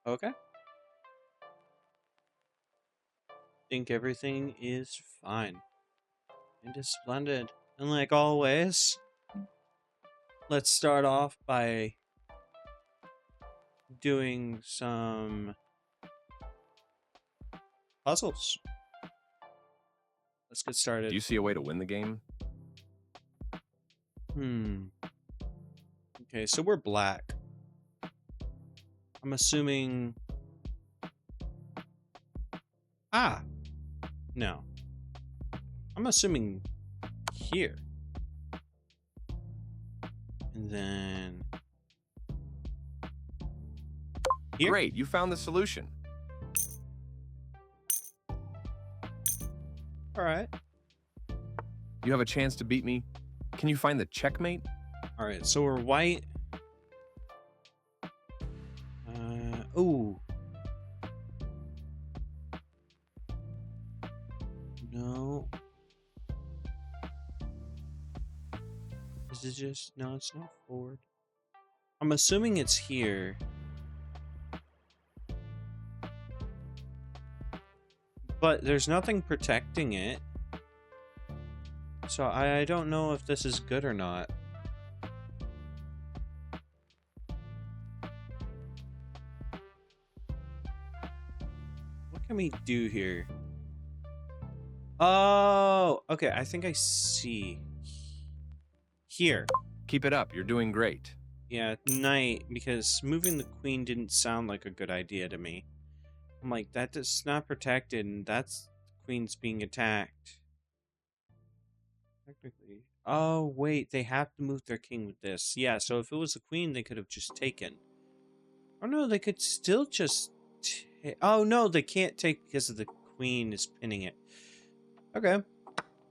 Okay. Think everything is fine. It is splendid. And like always, let's start off by doing some puzzles. Let's get started. Do you see a way to win the game? Okay, so we're black. I'm assuming... No. I'm assuming here. And then... here? Great, you found the solution. Alright. You have a chance to beat me. Can you find the checkmate? Alright, so we're white. Ooh. No. Is it just... no, it's not forward. I'm assuming it's here. But there's nothing protecting it. So I don't know if this is good or not. What can we do here? Oh, okay. I think I see. Here. Keep it up, you're doing great. Yeah, knight, because moving the queen didn't sound like a good idea to me. I'm like, that's not protected, and that's the queen's being attacked. Technically. Oh, wait, they have to move their king with this. Yeah, so if it was the queen, they could have just taken. Oh, no, they could still just... oh, no, they can't take because of the queen is pinning it. Okay.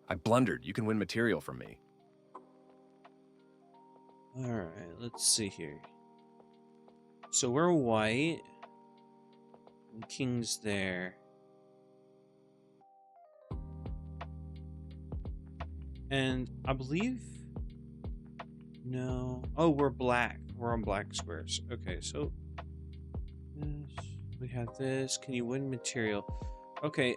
I blundered. You can win material from me. Alright, let's see here. So we're white. And king's there. And I believe... no. Oh, we're black. We're on black squares. Okay, so... this, we have this. Can you win material? Okay,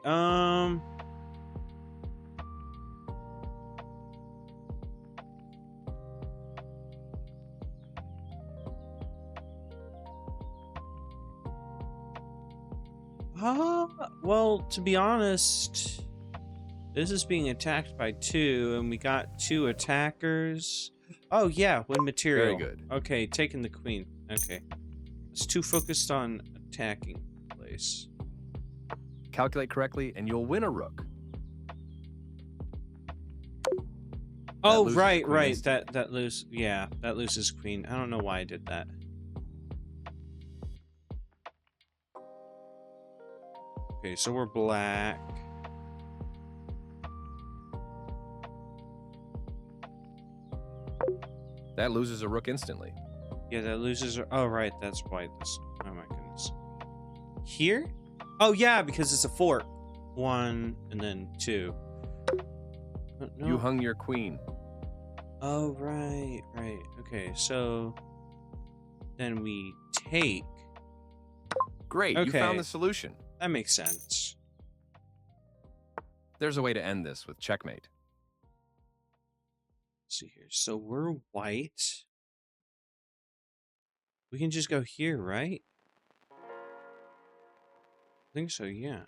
well, to be honest, this is being attacked by two, and we got two attackers. Oh, yeah, win material. Very good. Okay, taking the queen. Okay. It's too focused on attacking place. Calculate correctly, and you'll win a rook. Oh, right. That loses. Yeah, that loses queen. I don't know why I did that. Okay, so we're black. That loses a rook instantly. Yeah, that loses. Oh, right. That's why this. Oh my goodness. Here? Oh yeah, because it's a fork. 1 and then 2. No. You hung your queen. Oh right. Okay, so then we take. Great, okay. You found the solution. That makes sense. There's a way to end this with checkmate. Let's see here. So we're white. We can just go here, right? I think so, yeah.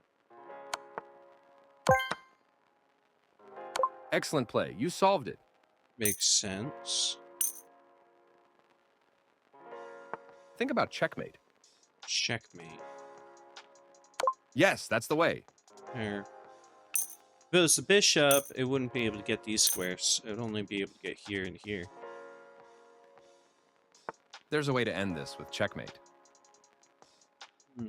Excellent play. You solved it. Makes sense. Think about checkmate. Checkmate. Yes, that's the way. Here. If it was the bishop, it wouldn't be able to get these squares. It would only be able to get here and here. There's a way to end this with checkmate. Hmm.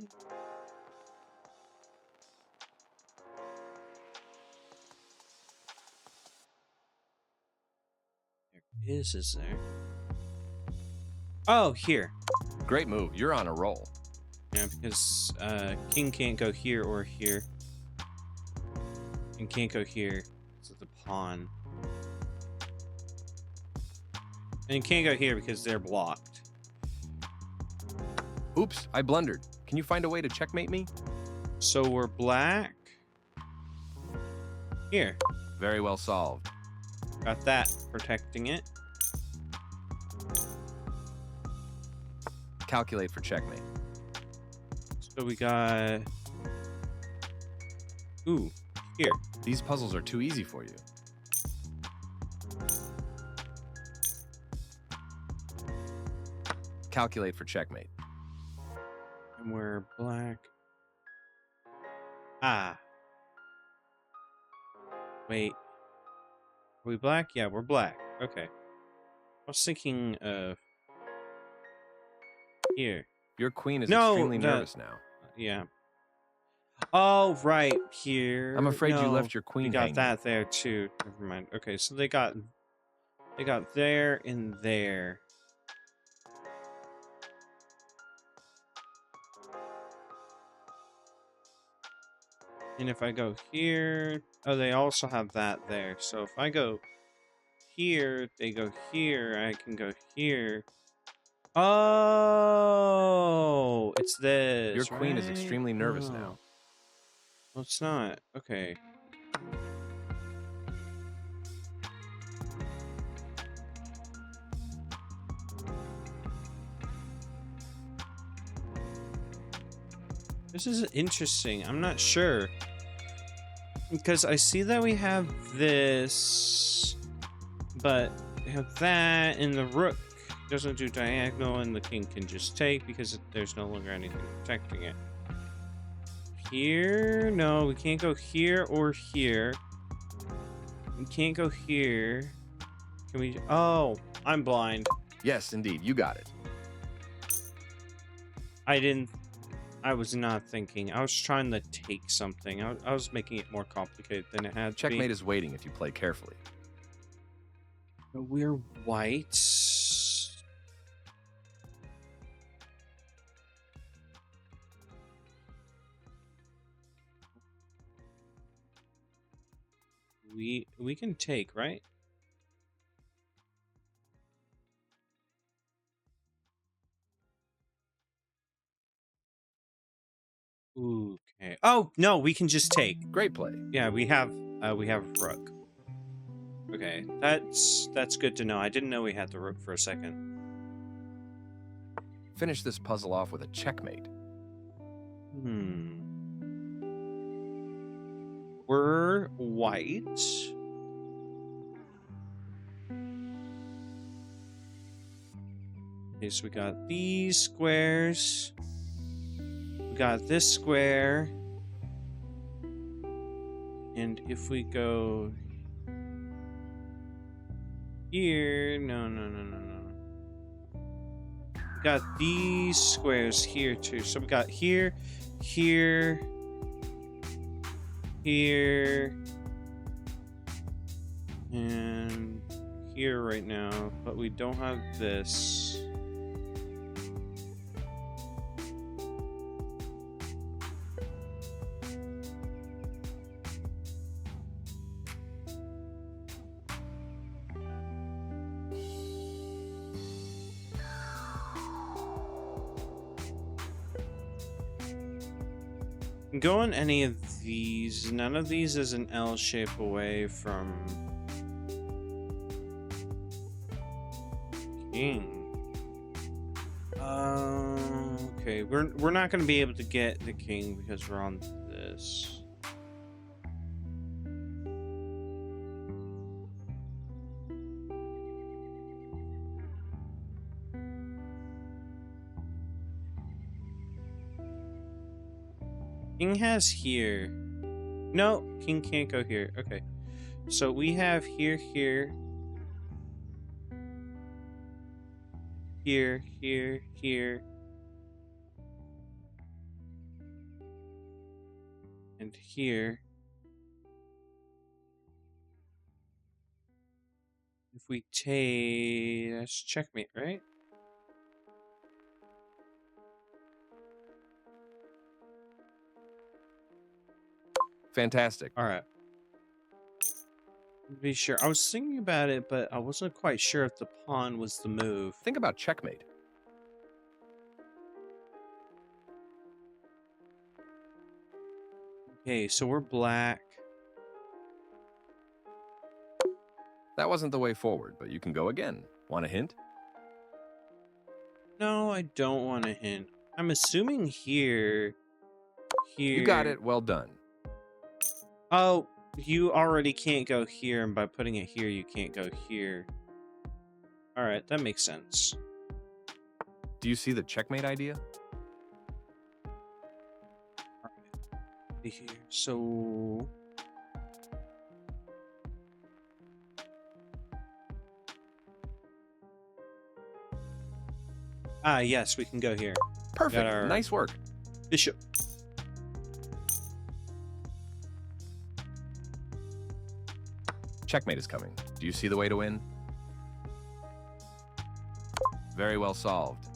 There is there? Oh, here. Great move. You're on a roll. Yeah, because king can't go here or here. And can't go here. It's the pawn. And can't go here because they're blocked. Oops, I blundered. Can you find a way to checkmate me? So we're black. Here. Very well solved. Got that. Protecting it. Calculate for checkmate. So we got... Ooh. Here. These puzzles are too easy for you. Calculate for checkmate. And we're black. Ah. Wait. Are we black? Yeah, we're black. Okay. I was thinking of... Here. Your queen is No, extremely nervous now. Yeah. Oh, right. Here. I'm afraid you No, left your queen we got hanging. that there, too. Never mind. Okay, so they got there and there. And if I go here... Oh, they also have that there. So if I go here, they go here, I can go here. Oh, it's this. Your queen is right? extremely nervous Oh. now. Well, it's not. Okay. This is interesting. I'm not sure. Because I see that we have this, but we have that, and the rook doesn't do diagonal, and the king can just take because there's no longer anything protecting it. Here? No, we can't go here or here. We can't go here. Can we? Oh, I'm blind. Yes, indeed, you got it. I was not thinking. I was trying to take something. I was making it more complicated than it had to Checkmate be. is waiting if you play carefully. We're white. We can take, right? Okay. Oh, no, we can just take. Great play. Yeah, we have rook. Okay, that's good to know. I didn't know we had the rook for a second. Finish this puzzle off with a checkmate. We're white. Okay, so we got these squares. We got this square. And if we go here, no. We got these squares here too. So we got here, here, here, and here right now, but we don't have this. Go on any of these. None of these is an L shape away from king. Okay, we're not gonna be able to get the king because we're on this. King has here. No, king can't go here. Okay. So we have here, here. Here, here, here. And here. If we take... That's checkmate, right? Fantastic. All right. Be sure. I was thinking about it, but I wasn't quite sure if the pawn was the move. Think about checkmate. Okay, so we're black. That wasn't the way forward, but you can go again. Want a hint? No, I don't want a hint. I'm assuming here. You got it. Well done. Oh, you already can't go here, and by putting it here, you can't go here. Alright, that makes sense. Do you see the checkmate idea? Here, so... Ah, yes, we can go here. Perfect. Our Nice work. bishop. Checkmate is coming. Do you see the way to win? Very well solved.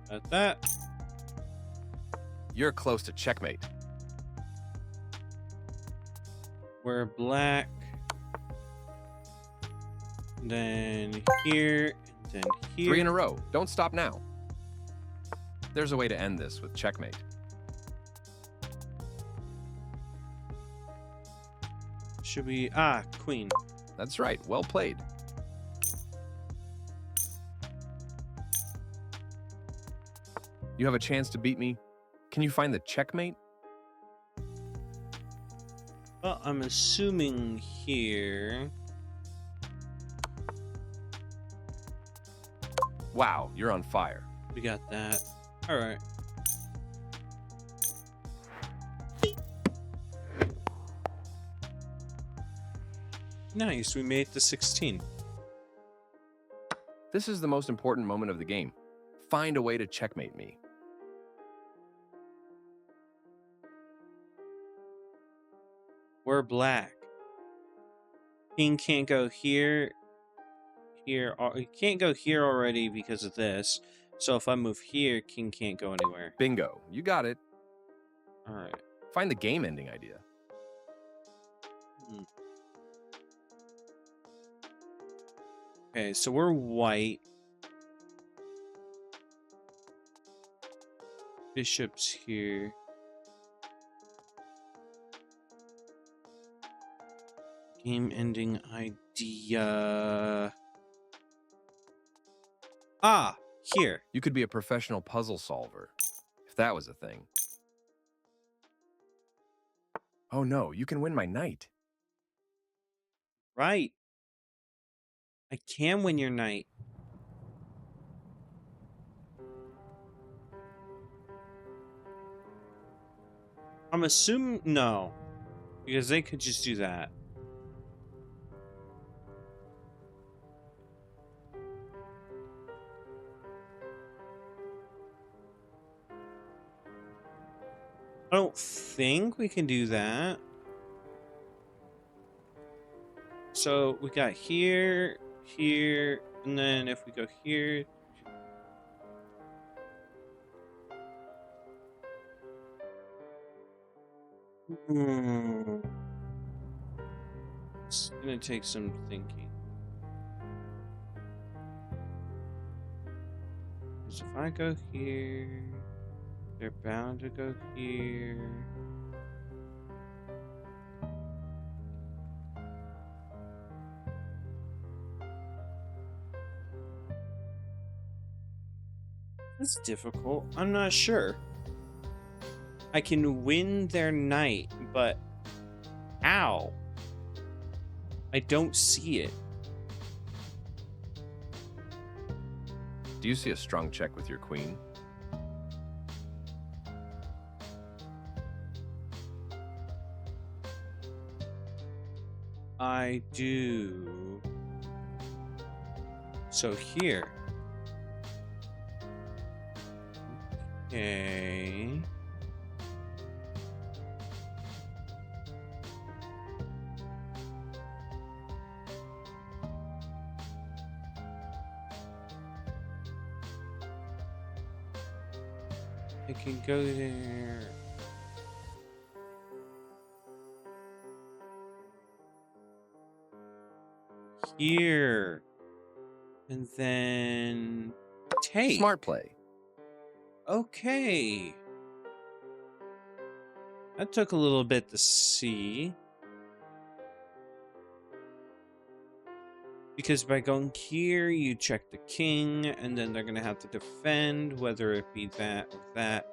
Got that. You're close to checkmate. We're black. Then here, and then here. 3 in a row. Don't stop now. There's a way to end this with checkmate. Should we... Ah, queen. That's right. Well played. You have a chance to beat me. Can you find the checkmate? Well, I'm assuming here... Wow, you're on fire. We got that. Alright. Nice, we made the 16. This is the most important moment of the game. Find a way to checkmate me. We're black. King can't go here. Here. He can't go here already because of this. So if I move here, king can't go anywhere. Bingo. You got it. Alright. Find the game ending idea. Okay, so we're white. Bishop's here. Game ending idea. Ah, here. You could be a professional puzzle solver, if that was a thing. Oh no, you can win my knight. Right. I can win your knight. I'm assuming no. Because they could just do that. I don't think we can do that. So we got here, here, and then if we go here. It's gonna take some thinking. Because if I go here, they're bound to go here. That's difficult. I'm not sure. I can win their knight, but how? I don't see it. Do you see a strong check with your queen? I do. So here. Okay. I can go there. Here. And then take. Smart play. Okay. That took a little bit to see. Because by going here, you check the king, and then they're going to have to defend, whether it be that or that.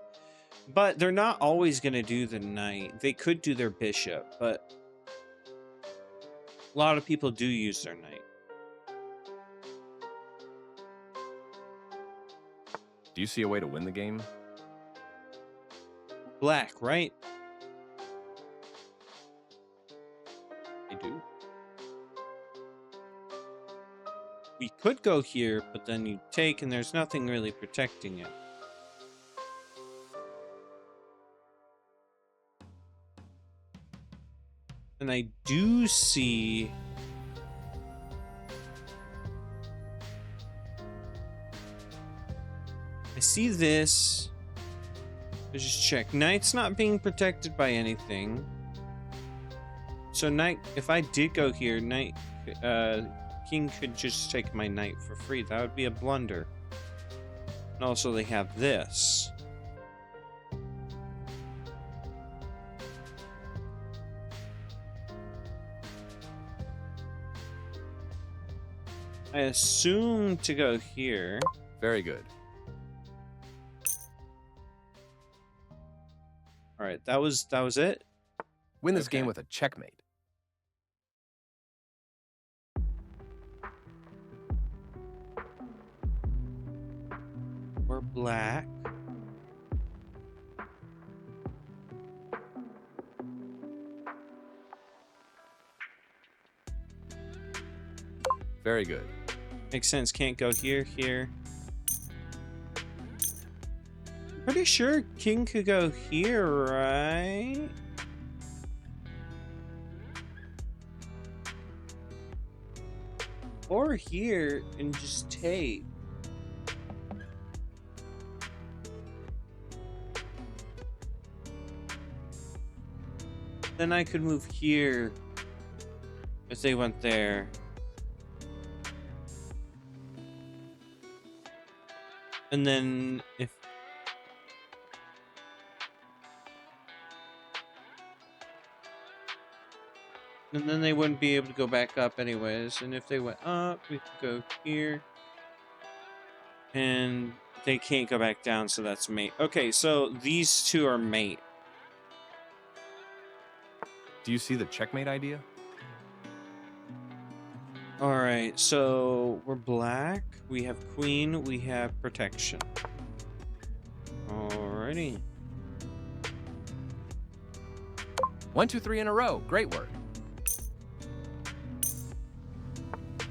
But they're not always going to do the knight. They could do their bishop, but a lot of people do use their knight. Do you see a way to win the game? Black, right? I do. We could go here, but then you take, and there's nothing really protecting it. And I do see... I see this. Let's just check. Knight's not being protected by anything. So knight, if I did go here, knight, king could just take my knight for free. That would be a blunder. And also they have this. I assume to go here. Very good. All right, that was it. Win this game with a checkmate. We're black. Very good. Makes sense. Can't go here, here. Pretty sure king could go here, right? Or here and just take. Then I could move here if they went there. And then if... And then they wouldn't be able to go back up anyways. And if they went up, we could go here. And they can't go back down, so that's mate. Okay, so these two are mate. Do you see the checkmate idea? Alright, so we're black. We have queen. We have protection. Alrighty. 1, 2, 3 in a row. Great work.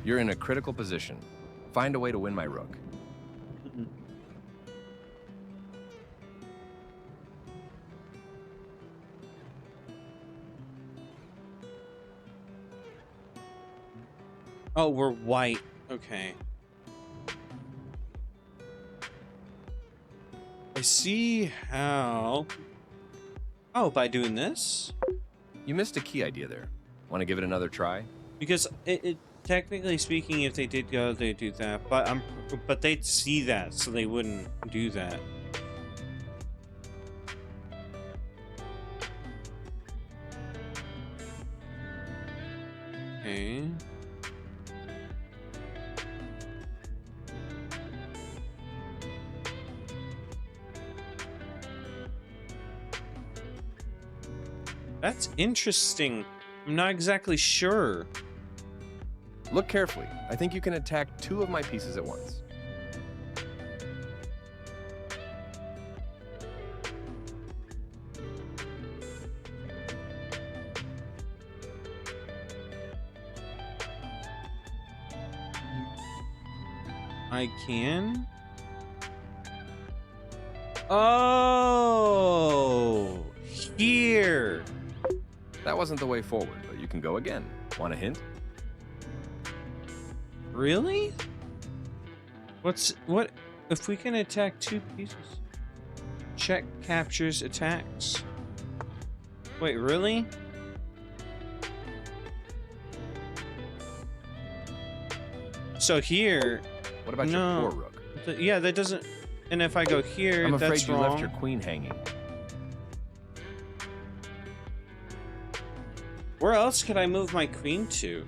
You're in a critical position. Find a way to win my rook. Oh, we're white. Okay. I see how... Oh, by doing this? You missed a key idea there. Want to give it another try? Because it technically speaking, if they did go, they'd do that. But they'd see that, so they wouldn't do that. Okay. That's interesting. I'm not exactly sure. Look carefully. I think you can attack 2 of my pieces at once. I can? Oh! Here! That wasn't the way forward, but you can go again. Want a hint? Really? What if we can attack 2 pieces? Check captures attacks. Wait, really? So here, What about no. your poor rook? Yeah, that doesn't. And if I go here, I'm afraid that's you wrong. left your queen hanging. Where else could I move my queen to?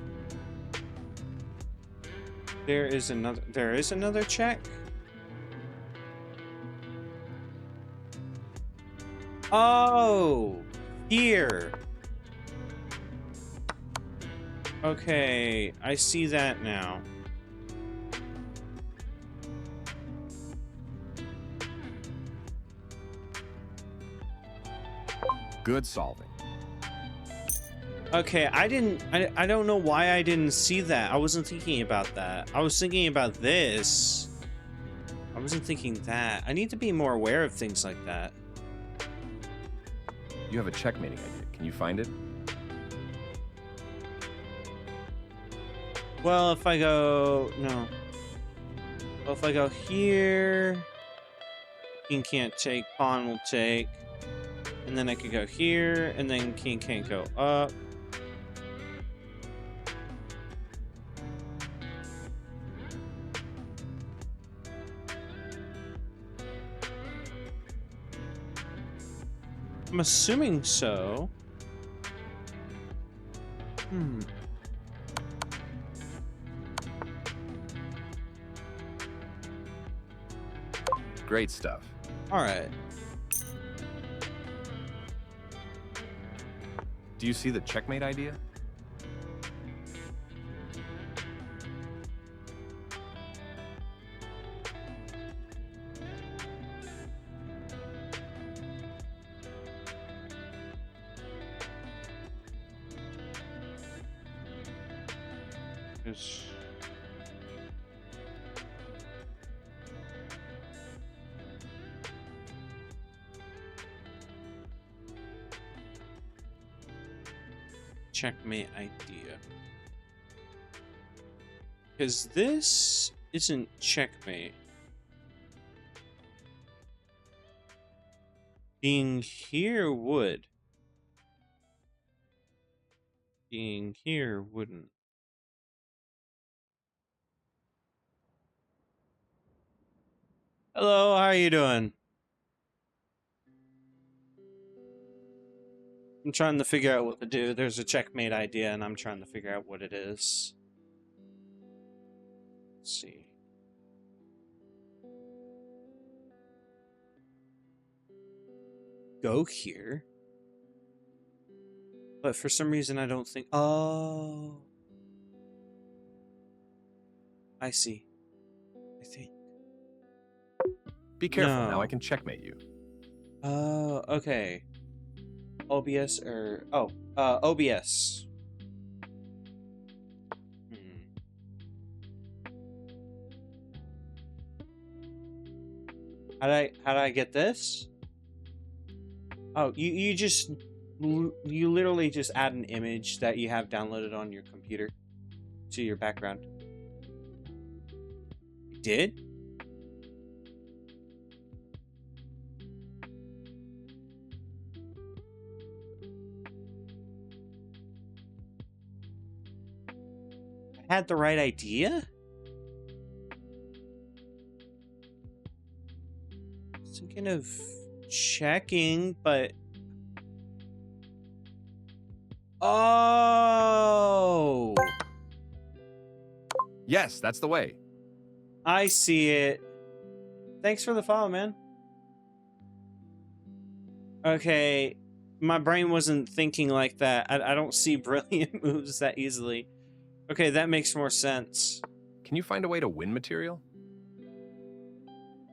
There is another check? Oh, here. Okay, I see that now. Good solving. Okay, I don't know why I didn't see that. I wasn't thinking about that. I was thinking about this. I wasn't thinking that. I need to be more aware of things like that. You have a checkmating idea. Can you find it? Well, if I go... No. Well, if I go here... King can't take, pawn will take. And then I could go here, and then king can't go up. I'm assuming so. Great stuff. All right. Do you see the checkmate idea? It's... Checkmate idea. Because this isn't checkmate. Being here would. Being here wouldn't. Hello, how are you doing? I'm trying to figure out what to do. There's a checkmate idea, and I'm trying to figure out what it is. Let's see. Go here. But for some reason, I don't think... Oh. I see. I think. Be careful. Now No. I can checkmate you. Oh, okay. OBS or... Oh, OBS. How did I get this? Oh, you just... You literally just add an image that you have downloaded on your computer to your background. You did? I had the right idea? Thinking of checking, but... Oh! Yes, that's the way. I see it. Thanks for the follow, man. Okay, my brain wasn't thinking like that. I don't see brilliant moves that easily. Okay, that makes more sense. Can you find a way to win material?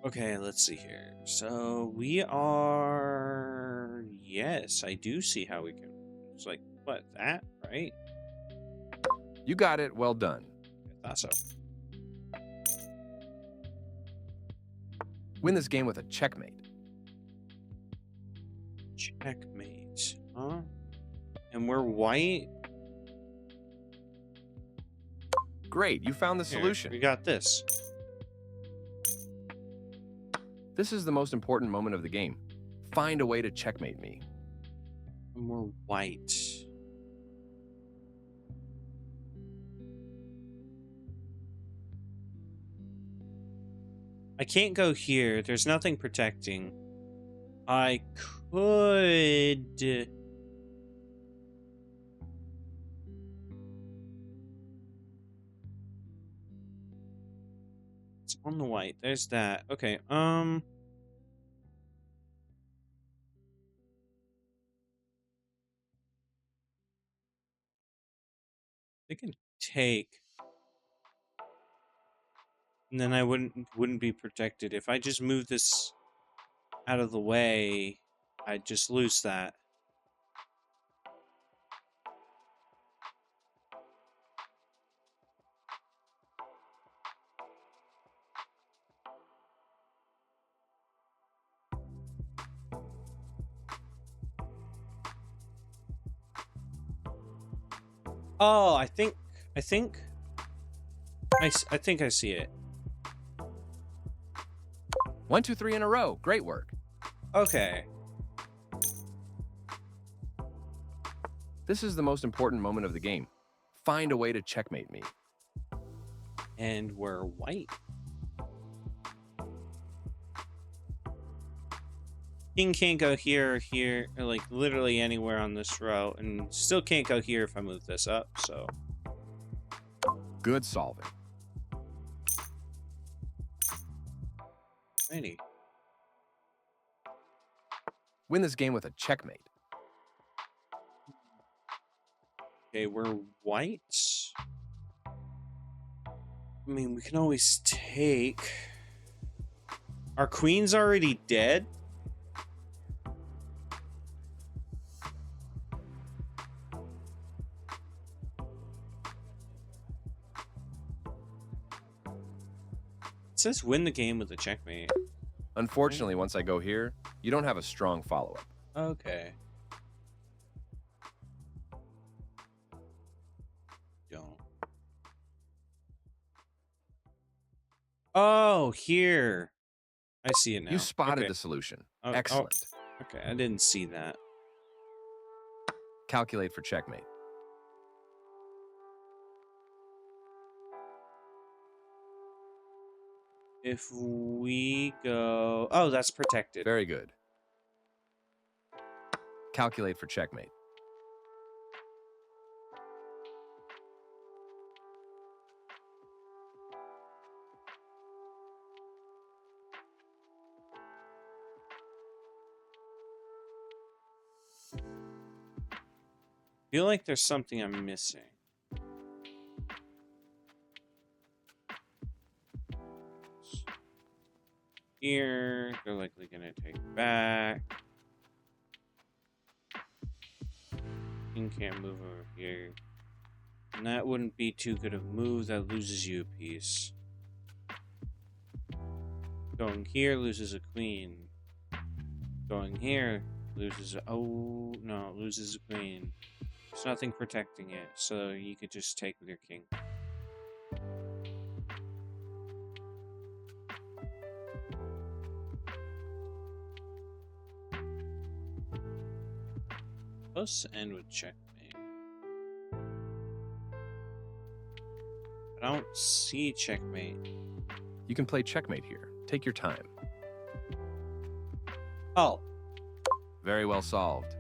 Okay, let's see here. So we are... Yes, I do see how we can... It's like, what, that, right? You got it. Well done. I thought so. Win this game with a checkmate. Checkmate, huh? And we're white? Great, you found the Here, solution. we got this. This is the most important moment of the game. Find a way to checkmate me. And we're white. I can't go here. There's nothing protecting. I could... on the white. There's that. Okay, they can take, and then I wouldn't be protected. If I just move this out of the way, I'd just lose that. Oh, I think I think I think I see it. 1, 2, 3 in a row. Great work. Okay. This is the most important moment of the game. Find a way to checkmate me. And we're white. King can't go here or here, or like literally anywhere on this row, and still can't go here if I move this up, so. Good solving. Righty. Win this game with a checkmate. Okay, we're white. I mean, we can always take... Our queen's already dead? It says win the game with a checkmate. Unfortunately, once I go here, you don't have a strong follow-up. Okay. Don't. Oh, here. I see it now. You spotted okay. the solution. Oh, Excellent. Oh, okay, I didn't see that. Calculate for checkmate. If we go... Oh, that's protected. Very good. Calculate for checkmate. I feel like there's something I'm missing. Here, they're likely gonna take back. King can't move over here. And that wouldn't be too good of a move. That loses you a piece. Going here loses a queen. Going here loses a... Oh, no, it loses a queen. There's nothing protecting it, so you could just take with your king. Supposed to end with checkmate. I don't see checkmate. You can play checkmate here. Take your time. Oh, Very well solved.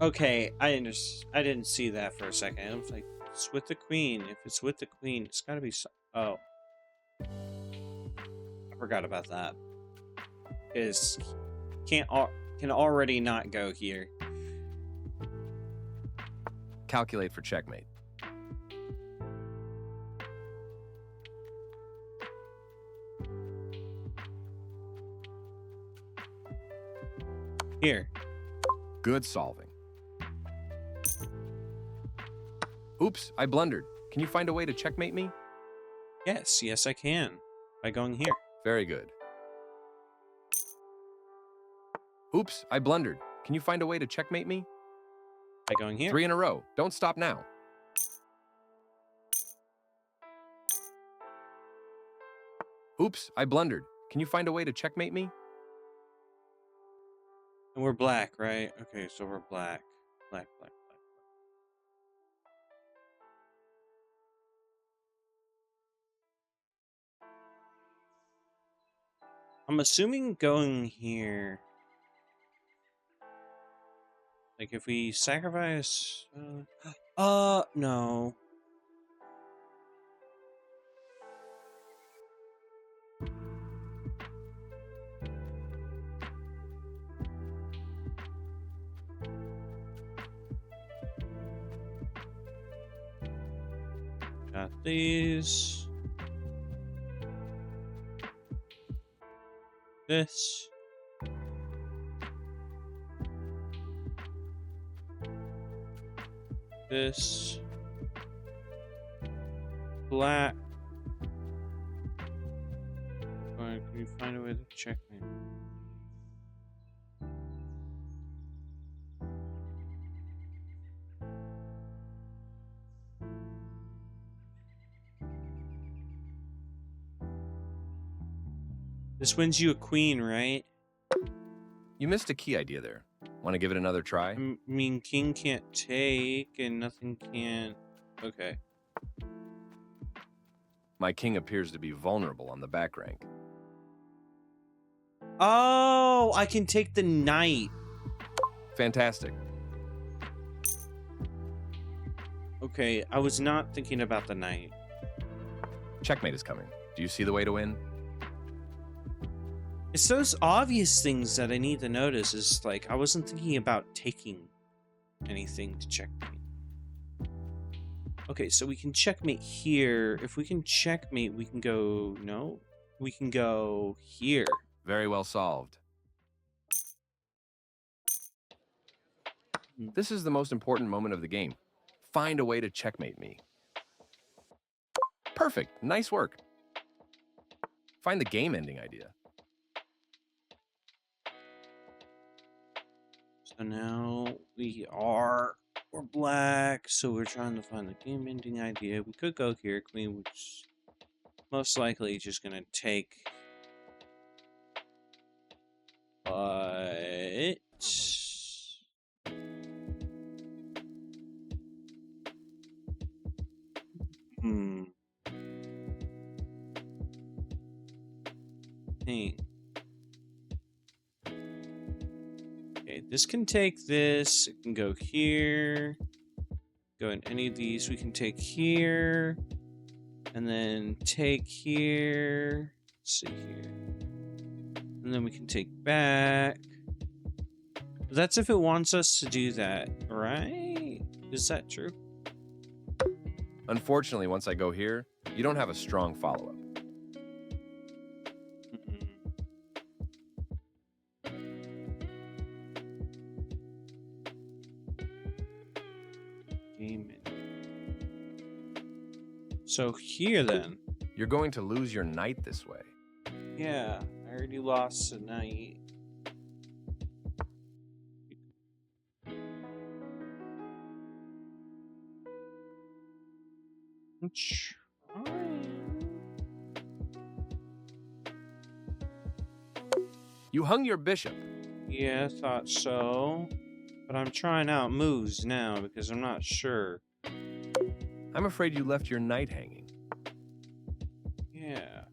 okay. I didn't see that for a second. I was like, it's with the queen. If it's with the queen, it's gotta be. Oh, I forgot about that. Is can already not go here. Calculate for checkmate. Here. Good solving. Oops, I blundered. Can you find a way to checkmate me? Yes, I can. By going here. Very good. Oops, I blundered. Can you find a way to checkmate me? By going here. 3 in a row. Don't stop now. Oops, I blundered. Can you find a way to checkmate me? And we're black, right? Okay, so we're black. Black. I'm assuming going here. Like if we sacrifice... no. Got these. This. This. Black. Alright, can you find a way to check me? This wins you a queen, right? You missed a key idea there. Want to give it another try? I mean, king can't take and nothing can't... Okay. My king appears to be vulnerable on the back rank. Oh, I can take the knight. Fantastic. Okay, I was not thinking about the knight. Checkmate is coming. Do you see the way to win? It's those obvious things that I need to notice. Is like, I wasn't thinking about taking anything to checkmate. Okay, so we can checkmate here. If we can checkmate, we can go... No? We can go here. Very well solved. This is the most important moment of the game. Find a way to checkmate me. Perfect. Nice work. Find the game-ending idea. So now we're black, so we're trying to find the game-ending idea. We could go here, queen, which most likely just gonna take... But... Hey. Okay, this can take this. It can go here. Go in any of these. We can take here. And then take here. Let's see here. And then we can take back. That's if it wants us to do that, right? Is that true? Unfortunately, once I go here, you don't have a strong follow-up. So here then. You're going to lose your knight this way. Yeah, I already lost a knight. You hung your bishop. Yeah, I thought so. But I'm trying out moves now because I'm not sure. I'm afraid you left your knight hanging. Yeah.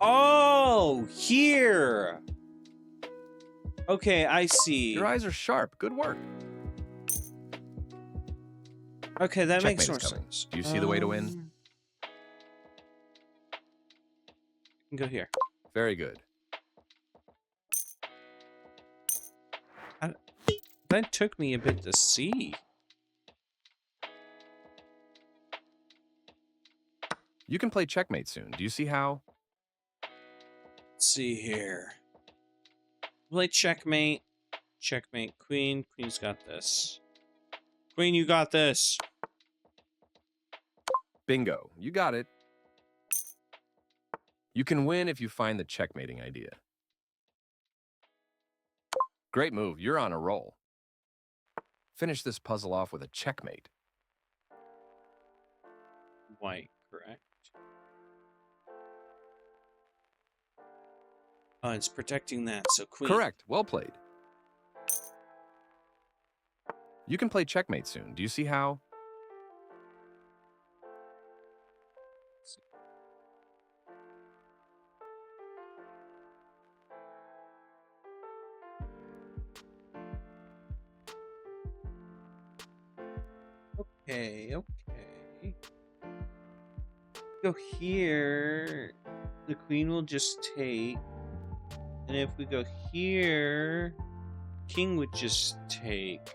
Oh, here. Okay, I see. Your eyes are sharp. Good work. Okay, that Checkmate makes more is coming. sense. Do you see the way to win? You can go here. Very good. That took me a bit to see. You can play checkmate soon. Do you see how? Let's see here. Play checkmate. Checkmate queen. Queen's got this. Queen, you got this. Bingo. You got it. You can win if you find the checkmating idea. Great move. You're on a roll. Finish this puzzle off with a checkmate. White, correct? Oh, it's protecting that, so queen. Correct. Well played. You can play checkmate soon. Do you see how? Okay, okay. Go here. The queen will just take. And if we go here, king would just take.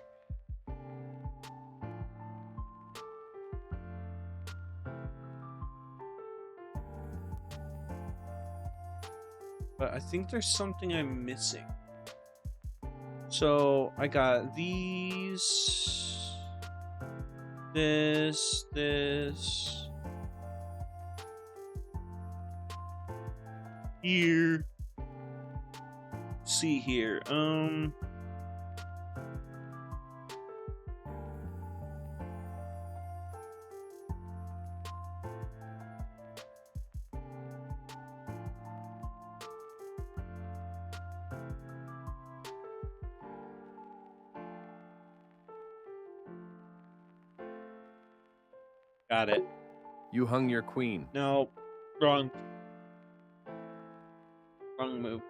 but I think there's something I'm missing. So I got these, this. Here. See here. Got it. You hung your queen. No, wrong move.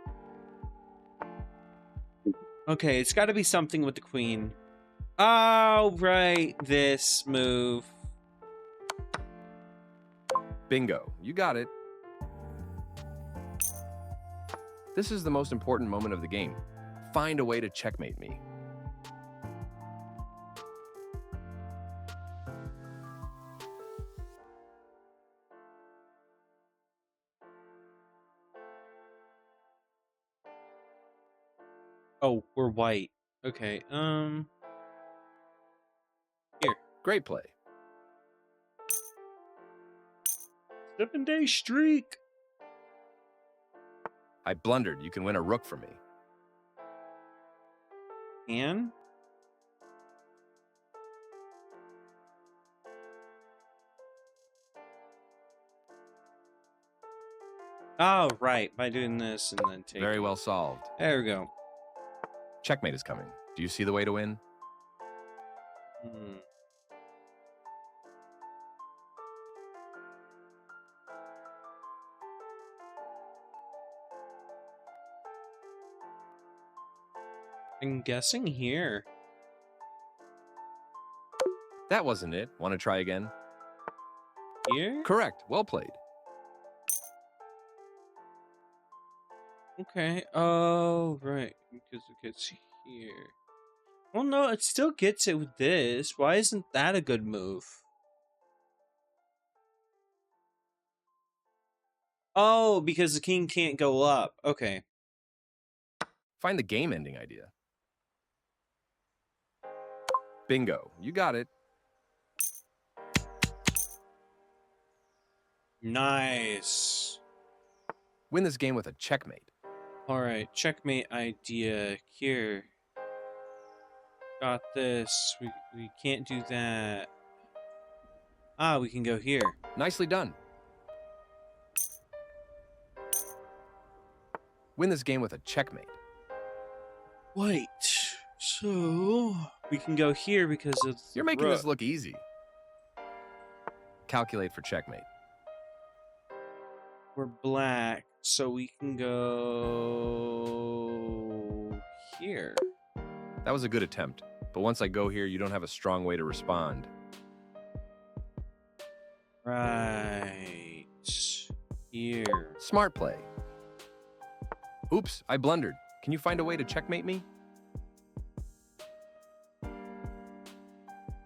Okay, it's got to be something with the queen. Oh, right, this move. Bingo. You got it. This is the most important moment of the game. Find a way to checkmate me. Oh, we're white. Okay, here. Great play. 7-day streak. I blundered. You can win a rook for me. And oh, right, by doing this and then taking. Very well solved. There we go. Checkmate is coming. Do you see the way to win? I'm guessing here. That wasn't it. Want to try again? Here? Correct. Well played. Okay. Oh, right. Because it gets here. Well, no, it still gets it with this. Why isn't that a good move? Oh, because the king can't go up. Okay. Find the game-ending idea. Bingo. You got it. Nice. Win this game with a checkmate. All right. Checkmate idea here. Got this. We can't do that. Ah, we can go here. Nicely done. Win this game with a checkmate. Wait. So we can go here because of You're making this look easy. Calculate for checkmate. We're black, so we can go here. That was a good attempt, but once I go here, you don't have a strong way to respond. Right. Here. Smart play. Oops, I blundered. Can you find a way to checkmate me?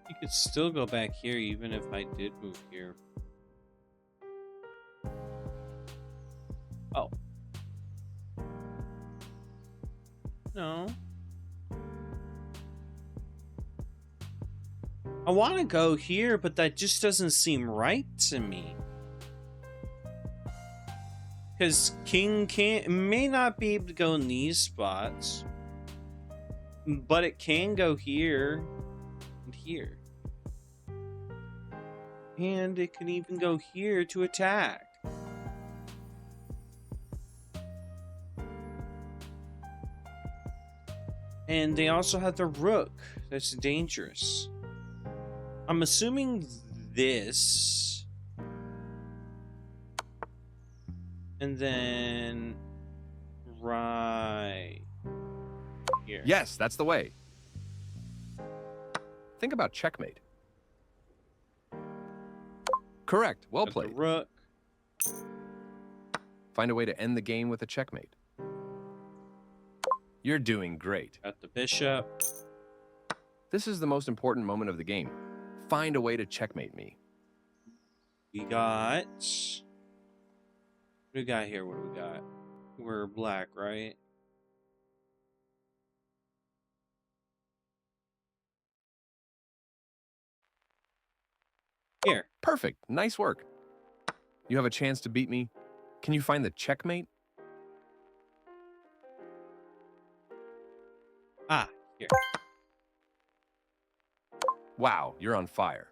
You could still go back here even if I did move here. Oh. No. I want to go here, but that just doesn't seem right to me. Because king may not be able to go in these spots. But it can go here and here. And it can even go here to attack. And they also have the rook. That's dangerous. I'm assuming this. And then right here. Yes, that's the way. Think about checkmate. Correct. Well Got the played. rook. Find a way to end the game with a checkmate. You're doing great. Got the bishop. This is the most important moment of the game. Find a way to checkmate me. We got... What do we got here? What do we got? We're black, right? Here. Perfect. Nice work. You have a chance to beat me. Can you find the checkmate? Ah, here. Wow, you're on fire.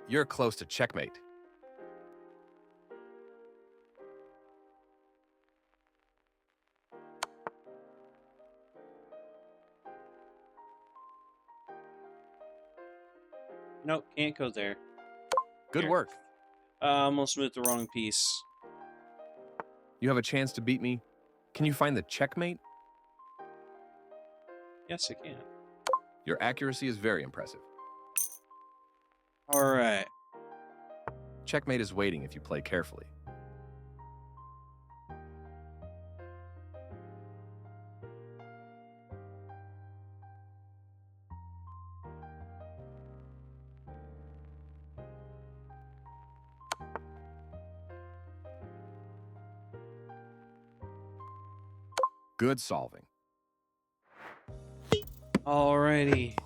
You're close to checkmate. Nope, can't go there. Good Here. work. Almost moved the wrong piece. You have a chance to beat me. Can you find the checkmate? Yes, I can. Your accuracy is very impressive. All right. Checkmate is waiting if you play carefully. Good solving. Alrighty.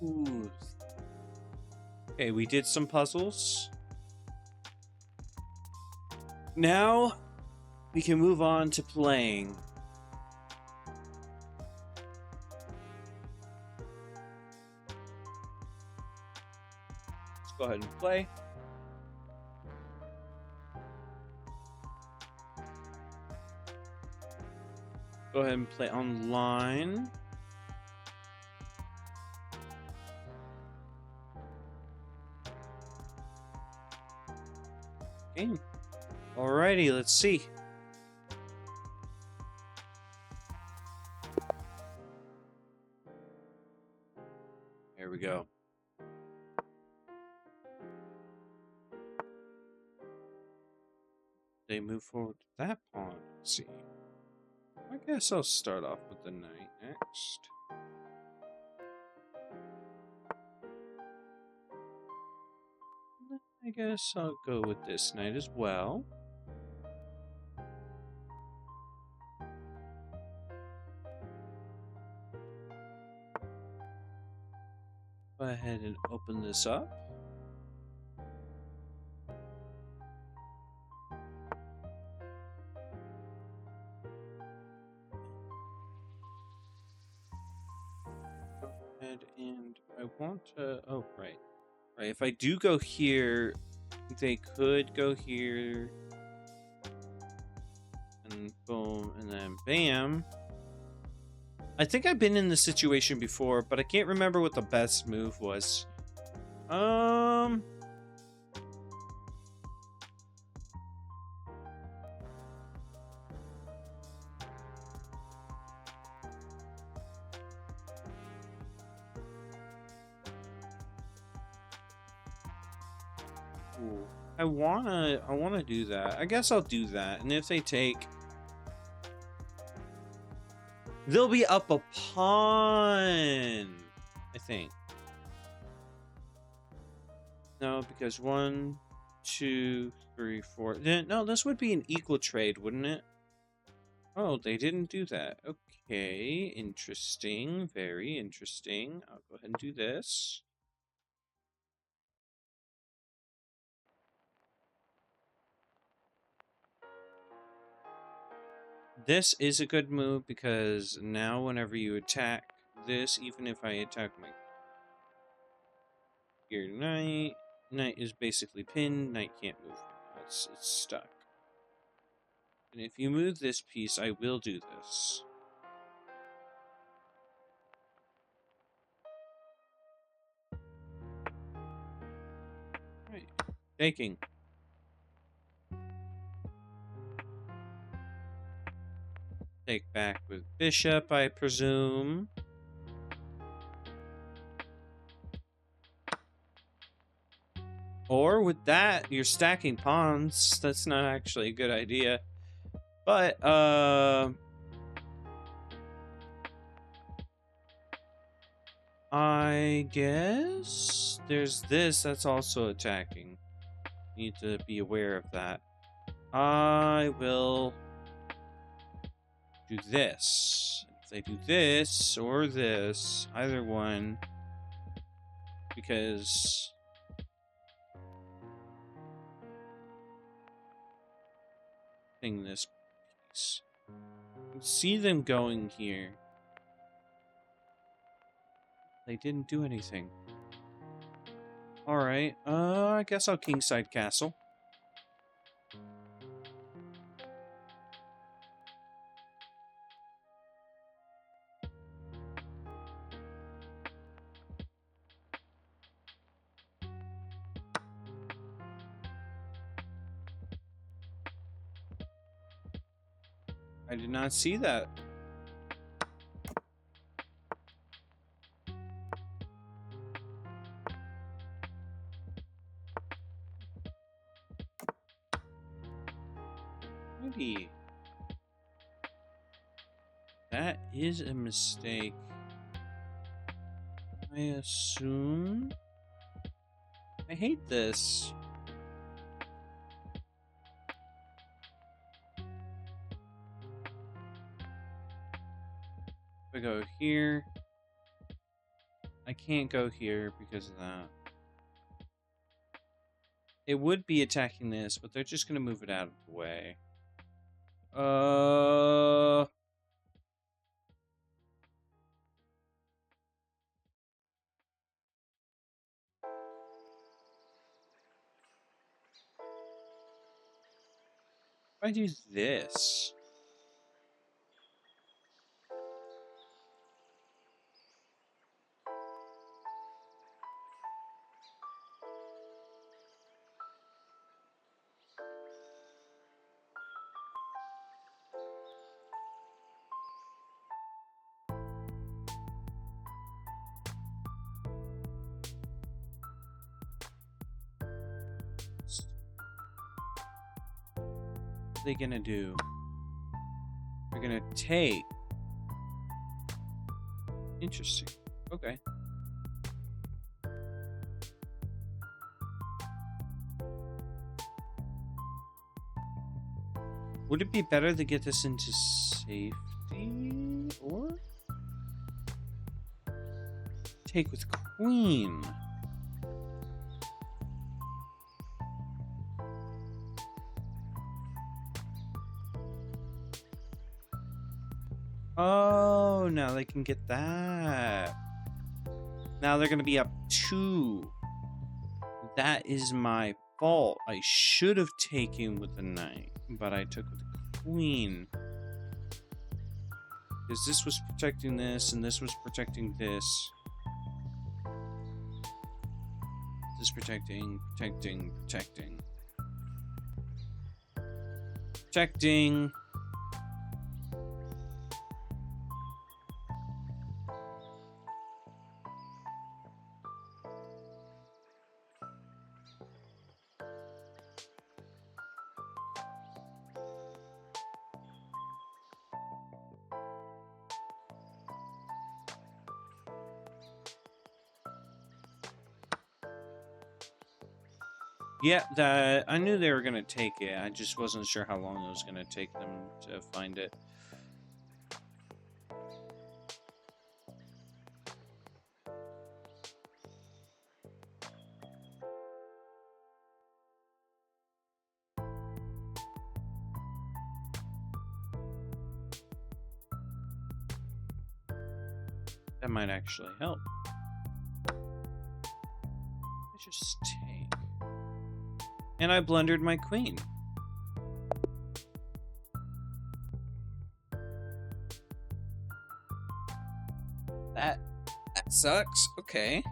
Ooh. Okay, we did some puzzles. Now we can move on to playing. Let's go ahead and play. Go ahead and play online. Game. Alrighty, let's see. Here we go. They move forward to that pawn. Let's see. I guess I'll start off with the knight next. I guess I'll go with this knight as well. Go ahead and open this up. Go ahead and I want to. Oh, right. Right. If I do go here, they could go here. And boom, and then bam. I think I've been in this situation before, but I can't remember what the best move was. Ooh, I wanna do that. I guess I'll do that. And if they take, they'll be up a pawn, I think. No, because 1, 2, 3, 4. No, this would be an equal trade, wouldn't it? Oh, they didn't do that. Okay, interesting. Very interesting. I'll go ahead and do this. This is a good move because now whenever you attack this, even if I attack my your knight, knight is basically pinned, knight can't move. It's stuck. And if you move this piece, I will do this. Right. Taking. Take back with bishop, I presume. Or with that, you're stacking pawns. That's not actually a good idea. But, I guess there's this that's also attacking. Need to be aware of that. I will do this. If they do this or this, either one, because this piece. See them going here. They didn't do anything. Alright, I guess I'll kingside castle. I did not see that. Maybe that is a mistake. I assume. I hate this. If I go here, I can't go here because of that. It would be attacking this, but they're just going to move it out of the way. If I do this. What are they gonna do? They're gonna take. Interesting. Okay. Would it be better to get this into safety or take with queen? Oh, now they can get that. Now they're going to be up 2. That is my fault. I should have taken with the knight, but I took with the queen. Because this was protecting this, and this was protecting this. This protecting. Protecting. Yeah, I knew they were going to take it. I just wasn't sure how long it was going to take them to find it. That might actually help. Let's just take. And I blundered my queen. That sucks. Okay.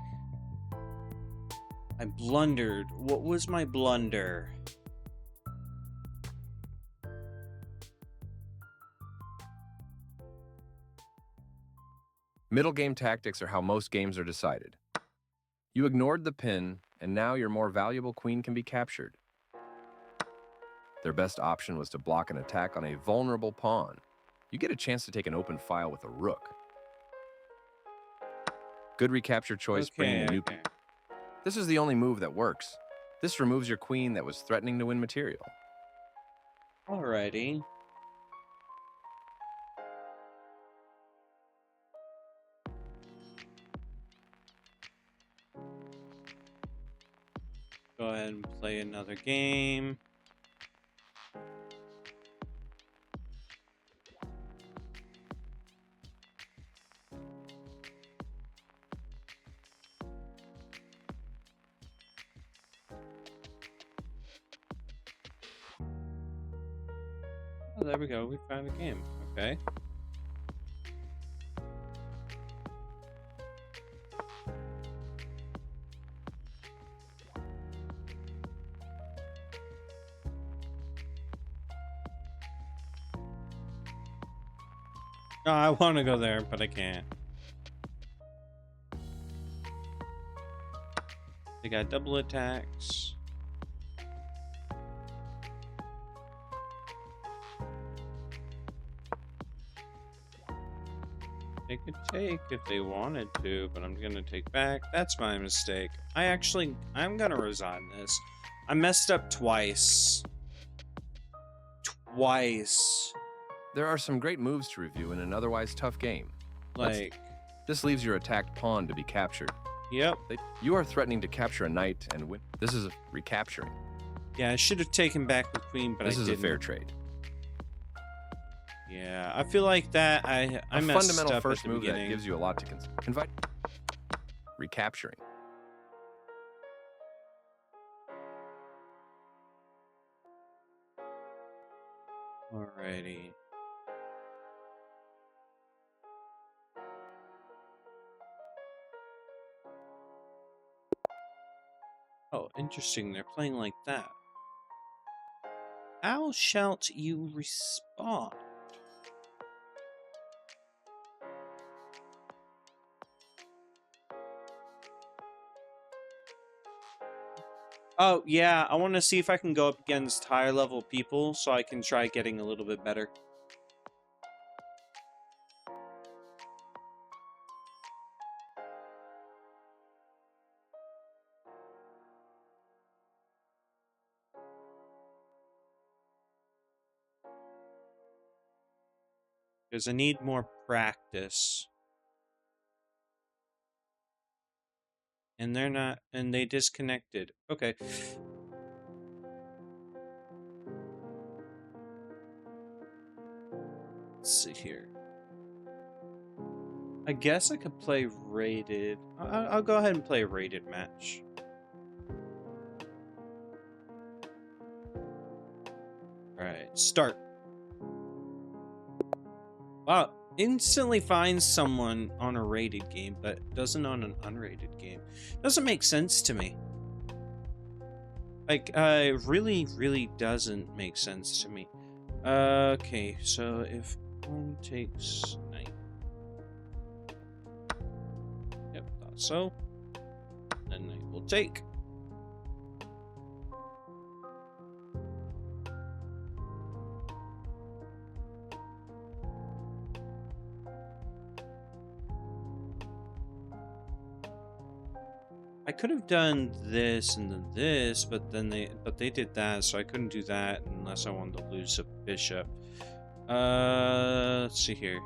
I blundered. What was my blunder? Middle game tactics are how most games are decided. You ignored the pin, and now your more valuable queen can be captured. Their best option was to block an attack on a vulnerable pawn. You get a chance to take an open file with a rook. Good recapture choice, bringing a new... This is the only move that works. This removes your queen that was threatening to win material. Alrighty. Go ahead and play another game. Oh, there we go. We found a game. Okay. Oh, I want to go there, but I can't. They got double attacks. They could take if they wanted to, but I'm gonna take back. That's my mistake. I'm gonna resign this. I messed up twice. Twice. There are some great moves to review in an otherwise tough game. Like, This leaves your attacked pawn to be captured. yep. You are threatening to capture a knight and win. This is a recapturing. Yeah, I should have taken back the queen, but This I is didn't. a fair trade. Yeah, I feel like that I A messed fundamental up first at the move that beginning. gives you a lot to consider. Invite. Recapturing. Alrighty. Oh, interesting. They're playing like that. How shalt you respond? Oh, yeah, I want to see if I can go up against higher level people so I can try getting a little bit better. Because I need more practice. And they're not, and they disconnected. Okay. Let's see here. I guess I could play rated. I'll go ahead and play a rated match. Alright, start. Wow, instantly finds someone on a rated game, but doesn't on an unrated game. Doesn't make sense to me. Like, really doesn't make sense to me. Okay, so if one takes knight. Yep, thought so. Then knight will take. I could have done this and then this, but they did that, so I couldn't do that unless I wanted to lose a bishop. Let's see here.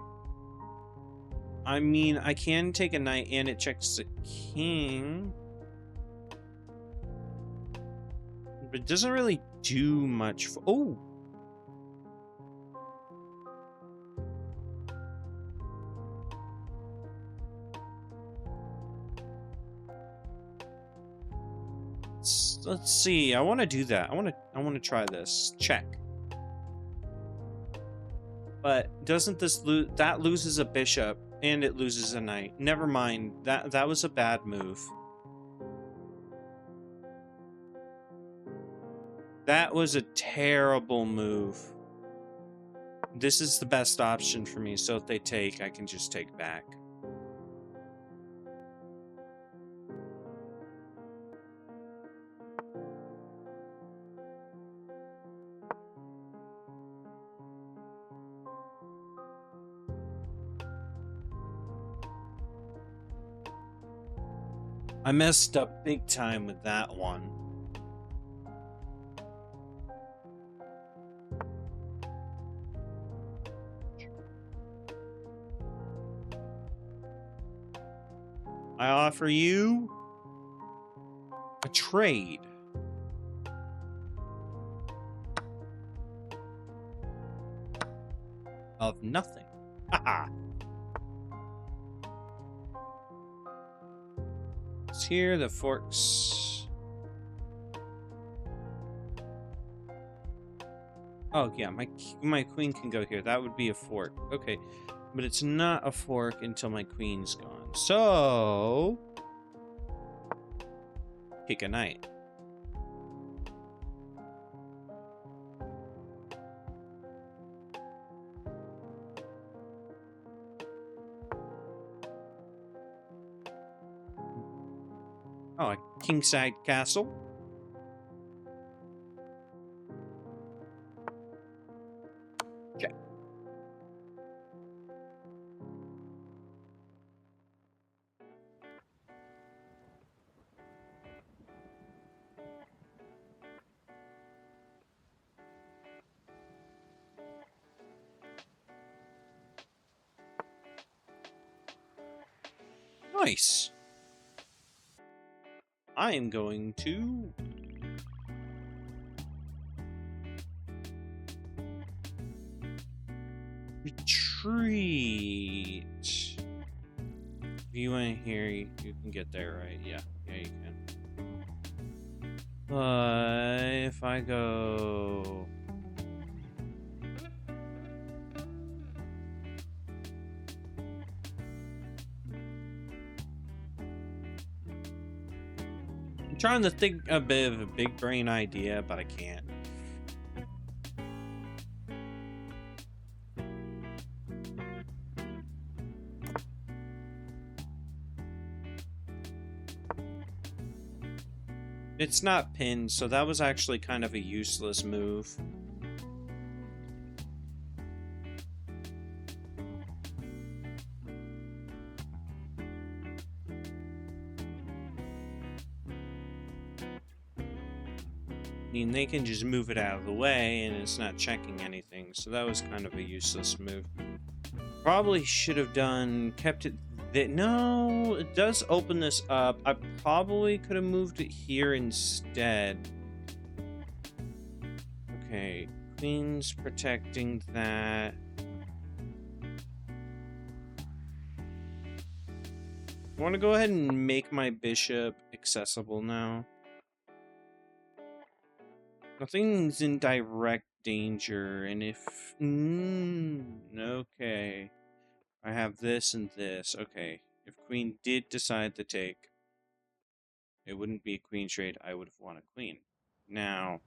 I mean, I can take a knight and it checks the king. But it doesn't really do much for... Oh! Let's see. I want to do that. I want to try this. Check. But doesn't this lose? That loses a bishop and it loses a knight. Never mind. That was a bad move. That was a terrible move. This is the best option for me. So if they take, I can just take back. I messed up big time with that one. I offer you a trade of nothing. Haha. It's here, the forks. Oh yeah, my queen can go here. That would be a fork. Okay, but it's not a fork until my queen's gone. So pick a knight. Oh, a kingside castle. Check. Nice. I am going to retreat. If you want here, you can get there, right? Yeah, you can. But if I go... I'm trying to think a bit of a big brain idea, but I can't. It's not pinned, so that was actually kind of a useless move. I mean, they can just move it out of the way, and it's not checking anything, so that was kind of a useless move. Probably should have kept it... No, it does open this up. I probably could have moved it here instead. Okay, queen's protecting that. I want to go ahead and make my bishop accessible now. Nothing's in direct danger, and if... okay. I have this and this. Okay. If queen did decide to take, it wouldn't be a queen trade. I would have won a queen. Now...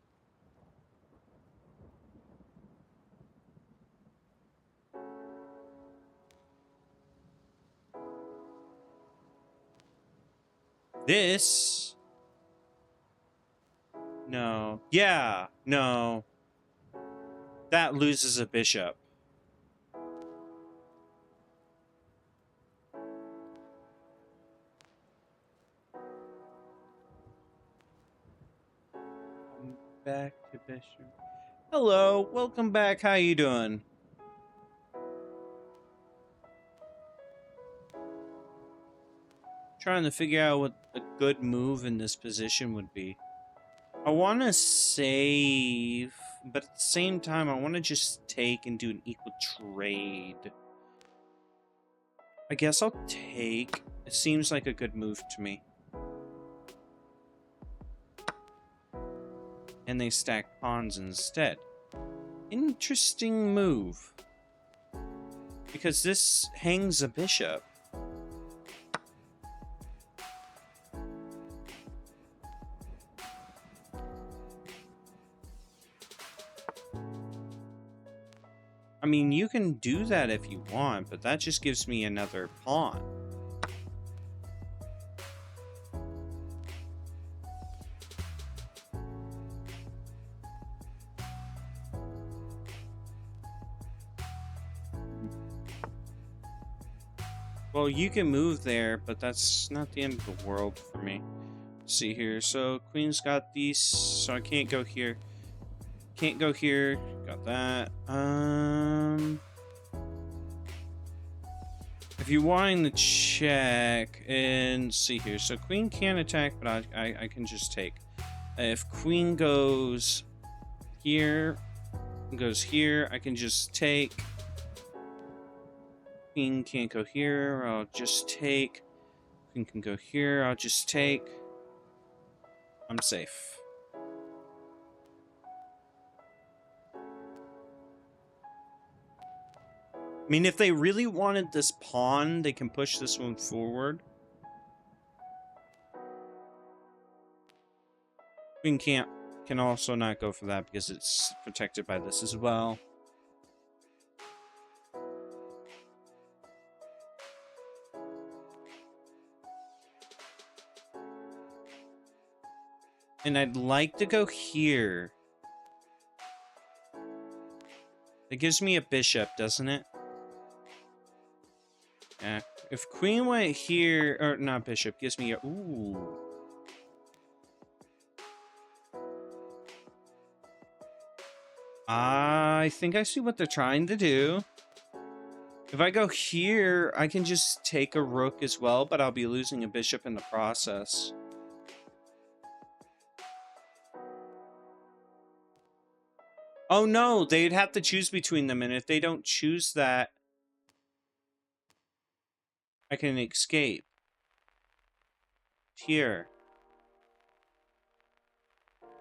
this... No. Yeah. No. That loses a bishop. Back to bishop. Hello. Welcome back. How you doing? Trying to figure out what a good move in this position would be. I want to save, but at the same time, I want to just take and do an equal trade. I guess I'll take. It seems like a good move to me. And they stack pawns instead. Interesting move. Because this hangs a bishop. I mean, you can do that if you want, but that just gives me another pawn. Well, you can move there, but that's not the end of the world for me. Let's see here. So, queen's got these, so I can't go here. Can't go here. Got that. If you're wanting to check and see here, so queen can attack, but I can just take. If queen goes here, goes here, I can just take. Queen can't go here, I'll just take. Queen can go here, I'll just take. I'm safe. I mean, if they really wanted this pawn, they can push this one forward. Queen can also not go for that because it's protected by this as well. And I'd like to go here. It gives me a bishop, doesn't it? Yeah. If queen went here, or not bishop, gives me a... Ooh. I think I see what they're trying to do. If I go here, I can just take a rook as well, but I'll be losing a bishop in the process. Oh no, they'd have to choose between them, and if they don't choose that, I can escape. Here.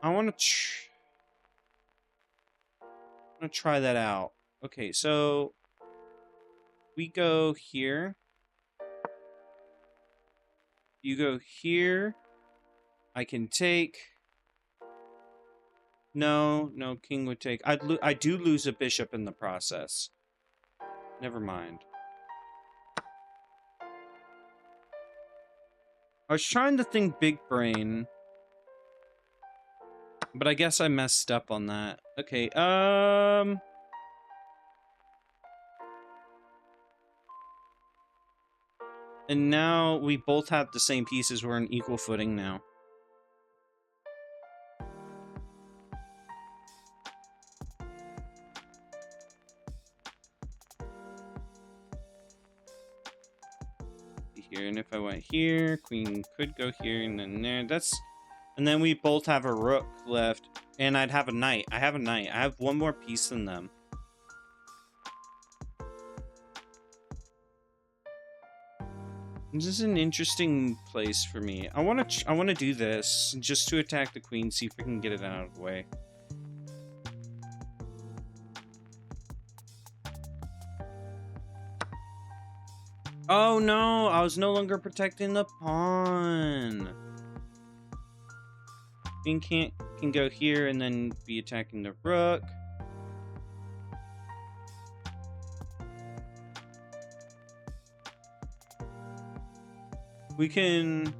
I want to try that out. Okay, so we go here. You go here. I can take. No, king would take. I do lose a bishop in the process. Never mind. I was trying to think big brain, but I guess I messed up on that. Okay, and now we both have the same pieces. We're on equal footing now. Here, and if I went here, queen could go here and then there. And then we both have a rook left, and I'd have a knight. I have a knight. I have one more piece than them. This is an interesting place for me. I want to do this just to attack the queen, see if we can get it out of the way. Oh no, I was no longer protecting the pawn. Queen can go here and then be attacking the rook. We can...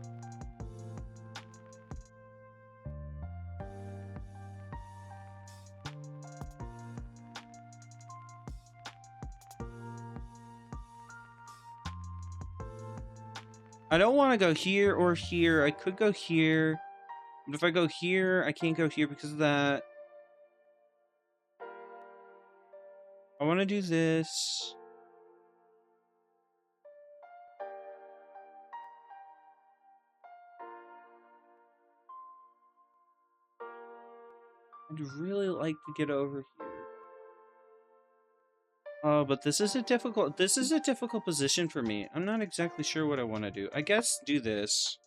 I don't want to go here or here. I could go here. But if I go here, I can't go here because of that. I want to do this. I'd really like to get over here. Oh, but this is a difficult position for me. I'm not exactly sure what I want to do. I guess do this.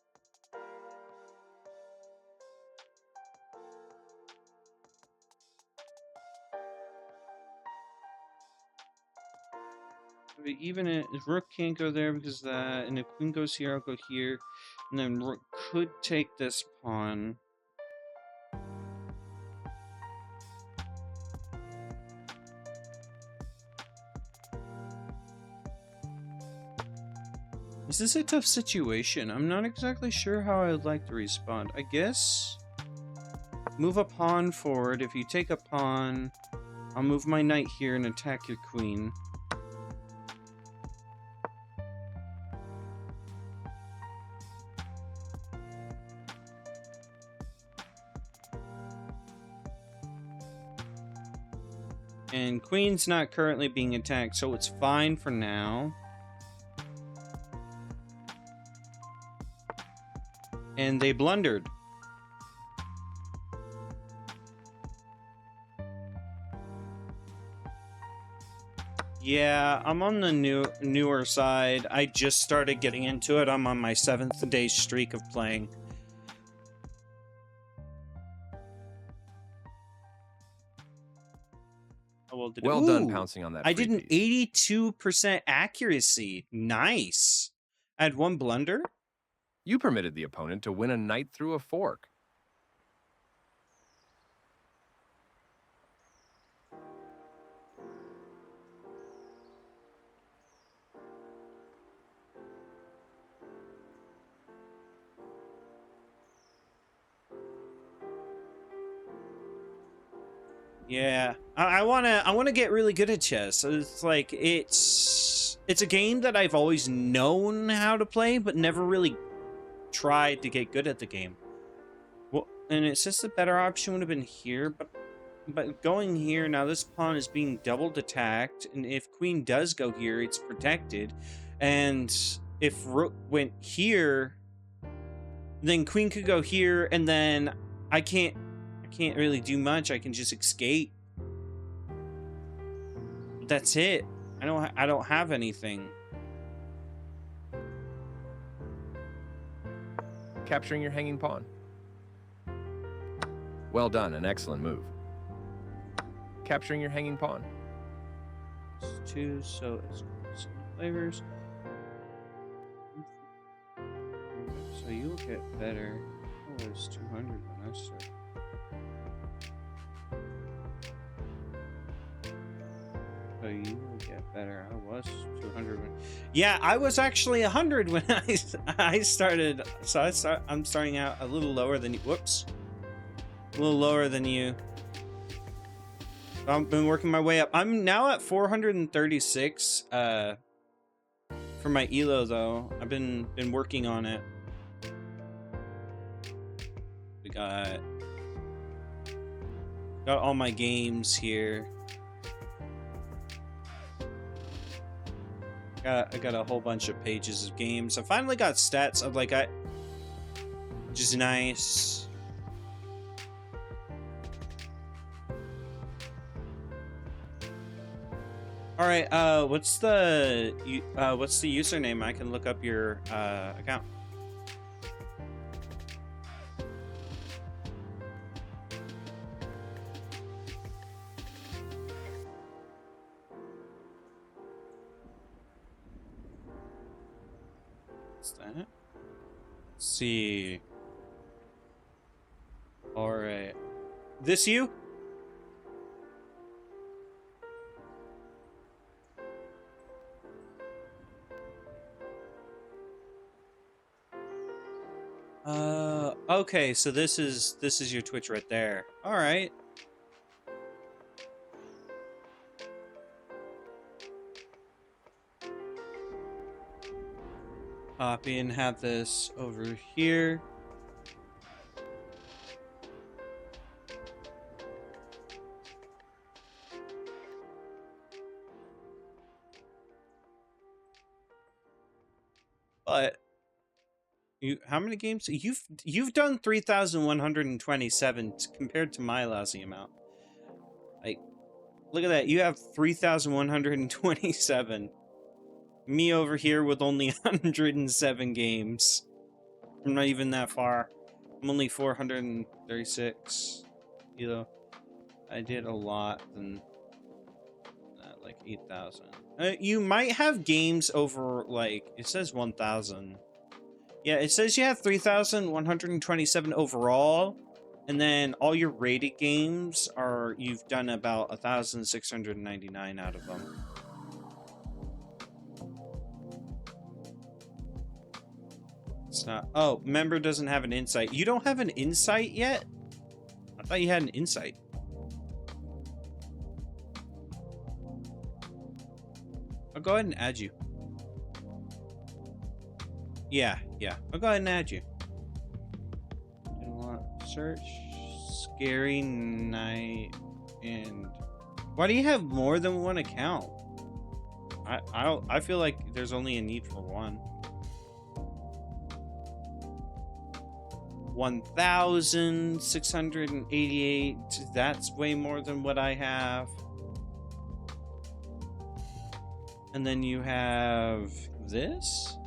Even if rook can't go there because of that, and if queen goes here, I'll go here, and then rook could take this pawn. This is a tough situation. I'm not exactly sure how I'd like to respond. I guess move a pawn forward. If you take a pawn, I'll move my knight here and attack your queen. And queen's not currently being attacked, so it's fine for now. and they blundered. Yeah, I'm on the newer side. I just started getting into it. I'm on my 7th day streak of playing. Well done pouncing on that. I did an 82% accuracy. Nice. I had 1 blunder. You permitted the opponent to win a knight through a fork. Yeah, I wanna get really good at chess. It's like it's a game that I've always known how to play, but never really tried to get good at the game. Well, and it says the better option would have been here, but going here now, this pawn is being doubled attacked, and if queen does go here, it's protected, and if rook went here, then queen could go here, and then I can't really do much. I can just escape. That's it. I don't have anything. Capturing your hanging pawn. Well done, an excellent move. Capturing your hanging pawn. It's 2, so it's some flavors. So you'll get better. Oh, it's 200 when I start. So you will get better. I was 200 when... Yeah, I was actually 100 when I started. So I'm starting out a little lower than you. Whoops. A little lower than you. I've been working my way up. I'm now at 436 for my elo though. I've been working on it. We got all my games here. I got a whole bunch of pages of games. I finally got stats of which is nice. All right, what's the username? I can look up your account. What's that? Let's see. All right, this you? Okay, so this is your Twitch right there. All right. Copy and have this over here. But how many games you've done? 3,127 compared to my lousy amount. Like, look at that. You have 3,127. Me over here with only 107 games. I'm not even that far. I'm only 436. You know, I did a lot than that, like 8,000. You might have games over, like, it says 1,000. Yeah, it says you have 3,127 overall, and then all your rated games are, you've done about 1,699 out of them. It's not, oh, member doesn't have an insight. You don't have an insight yet? I thought you had an insight. I'll go ahead and add you. Yeah. I'll go ahead and add you. Search scary night and why do you have more than one account? I feel like there's only a need for one. 1,688. That's way more than what I have. And then you have this.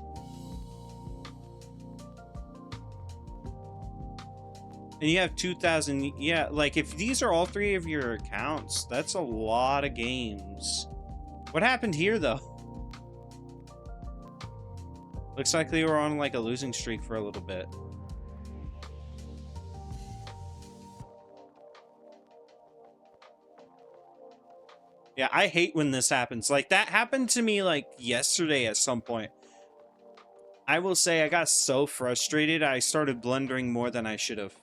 And you have 2,000. Yeah, like if these are all three of your accounts, that's a lot of games. What happened here, though? Looks like they were on like a losing streak for a little bit. Yeah, I hate when this happens. Like, that happened to me, like, yesterday at some point. I will say I got so frustrated, I started blundering more than I should have.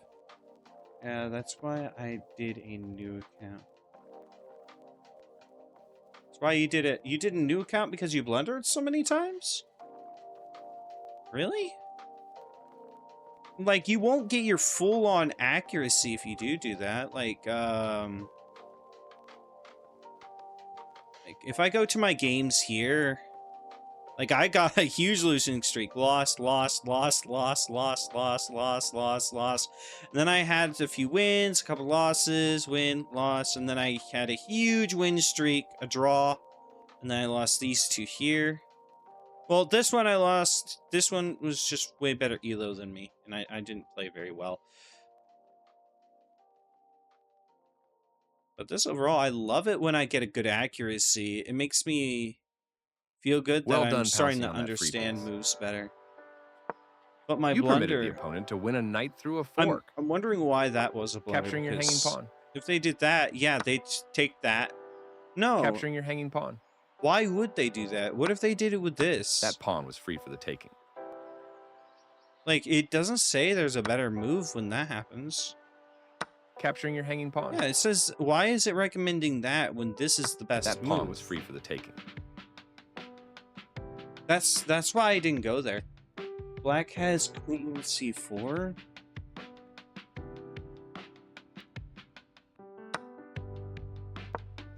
Yeah, that's why I did a new account. That's why you did it. You did a new account because you blundered so many times? Really? Like, you won't get your full-on accuracy if you do that. Like, if I go to my games here, like I got a huge losing streak. Lost. And then I had a few wins, a couple losses, win, loss, and then I had a huge win streak, a draw, and then I lost these two here. Well, this one I lost. This one was just way better elo than me, and I didn't play very well. But this overall, I love it when I get a good accuracy. It makes me feel good that I'm starting to understand moves better. But my blunder... permitted the opponent to win a knight through a fork. I'm wondering why that was a blunder. Capturing your hanging pawn. If they did that, yeah, they'd take that. No. Capturing your hanging pawn. Why would they do that? What if they did it with this? That pawn was free for the taking. Like, it doesn't say there's a better move when that happens. Capturing your hanging pawn. Yeah, it says, why is it recommending that when this is the best move? That pawn was free for the taking. That's why I didn't go there. Black has queen c4.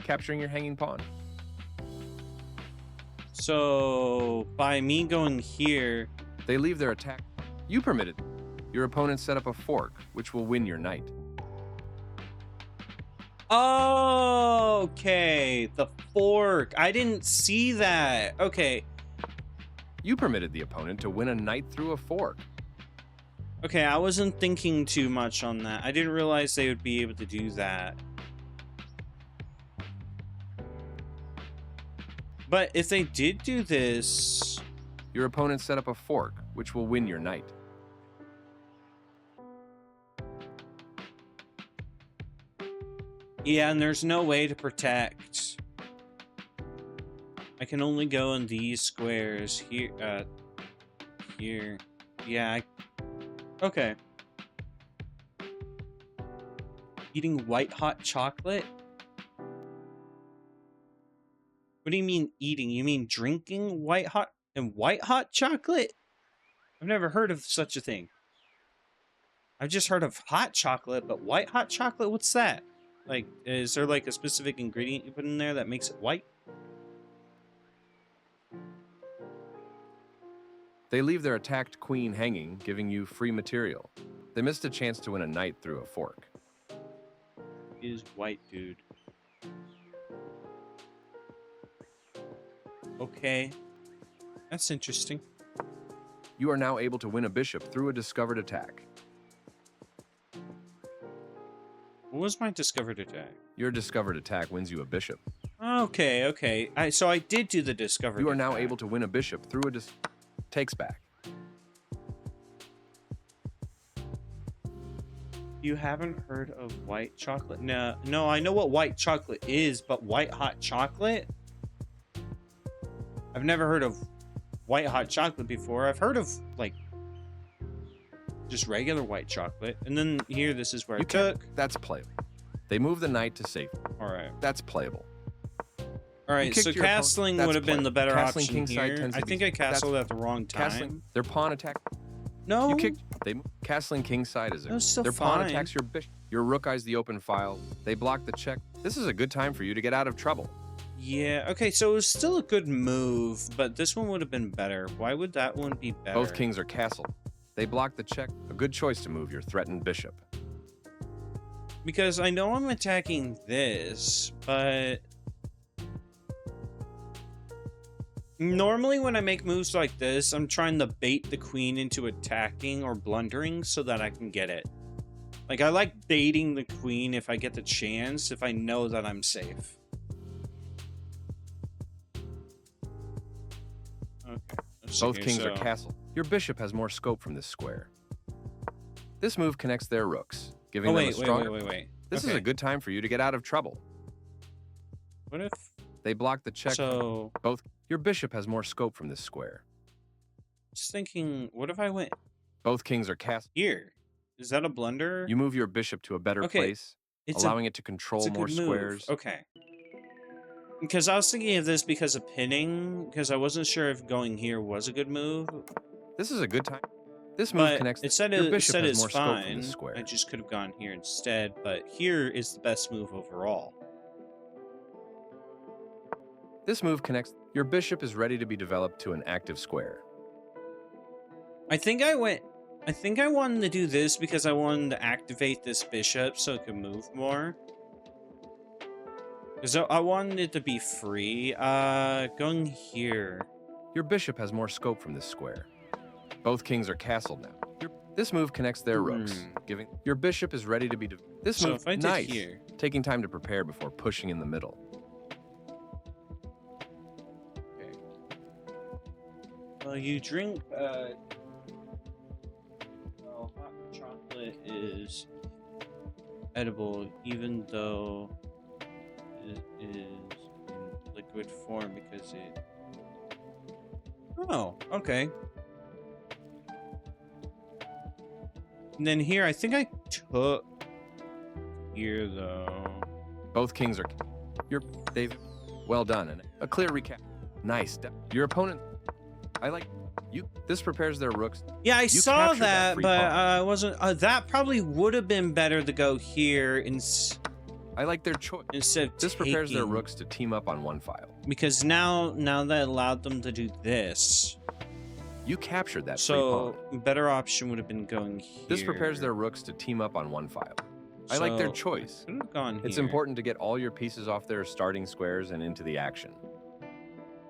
Capturing your hanging pawn. So, by me going here... They leave their attack. You permitted. Your opponent set up a fork, which will win your knight. Okay, the fork. I didn't see that. Okay. You permitted the opponent to win a knight through a fork. Okay, I wasn't thinking too much on that. I didn't realize they would be able to do that. But if they did do this... Your opponent set up a fork, which will win your knight. Yeah, and there's no way to protect. I can only go in these squares here. Here. Yeah. Okay. Eating white hot chocolate? What do you mean eating? You mean drinking white hot chocolate? I've never heard of such a thing. I've just heard of hot chocolate, but white hot chocolate, what's that? Like, is there like a specific ingredient you put in there that makes it white? They leave their attacked queen hanging, giving you free material. They missed a chance to win a knight through a fork. Is white, dude. Okay. That's interesting. You are now able to win a bishop through a discovered attack. What was my discovered attack? Your discovered attack wins you a bishop. Okay, okay. So I did do the discovered You are attack. now able to win a bishop through a takes back. You haven't heard of white chocolate? No, I know what white chocolate is, but white hot chocolate? I've never heard of white hot chocolate before. I've heard of, like, just regular white chocolate. And then here, this is where I took. That's playable. They move the knight to safety. All right. That's playable. All right, so castling would have been the better option here. I think I castled at the wrong time. Castling, their pawn attack. No. You kicked. Castling kingside is still their fine. pawn attacks your bishop. Your rook eyes the open file. They block the check. This is a good time for you to get out of trouble. Yeah, okay, so it was still a good move, but this one would have been better. Why would that one be better? Both kings are castled. They block the check. A good choice to move your threatened bishop. Because I know I'm attacking this, but normally when I make moves like this, I'm trying to bait the queen into attacking or blundering so that I can get it. Like, I like baiting the queen if I get the chance, if I know that I'm safe. Okay. Both kings are castled. Your bishop has more scope from this square. This move connects their rooks, giving them a stronger... Wait. This is a good time for you to get out of trouble. What if... They block the check. So... Your bishop has more scope from this square. Just thinking, what if I went... Both kings are castled. Here. Is that a blunder? You move your bishop to a better place, allowing it to control more squares. Okay. Because I was thinking of this because of pinning, because I wasn't sure if going here was a good move. This is a good time. This move connects. It said your bishop has it's more scope from fine. this square. I just could have gone here instead, but here is the best move overall. This move connects. Your bishop is ready to be developed to an active square. I think I wanted to do this because I wanted to activate this bishop so it could move more. Because I wanted it to be free. Going here. Your bishop has more scope from this square. Both kings are castled now. This move connects their rooks, giving your bishop is ready to be. This move, if I did nice. Here. Taking time to prepare before pushing in the middle. Okay. Well, you drink. Well, hot chocolate is edible, even though it is in liquid form because it. Oh, okay. And then here, I think I took here though. Both kings are. They've. Well done, and a clear recap. Nice. Your opponent. I like you. This prepares their rooks. Yeah, I saw that, but I wasn't. That probably would have been better to go here I like their choice. Instead of this prepares their rooks to team up on one file. Because now that allowed them to do this. You captured that. So better option would have been going here. This prepares their rooks to team up on one file. I like their choice. Could have gone here. It's important to get all your pieces off their starting squares and into the action.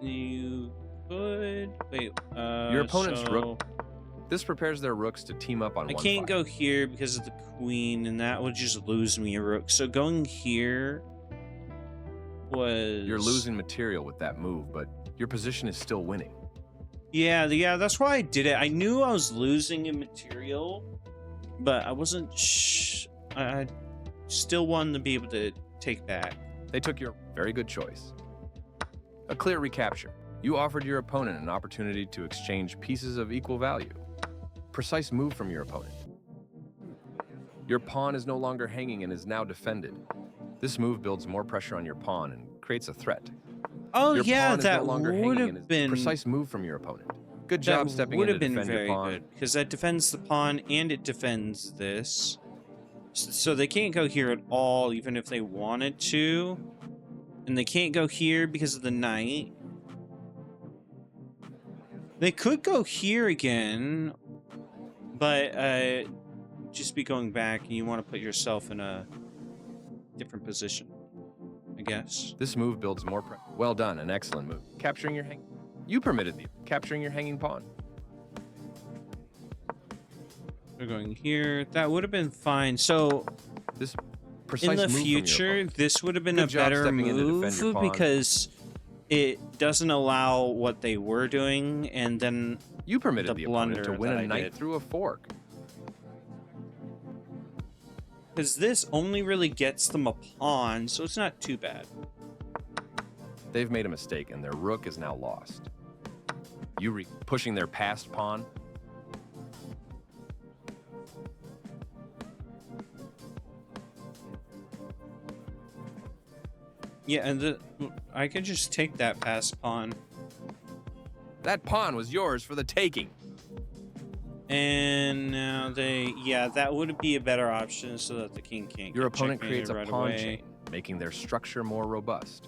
You could wait. Your opponent's rook. This prepares their rooks to team up on one file. I can't go here because of the queen, and that would just lose me a rook. So going here was. You're losing material with that move, but your position is still winning. Yeah, that's why I did it. I knew I was losing in material, but I wasn't. I still wanted to be able to take back. They took your very good choice. A clear recapture. You offered your opponent an opportunity to exchange pieces of equal value. Precise move from your opponent. Your pawn is no longer hanging and is now defended. This move builds more pressure on your pawn and creates a threat. Oh your yeah, pawn is that no longer would hanging have been precise move from your opponent. Good job stepping in to defend your pawn. Good because that defends the pawn and it defends this. So they can't go here at all, even if they wanted to, and they can't go here because of the knight. They could go here again, but just be going back, and you want to put yourself in a different position, I guess. This move builds more pressure. Well done, an excellent move. Capturing your hang. You permitted the capturing your hanging pawn. We're going here. That would have been fine. So this precise in the move future, this would have been a better move because it doesn't allow what they were doing, and then you permitted the opponent to win a knight through a fork. Because this only really gets them a pawn, so it's not too bad. They've made a mistake, and their rook is now lost. You pushing their passed pawn. Yeah, and I could just take that passed pawn. That pawn was yours for the taking. And now that would be a better option so that the king can't. Your opponent creates a pawn chain, making their structure more robust.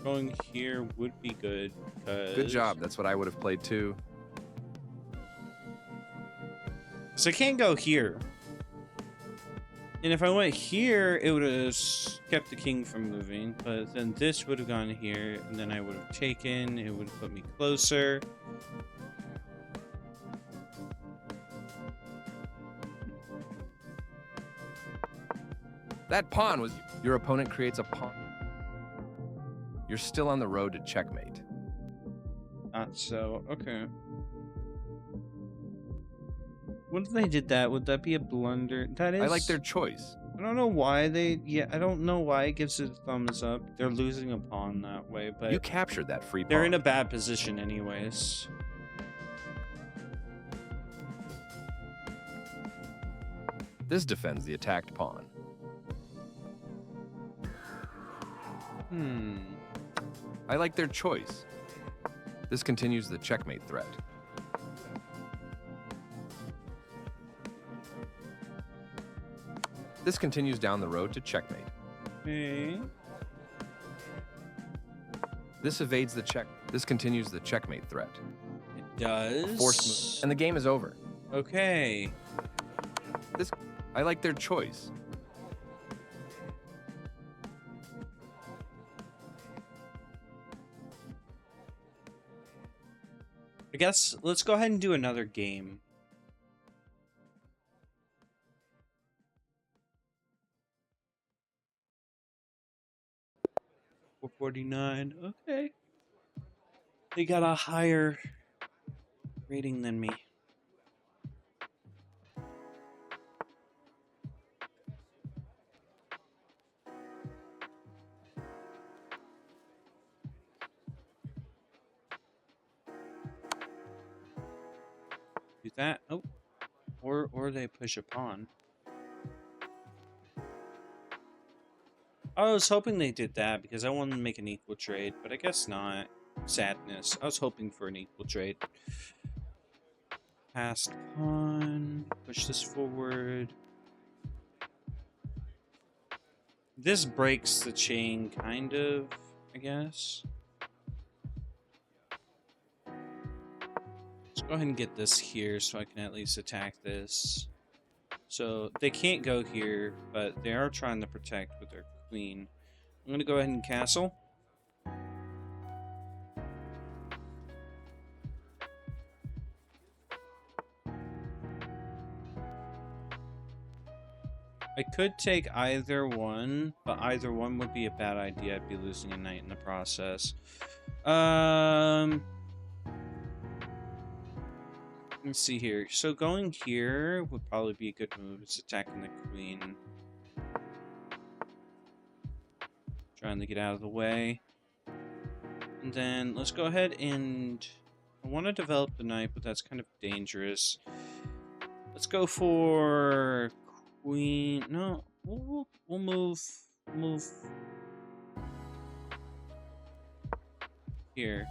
Going here would be good, because... Good job. That's what I would have played too. So I can't go here. And if I went here, it would have kept the king from moving. But then this would have gone here, and then I would have taken. It would have put me closer. That pawn was... Your opponent creates a pawn. You're still on the road to checkmate. Not so. Okay. What if they did that? Would that be a blunder? That is... I like their choice. I don't know why they... Yeah, I don't know why it gives it a thumbs up. They're losing a pawn that way, but... You captured that free pawn. They're in a bad position anyways. This defends the attacked pawn. I like their choice. This continues the checkmate threat. This continues down the road to checkmate. Okay. This evades the check. This continues the checkmate threat. It does. Force move, and the game is over. Okay. This, I like their choice. I guess let's go ahead and do another game. $449. Okay. They got a higher rating than me. Do that. Oh. Or they push a pawn. I was hoping they did that because I wanted to make an equal trade, but I guess not. Sadness. I was hoping for an equal trade. Passed pawn. Push this forward. This breaks the chain, kind of, I guess. Let's go ahead and get this here so I can at least attack this. So they can't go here, but they are trying to protect with their queen. I'm going to go ahead and castle. I could take either one, but either one would be a bad idea. I'd be losing a knight in the process. Let's see here. So going here would probably be a good move. It's attacking the queen. Trying to get out of the way. And then let's go ahead and... I want to develop the knight, but that's kind of dangerous. Let's go for... Queen... No, we'll move here.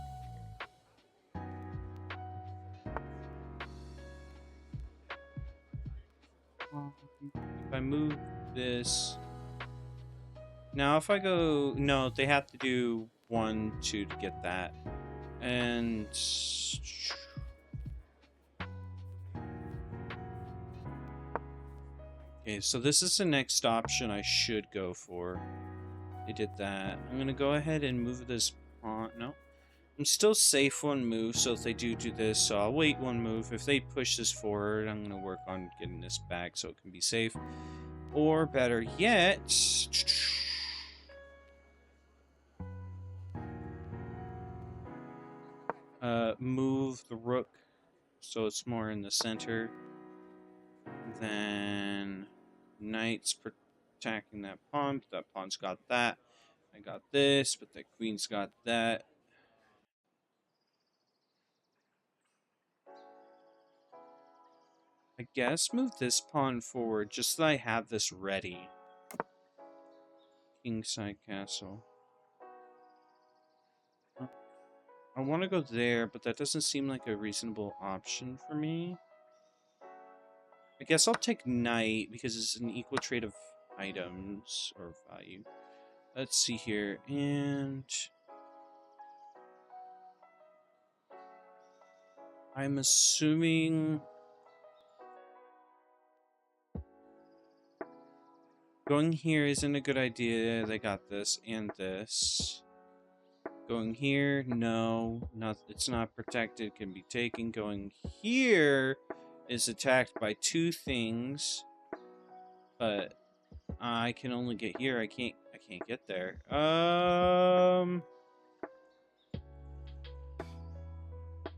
If I move this... Now if I go... No, they have to do 1, 2 to get that. And... Okay, so this is the next option I should go for. They did that. I'm gonna go ahead and move this pawn. No. I'm still safe 1 move, so if they do this, so I'll wait 1 move. If they push this forward, I'm gonna work on getting this back so it can be safe. Or better yet... move the rook so it's more in the center. Then knight's attacking that pawn, but that pawn's got that. I got this, but the queen's got that. I guess move this pawn forward just so I have this ready. Kingside castle. I want to go there, but that doesn't seem like a reasonable option for me. I guess I'll take knight because it's an equal trade of items or value. Let's see here. And I'm assuming going here isn't a good idea. They got this and this. Going here, no, not, it's not protected, can be taken. Going here is attacked by two things, but I can only get here. I can't get there.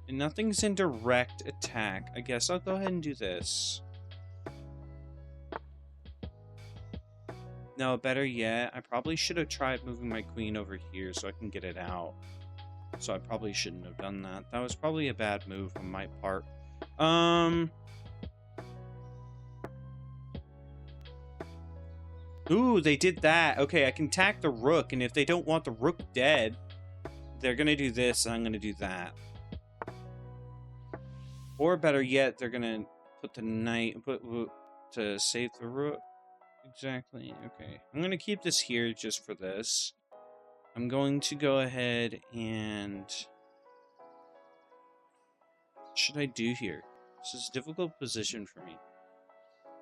And nothing's in direct attack. I guess I'll go ahead and do this. No, better yet, I probably should have tried moving my queen over here so I can get it out. So I probably shouldn't have done that. That was probably a bad move on my part. Ooh, they did that. Okay, I can attack the rook, and if they don't want the rook dead, they're gonna do this, and I'm gonna do that. Or better yet, they're gonna put the knight to save the rook. Exactly. Okay, I'm gonna keep this here just for this. I'm going to go ahead and... What should I do here? This is a difficult position for me.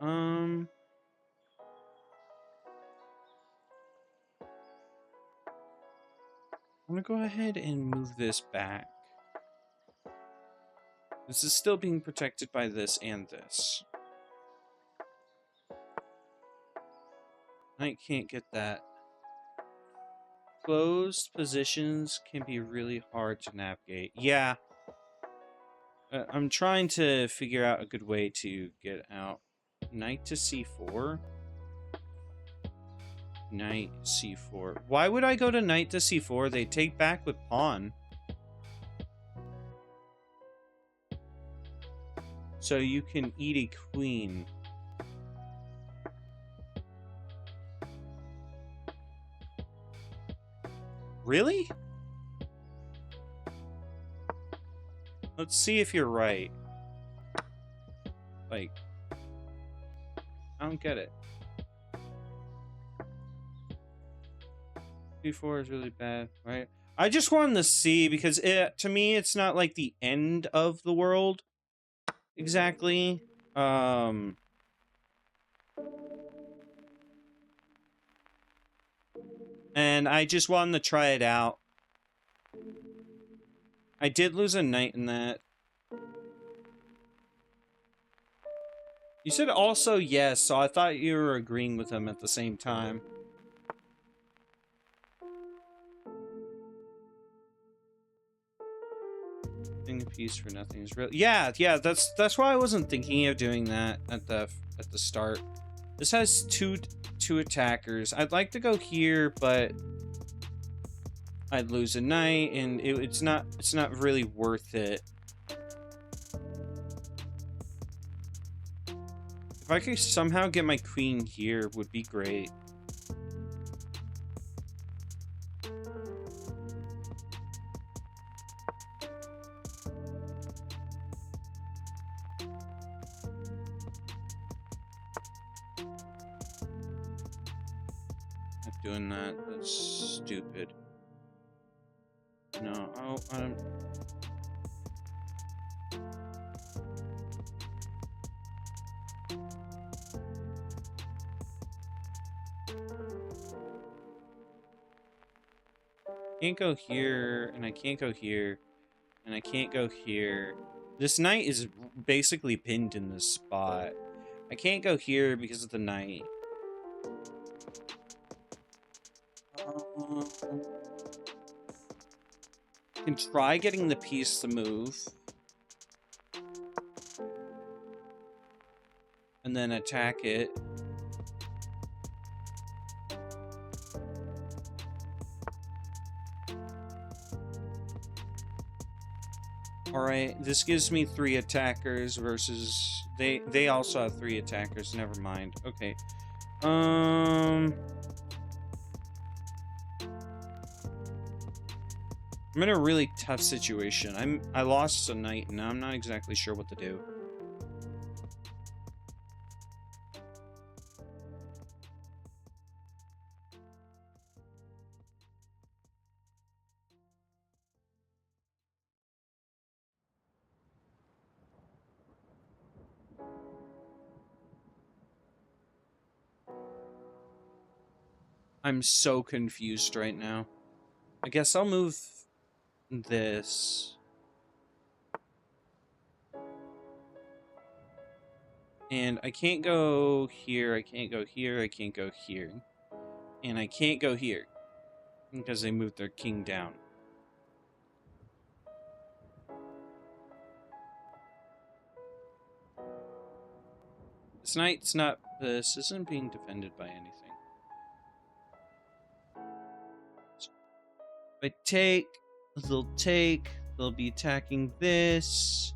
I'm gonna go ahead and move this back. This is still being protected by this and this. I can't get that. Closed positions can be really hard to navigate. Yeah. I'm trying to figure out a good way to get out. Knight to c4. Knight c4. Why would I go to knight to c4? They take back with pawn. So you can eat a queen. Really? Let's see if you're right. Like, I don't get it. C4 is really bad, right? I just wanted to see because to me it's not like the end of the world exactly. And I just wanted to try it out. I did lose a knight in that. You said also yes, so I thought you were agreeing with him at the same time. Getting a piece for nothing is real. Yeah, that's why I wasn't thinking of doing that at the start. This has two attackers. I'd like to go here, but I'd lose a knight, and it's not really worth it. If I could somehow get my queen here, would be great. Not doing that. That's stupid. No, can't go here, and I can't go here, and I can't go here. This knight is basically pinned in this spot. I can't go here because of the knight. Can try getting the piece to move. And then attack it. Alright, this gives me 3 attackers versus... They also have 3 attackers, never mind. Okay. I'm in a really tough situation. I lost a knight, and I'm not exactly sure what to do. I'm so confused right now. I guess I'll move this. And I can't go here, I can't go here, I can't go here. And I can't go here. Because they moved their king down. This knight's not... This isn't being defended by anything. So if I take... They'll take... They'll be attacking this.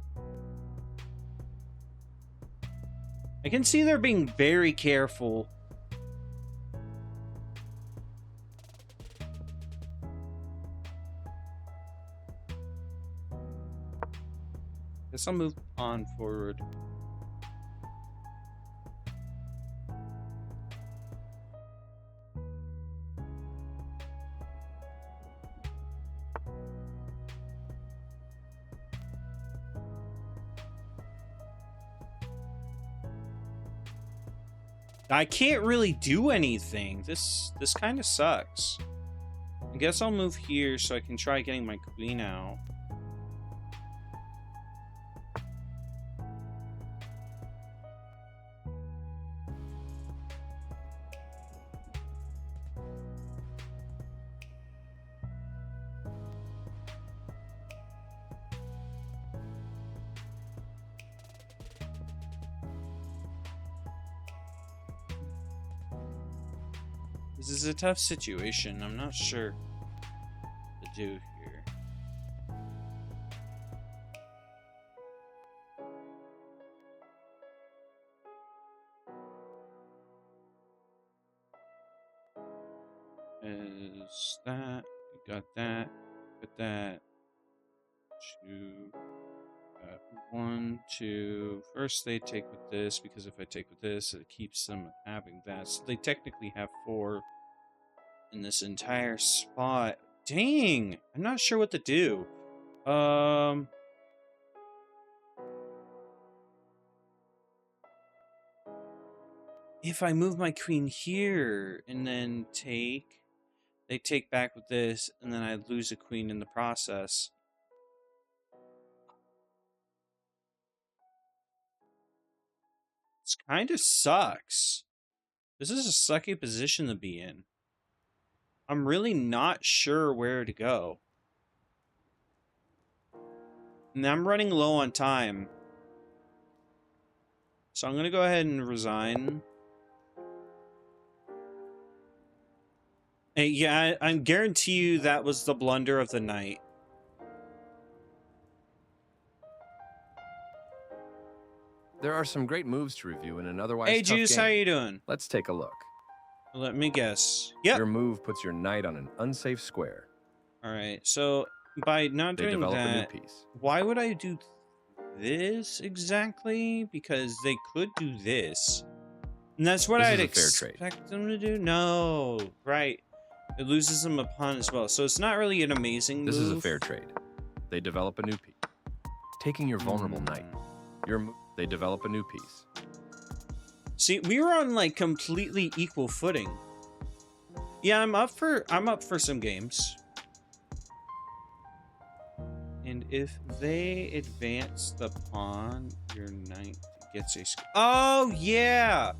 I can see they're being very careful. Guess I'll move on forward. I can't really do anything. This kind of sucks. I guess I'll move here so I can try getting my queen out. This is a tough situation. I'm not sure what to do here. Is that? We got that. Put that. Two. 1, 2. First they take with this, because if I take with this, it keeps them having that. So they technically have 4 in this entire spot. Dang! I'm not sure what to do. If I move my queen here and then take, they take back with this, and then I lose a queen in the process. This kind of sucks. This is a sucky position to be in. I'm really not sure where to go. And I'm running low on time. So I'm going to go ahead and resign. And yeah, I guarantee you that was the blunder of the night. There are some great moves to review in an otherwise Hey, tough Juice, game. how you doing? Let's take a look. Let me guess. Yep. Your move puts your knight on an unsafe square. All right. So by not They doing develop a that, new piece. why would I do this exactly? Because they could do this. And that's what This I'd is a fair trade. expect them to do. No, right. It loses them a pawn as well. So it's not really an amazing move. This is a fair trade. They develop a new piece. Taking your vulnerable knight. They develop a new piece. See, we were on like completely equal footing. Yeah, I'm up for some games. And if they advance the pawn, your knight gets a... Oh, yeah!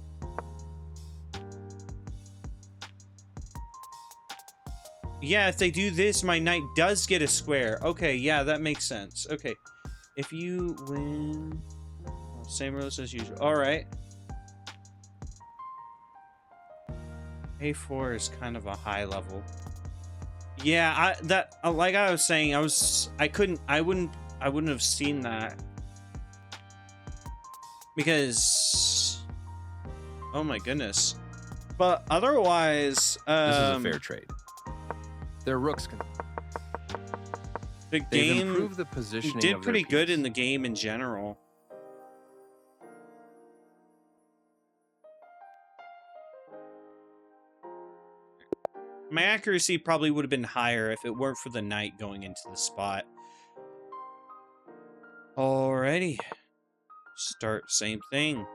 Yeah, if they do this, my knight does get a square. Okay, yeah, that makes sense. Okay. If you win... Same rules as usual. Alright. A4 is kind of a high level. Yeah, like I was saying, I wouldn't have seen that. Because, oh my goodness. But otherwise, this is a fair trade. Their rooks can... The game improved the positioning did of pretty their good piece. in the game in general. My accuracy probably would have been higher if it weren't for the knight going into the spot. Alrighty. Start same thing.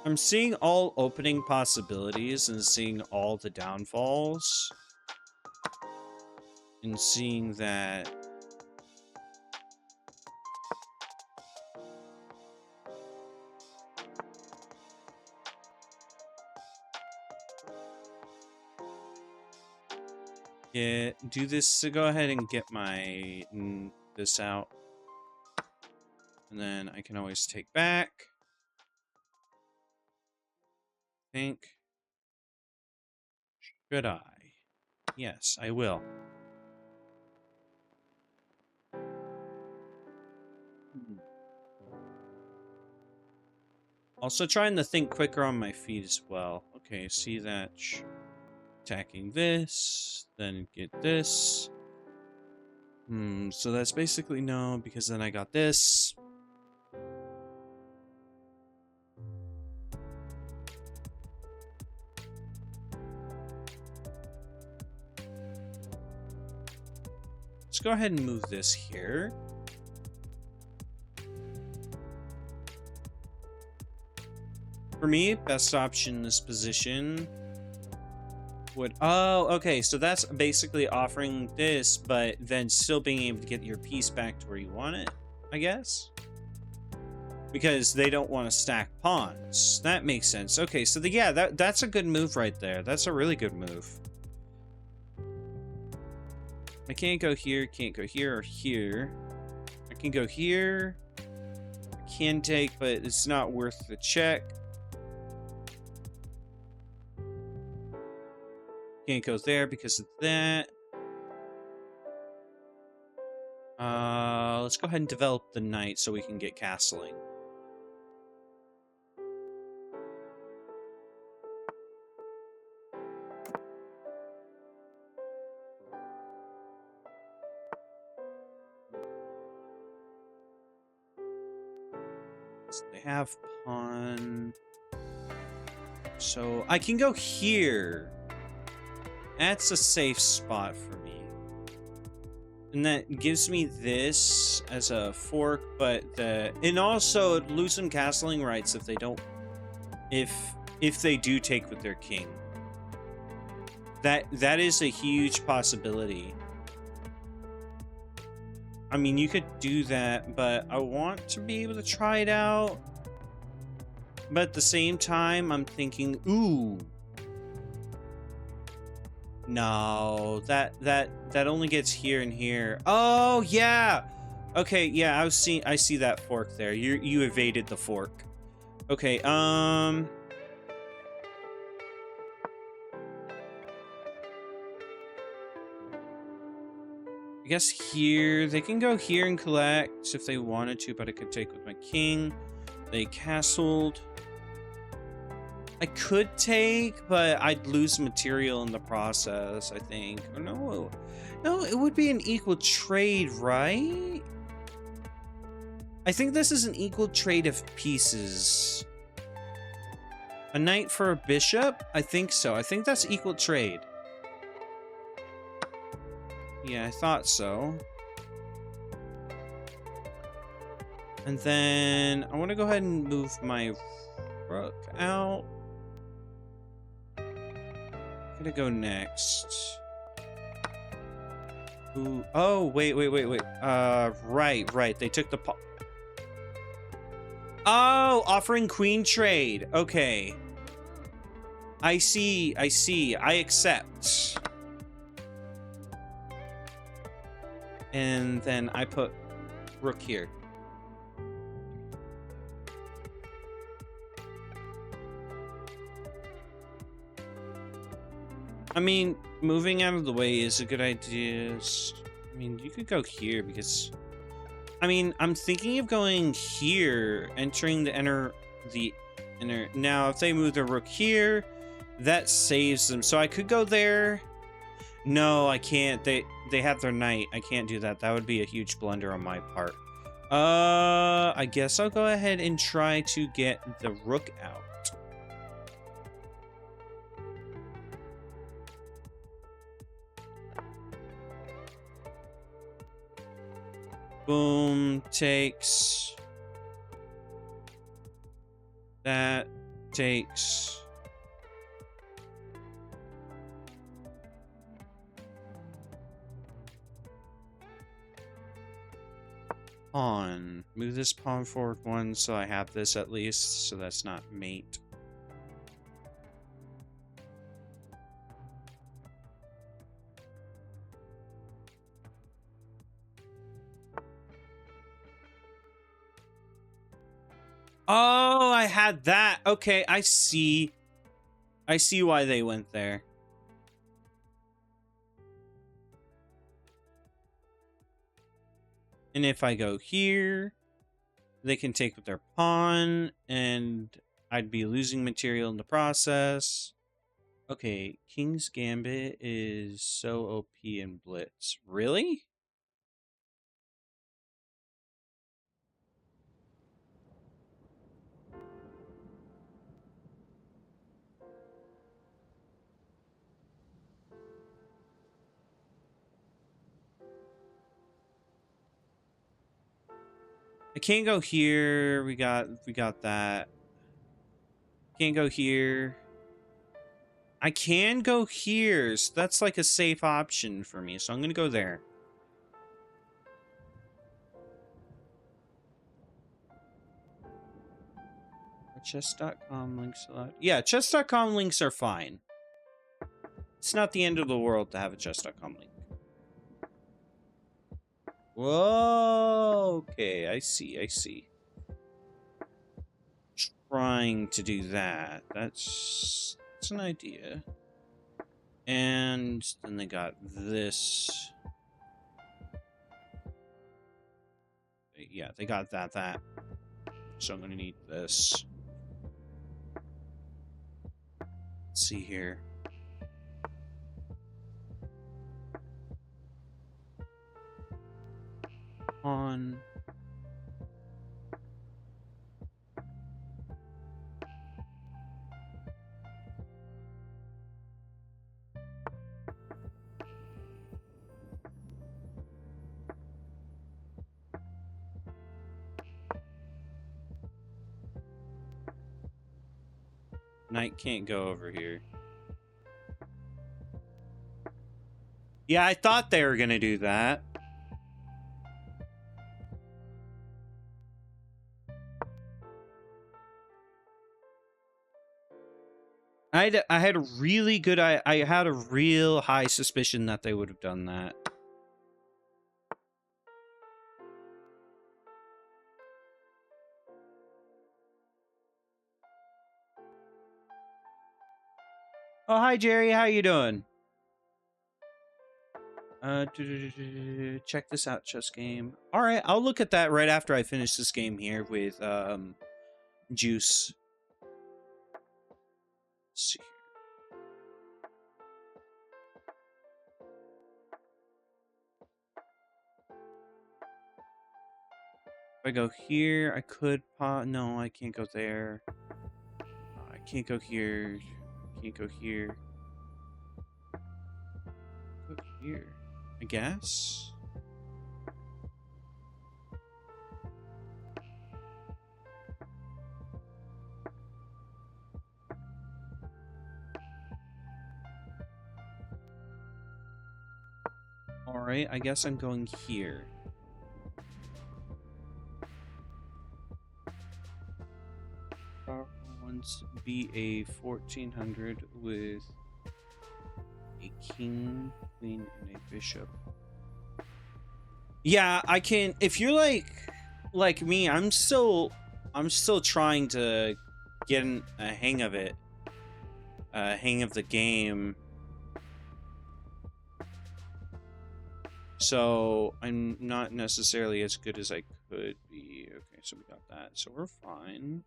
I'm seeing all opening possibilities and seeing all the downfalls. And seeing that... Yeah, do this to go ahead and get my... this out. And then I can always take back. Think. Should I? Yes, I will. Also trying to think quicker on my feet as well. Okay, see that? Attacking this, then get this. So that's basically no, because then I got this. Let's go ahead and move this here. For me, best option in this position would... Oh, okay, so that's basically offering this, but then still being able to get your piece back to where you want it, I guess? Because they don't want to stack pawns. That makes sense. Okay, so yeah, that's a good move right there. That's a really good move. I can't go here or here. I can go here. I can take, but it's not worth the check. Can't go there because of that. Let's go ahead and develop the knight so we can get castling. So they have pawn. So I can go here. That's a safe spot for me. And that gives me this as a fork, but and also loosen castling rights if they don't, if they do take with their king. That is a huge possibility. I mean, you could do that, but I want to be able to try it out. But at the same time, I'm thinking, ooh. No, that only gets here and here. Oh, yeah. Okay, yeah, I see that fork there. You evaded the fork. Okay, I guess here, they can go here and collect if they wanted to, but I could take with my king. They castled. I could take, but I'd lose material in the process, I think. Or no, it would be an equal trade, right? I think this is an equal trade of pieces. A knight for a bishop? I think so. I think that's equal trade. Yeah, I thought so. And then I want to go ahead and move my rook out. I'm gonna go next. Ooh, oh, wait. Right. They took the oh, offering queen trade. Okay. I see. I accept. And then I put rook here. I mean, moving out of the way is a good idea. I mean, you could go here because... I mean, I'm thinking of going here, entering the inner... Now, if they move their rook here, that saves them. So I could go there. No, I can't. They have their knight. I can't do that. That would be a huge blunder on my part. I guess I'll go ahead and try to get the rook out. Boom, takes that. takes... pawn. Move this pawn forward one so I have this at least, so that's not mate. Oh, I had that. Okay, I see. I see why they went there. And if I go here, they can take with their pawn, and I'd be losing material in the process. Okay, King's Gambit is so OP in Blitz. Really? I can't go here. We got that. Can't go here. I can go here. So that's like a safe option for me. So I'm going to go there. Chess.com links allowed. Yeah, chess.com links are fine. It's not the end of the world to have a chess.com link. Whoa, okay, I see. Trying to do that. That's an idea. And then they got this. Yeah, they got that. So I'm gonna need this. Let's see here. On. Knight can't go over here. Yeah, I thought they were gonna do that. I had a really good... I had a real high suspicion that they would have done that. Oh, hi, Jerry. How you doing? Check this out, chess game. All right, I'll look at that right after I finish this game here with Juice. Let's see. If I go here, I could pop. No, I can't go there. I can't go here. Can't go here. Go here, I guess. All right, I guess I'm going here. Once be a 1400 with a king, queen, and a bishop. Yeah, I can. If you're like me, I'm still trying to get a hang of it, hang of the game. So I'm not necessarily as good as I could be. Okay, so we got that. So we're fine.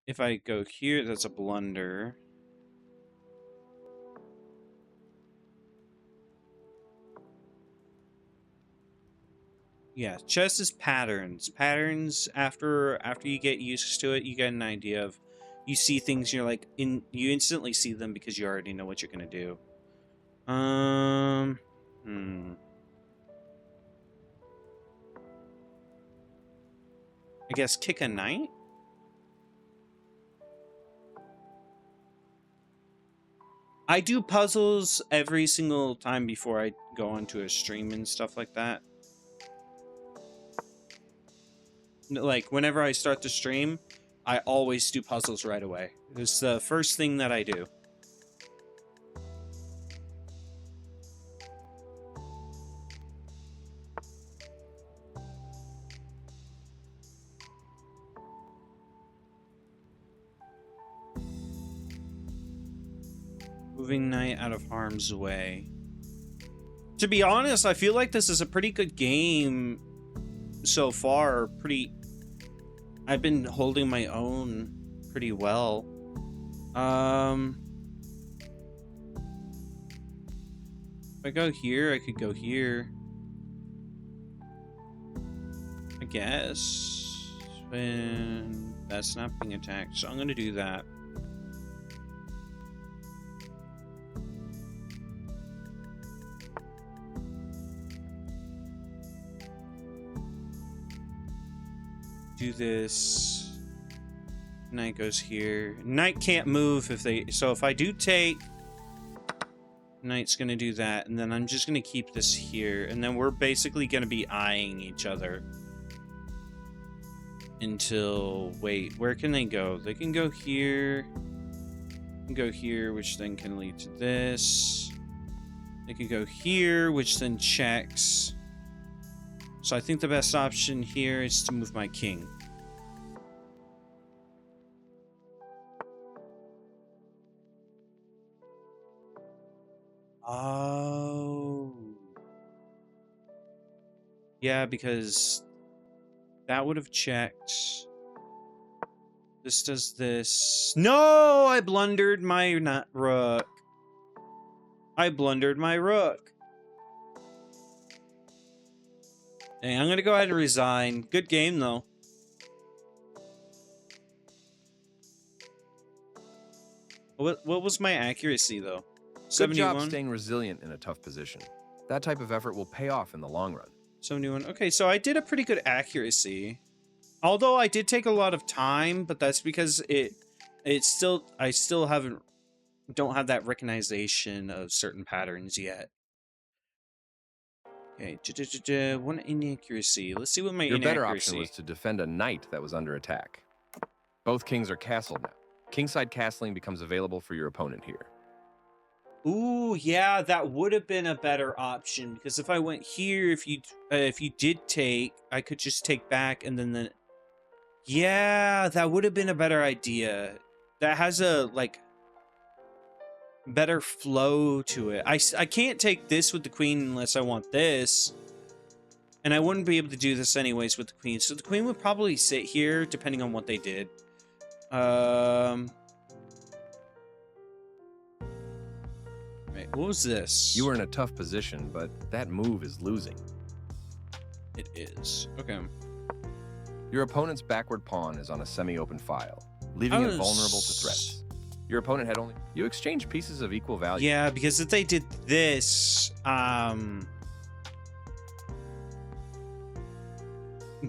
If I go here, that's a blunder. Yeah, chess is patterns. Patterns, after you get used to it, you get an idea of, you see things, you're like, you instantly see them because you already know what you're gonna do. I guess kick a knight? I do puzzles every single time before I go onto a stream and stuff like that. Like, whenever I start the stream, I always do puzzles right away. It's the first thing that I do. Moving knight out of harm's way. To be honest, I feel like this is a pretty good game so far. I've been holding my own pretty well. If I go here, I could go here. I guess. And that's not being attacked, so I'm gonna do that. Do this. Knight goes here. Knight can't move so if I do take, Knight's gonna do that, and then I'm just gonna keep this here, and then we're basically gonna be eyeing each other until, wait, where can they go? They can go here, and go here, which then can lead to this. They can go here, which then checks. So I think the best option here is to move my king. Oh. Yeah, because that would have checked. This does this. No! I blundered my rook. I blundered my rook. Hey, I'm gonna go ahead and resign. Good game, though. What was my accuracy, though? Good 71? job staying resilient in a tough position. That type of effort will pay off in the long run. 71. Okay, so I did a pretty good accuracy. Although I did take a lot of time, but that's because I still don't have that recognition of certain patterns yet. Okay, one inaccuracy. Let's see what my Your inaccuracy. better option was to defend a knight that was under attack. Both kings are castled now. Kingside castling becomes available for your opponent here. Ooh, yeah, that would have been a better option, because if I went here, if you did take, I could just take back, and then yeah, that would have been a better idea. That has a better flow to it. I can't take this with the queen unless I want this, and I wouldn't be able to do this anyways with the queen, so the queen would probably sit here depending on what they did. Right, what was this? You were in a tough position, but that move is losing. It is. Okay. Your opponent's backward pawn is on a semi-open file, leaving it vulnerable to threats. Your opponent had only... You exchanged pieces of equal value. Yeah, because if they did this,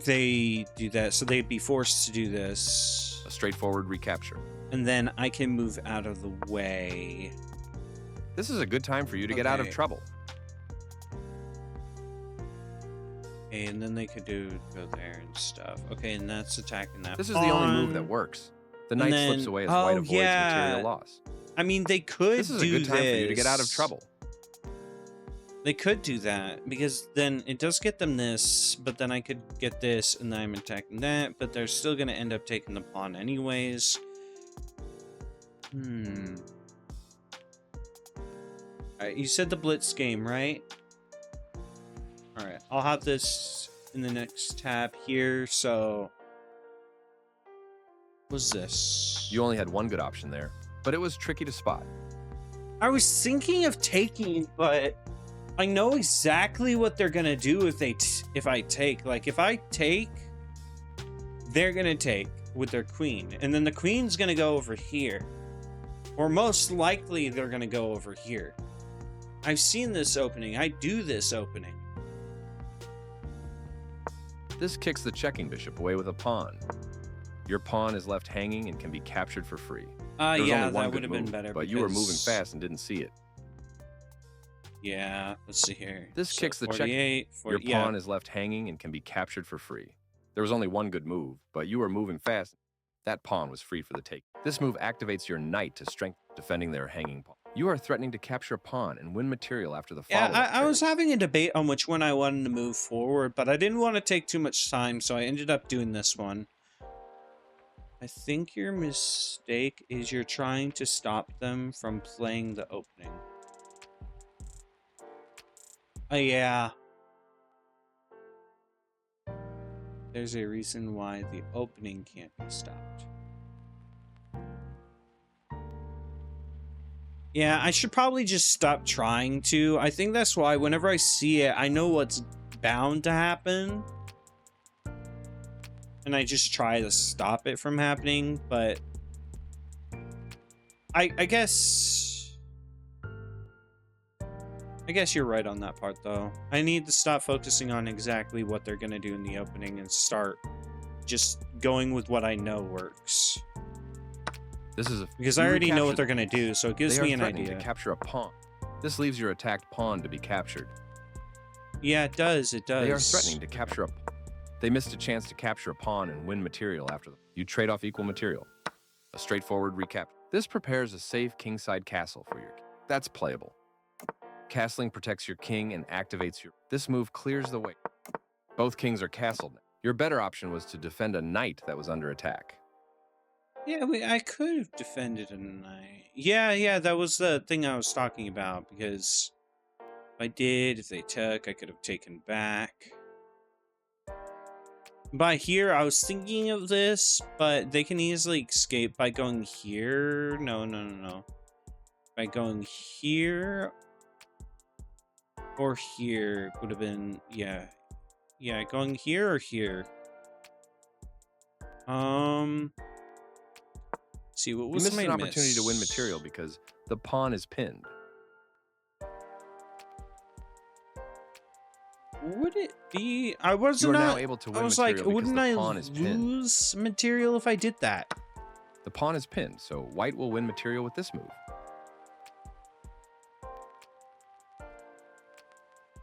they do that, so they'd be forced to do this. A straightforward recapture. And then I can move out of the way. This is a good time for you to get out of trouble. Okay, and then they could go there and stuff. Okay, and that's attacking that. This is the only move that works. The knight slips away as white avoids material loss. I mean, they could This is a good time for you to get out of trouble. They could do that, because then it does get them this, but then I could get this, and then I'm attacking that, but they're still going to end up taking the pawn anyways. Alright, you said the blitz game, right? Alright, I'll have this in the next tab here, so... What's this? You only had one good option there, but it was tricky to spot. I was thinking of taking, but I know exactly what they're gonna do if I take. Like, if I take, they're gonna take with their queen, and then the queen's gonna go over here. Or most likely, they're gonna go over here. I've seen this opening. I do this opening. This kicks the checking bishop away with a pawn. Your pawn is left hanging and can be captured for free. There was only Yeah, one that good would have been move, better but you were moving because fast and didn't see it. yeah, let's see here. This So kicks the check. 48, Your 40, yeah. pawn is left hanging and can be captured for free. There was only one good move, but you were moving fast. That pawn was free for the take. This move activates your knight to strengthen defending their hanging pawn. You are threatening to capture a pawn and win material after the Yeah, follow-up I was trade. having a debate on which one I wanted to move forward, but I didn't want to take too much time, so I ended up doing this one. I think your mistake is you're trying to stop them from playing the opening. Oh, yeah. There's a reason why the opening can't be stopped. Yeah, I should probably just stop trying to. I think that's why whenever I see it, I know what's bound to happen. And I just try to stop it from happening, but I guess you're right on that part, though. I need to stop focusing on exactly what they're going to do in the opening and start just going with what I know works. Because I already know what they're going to do, so it gives me an idea. To capture a pawn. This leaves your attacked pawn to be captured. Yeah, it does. It does. They are threatening to capture a... They missed a chance to capture a pawn and win material after them. You trade off equal material. A straightforward recap. This prepares a safe kingside castle for your king. That's playable. Castling protects your king and activates your... This move clears the way. Both kings are castled now. Your better option was to defend a knight that was under attack. Yeah, I could have defended a knight. Yeah, that was the thing I was talking about, because if they took, I could have taken back. By here, I was thinking of this, but they can easily escape by going here. No. By going here or here would have been, yeah, going here or here. See, what was you missed my an opportunity to win material because the pawn is pinned. Would it be? I was now able to win I was material like, because wouldn't the I pawn is pinned. lose material if I did that? The pawn is pinned, so white will win material with this move.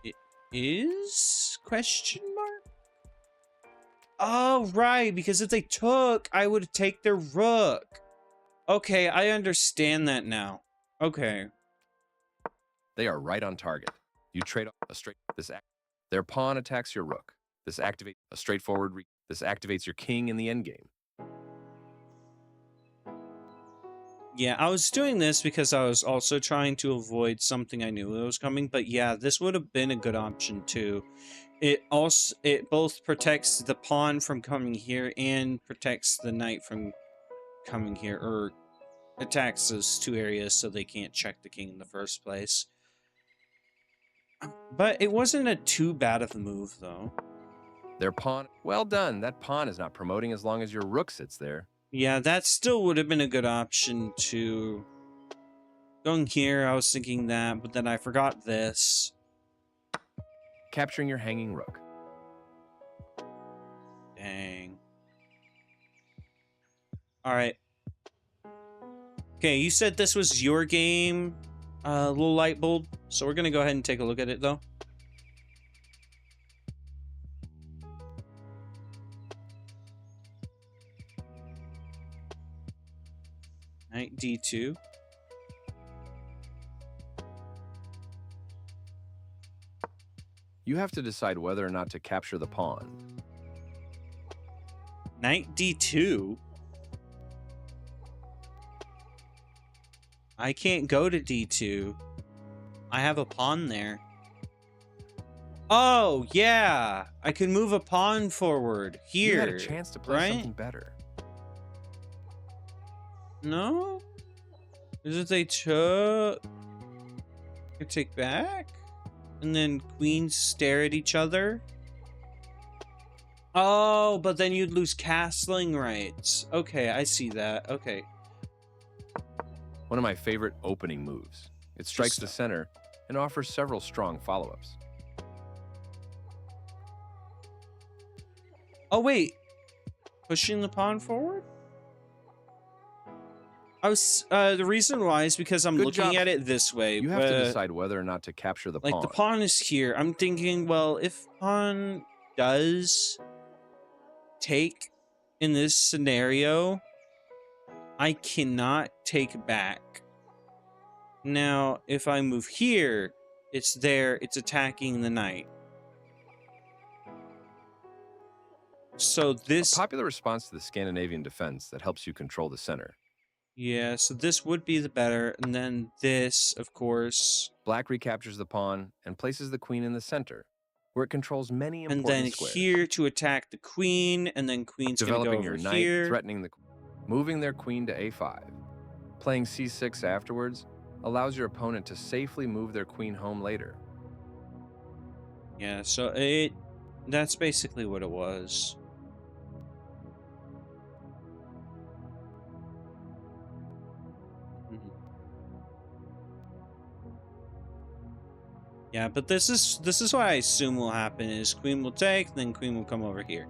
It is? Question mark? Oh, right, because if they took, I would take their rook. Okay, I understand that now. Okay. They are right on target. You trade off a straight... Their pawn attacks your rook. This activates a straightforward... This activates your king in the endgame. Yeah, I was doing this because I was also trying to avoid something I knew was coming, but yeah, this would have been a good option too. It both protects the pawn from coming here and protects the knight from coming here, or attacks those two areas so they can't check the king in the first place. But it wasn't a too bad of a move, though. Their pawn... Well done. That pawn is not promoting as long as your rook sits there. Yeah, that still would have been a good option to... Going here, I was thinking that, but then I forgot this. Capturing your hanging rook. Dang. Alright. Okay, you said this was your game, little light bulb, so we're gonna go ahead and take a look at it, though. Knight D2. You have to decide whether or not to capture the pawn. Knight D2? I can't go to D2. I have a pawn there. Oh, yeah. I can move a pawn forward here. You had a chance to play something better. No? Is it they took... I take back? And then queens stare at each other? Oh, but then you'd lose castling rights. Okay, I see that. Okay. One of my favorite opening moves. It strikes the center and offers several strong follow-ups. Oh, wait. Pushing the pawn forward? The reason why is because I'm Good looking job. at it this way. You have to decide whether or not to capture the Like, pawn. the pawn is here. I'm thinking, well, if pawn does take in this scenario, I cannot take back. Now, if I move here, it's there, it's attacking the knight. So this... A popular response to the Scandinavian defense that helps you control the center. Yeah, so this would be the better. And then this, of course. Black recaptures the pawn and places the queen in the center, where it controls many important And then squares. here to attack the queen, and then queen's going to go Developing over your knight, here. threatening moving their queen to a5. Playing c6 afterwards allows your opponent to safely move their queen home later. Yeah, so that's basically what it was. Yeah, but this is what I assume will happen is queen will take, then queen will come over here.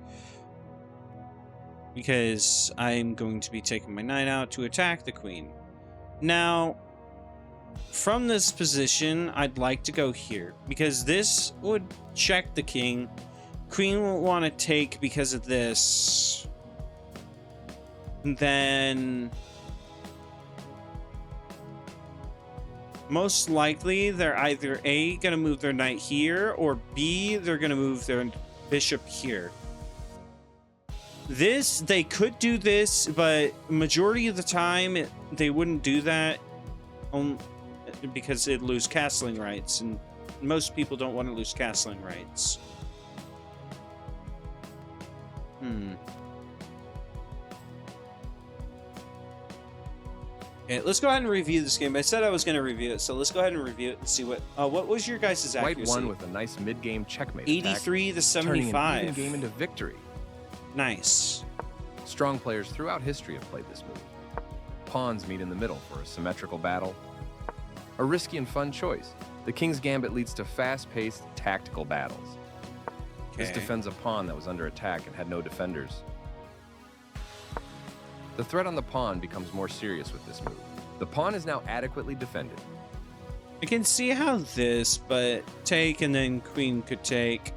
Because I'm going to be taking my knight out to attack the queen. Now, from this position, I'd like to go here. Because this would check the king. Queen will want to take because of this. And then... most likely, they're either A, going to move their knight here, or B, they're going to move their bishop here. This, they could do this, but majority of the time, they wouldn't do that because it'd lose castling rights, and most people don't want to lose castling rights. Okay, let's go ahead and review this game. I said I was going to review it, so let's go ahead and review it and see what was your guys' accuracy? White won with a nice mid-game checkmate 83 attack, to 75. turning an even game into victory. Nice. Strong players throughout history have played this move. Pawns meet in the middle for a symmetrical battle. A risky and fun choice. The King's Gambit leads to fast-paced, tactical battles. Okay. This defends a pawn that was under attack and had no defenders. The threat on the pawn becomes more serious with this move. The pawn is now adequately defended. I can see how this, but take and then queen could take,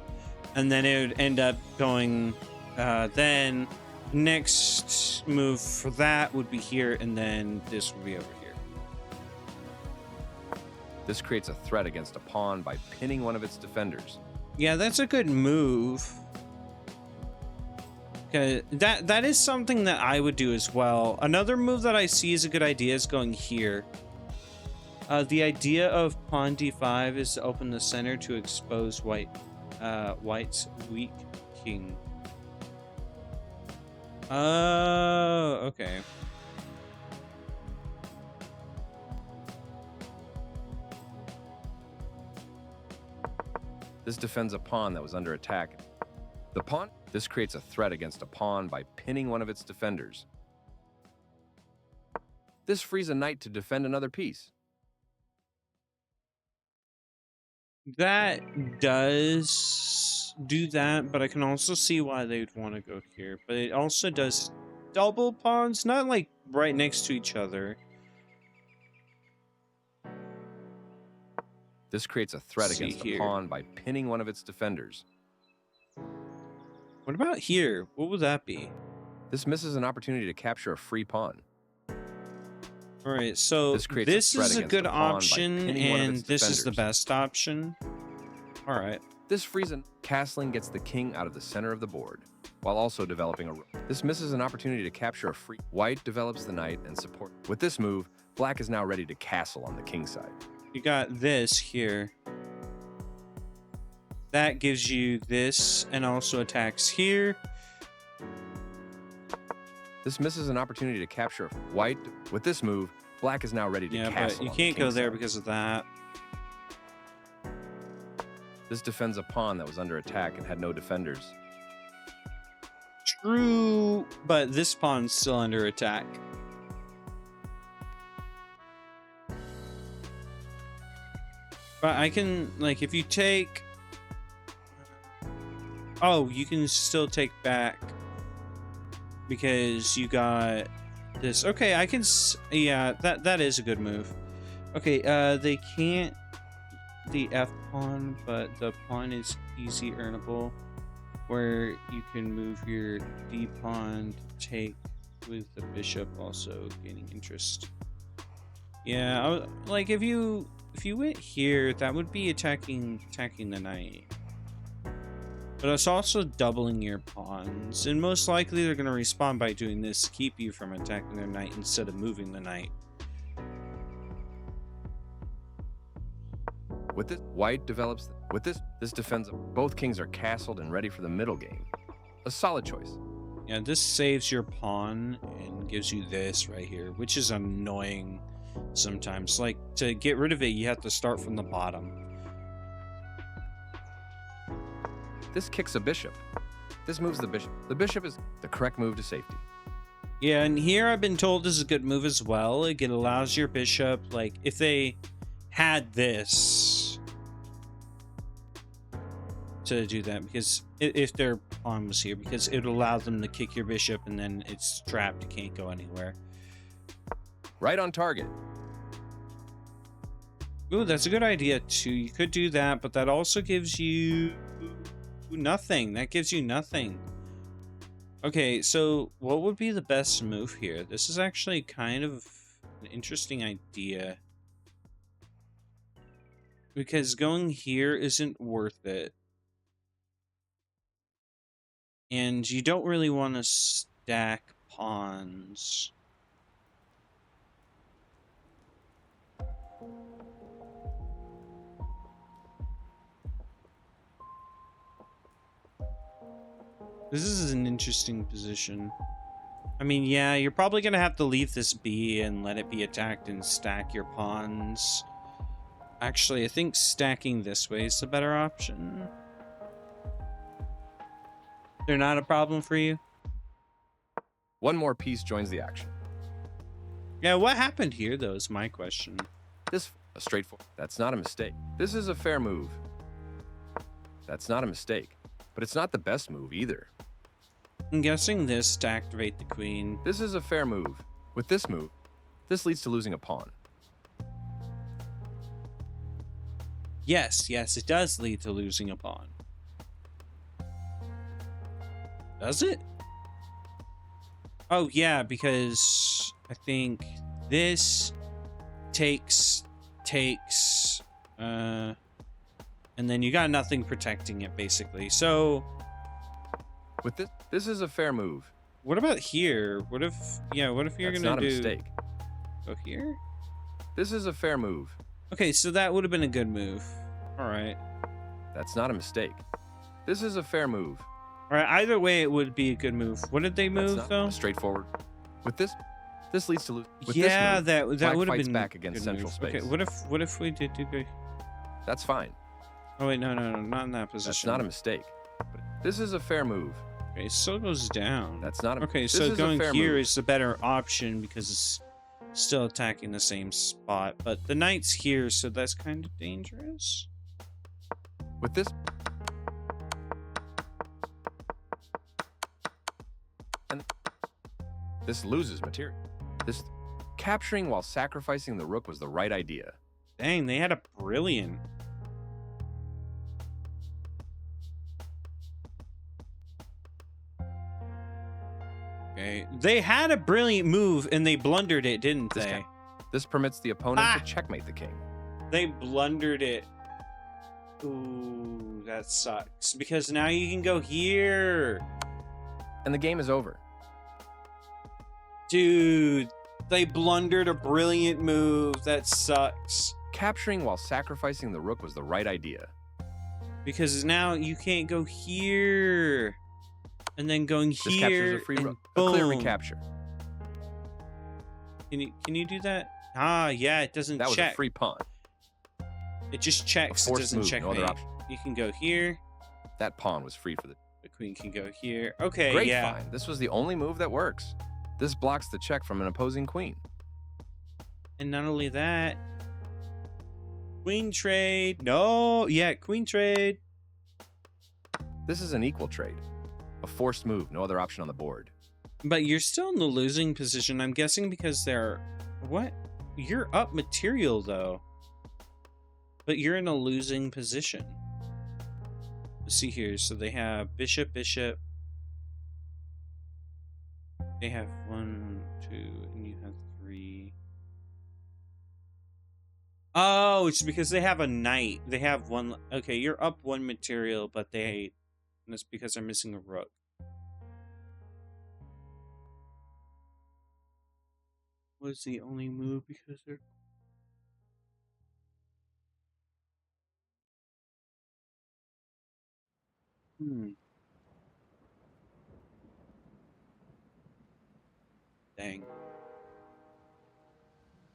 and then it would end up going, then next move for that would be here, and then this would be over here. This creates a threat against a pawn by pinning one of its defenders. Yeah, that's a good move. Okay, that is something that I would do as well. Another move that I see is a good idea is going here. The idea of pawn d5 is to open the center to expose white's weak king. Okay. This defends a pawn that was under attack. This creates a threat against a pawn by pinning one of its defenders. This frees a knight to defend another piece. That does do that, but I can also see why they'd want to go here. But it also does double pawns, not like right next to each other. This creates a threat against a pawn by pinning one of its defenders. What about here? What would that be? This misses an opportunity to capture a free pawn. All right, so this is a good option, and this is the best option. All right. This frees castling gets the king out of the center of the board, while also developing a rook. This misses an opportunity to capture a free. White develops the knight and support. With this move, black is now ready to castle on the king side. You got this here. That gives you this, and also attacks here. This misses an opportunity to capture white. With this move, black is now ready to castle. Yeah, but you can't go there because of that. This defends a pawn that was under attack and had no defenders. True, but this pawn's still under attack. But I can, like, if you take... Oh, you can still take back because you got this. Okay, I can. Yeah, that is a good move. Okay, they can't the F pawn, but the pawn is easy earnable, where you can move your D pawn to take with the bishop, also gaining interest. Yeah, like if you went here, that would be attacking the knight. But it's also doubling your pawns, and most likely they're going to respond by doing this to keep you from attacking their knight instead of moving the knight. With this, white develops. With this defends. Both kings are castled and ready for the middle game. A solid choice. Yeah, this saves your pawn and gives you this right here, which is annoying sometimes. Like, to get rid of it, you have to start from the bottom. This kicks a bishop. This moves the bishop. The bishop is the correct move to safety. Yeah, and here I've been told this is a good move as well. It allows your bishop, like, if they had this to do that, because if their pawn was here, because it would allow them to kick your bishop and then it's trapped, it can't go anywhere. Right on target. Ooh, that's a good idea too. You could do that, but that also gives you nothing. That gives you nothing. Okay, so what would be the best move here? This is actually kind of an interesting idea, because going here isn't worth it. And you don't really want to stack pawns. This is an interesting position. I mean, yeah, you're probably going to have to leave this be and let it be attacked and stack your pawns. Actually, I think stacking this way is the better option. They're not a problem for you? One more piece joins the action. Yeah, what happened here, though, is my question. This a straightforward. That's not a mistake. This is a fair move. That's not a mistake, but it's not the best move either. I'm guessing this to activate the queen. This is a fair move. With this move, this leads to losing a pawn. Yes, it does lead to losing a pawn. Does it? Oh, yeah, because I think this takes, and then you got nothing protecting it, basically. So, with this is a fair move. What about here? What if you're gonna do... That's not a mistake. Go here? This is a fair move. Okay, so that would have been a good move. All right. That's not a mistake. This is a fair move. All right, either way, it would be a good move. What did they move, though? Straightforward. With this leads to lose. Yeah, this move, that would have been back against central space. Okay, what if we did go? That's fine. Oh wait, no, not in that position. That's not a mistake. But this is a fair move. Okay, so it goes down. That's not a. Okay, so going here is the better option because it's still attacking the same spot, but the knight's here, so that's kind of dangerous. With this. And this loses material. This capturing while sacrificing the rook was the right idea. Dang, they had a brilliant. Okay, they had a brilliant move and they blundered it, didn't they? This permits the opponent to checkmate the king. They blundered it. Ooh, that sucks because now you can go here. And the game is over. Dude, they blundered a brilliant move. That sucks. Capturing while sacrificing the rook was the right idea. Because now you can't go here. And then going this here. Captures a free rook. A clear recapture. Can you do that? Ah, yeah, it doesn't check. That was a free pawn. It just checks. It doesn't check. No other option. You can go here. That pawn was free for the queen can go here. Okay, great yeah. find. This was the only move that works. This blocks the check from an opposing queen. And not only that, queen trade. No, yeah, queen trade. This is an equal trade. A forced move, no other option on the board. But you're still in the losing position, I'm guessing, because they're... What? You're up material, though. But you're in a losing position. Let's see here. So they have bishop, bishop. They have 1, 2, and you have 3. Oh, it's because they have a knight. They have one... Okay, you're up 1 material, but they... And that's because they're missing a rook. Was the only move because they're... Dang.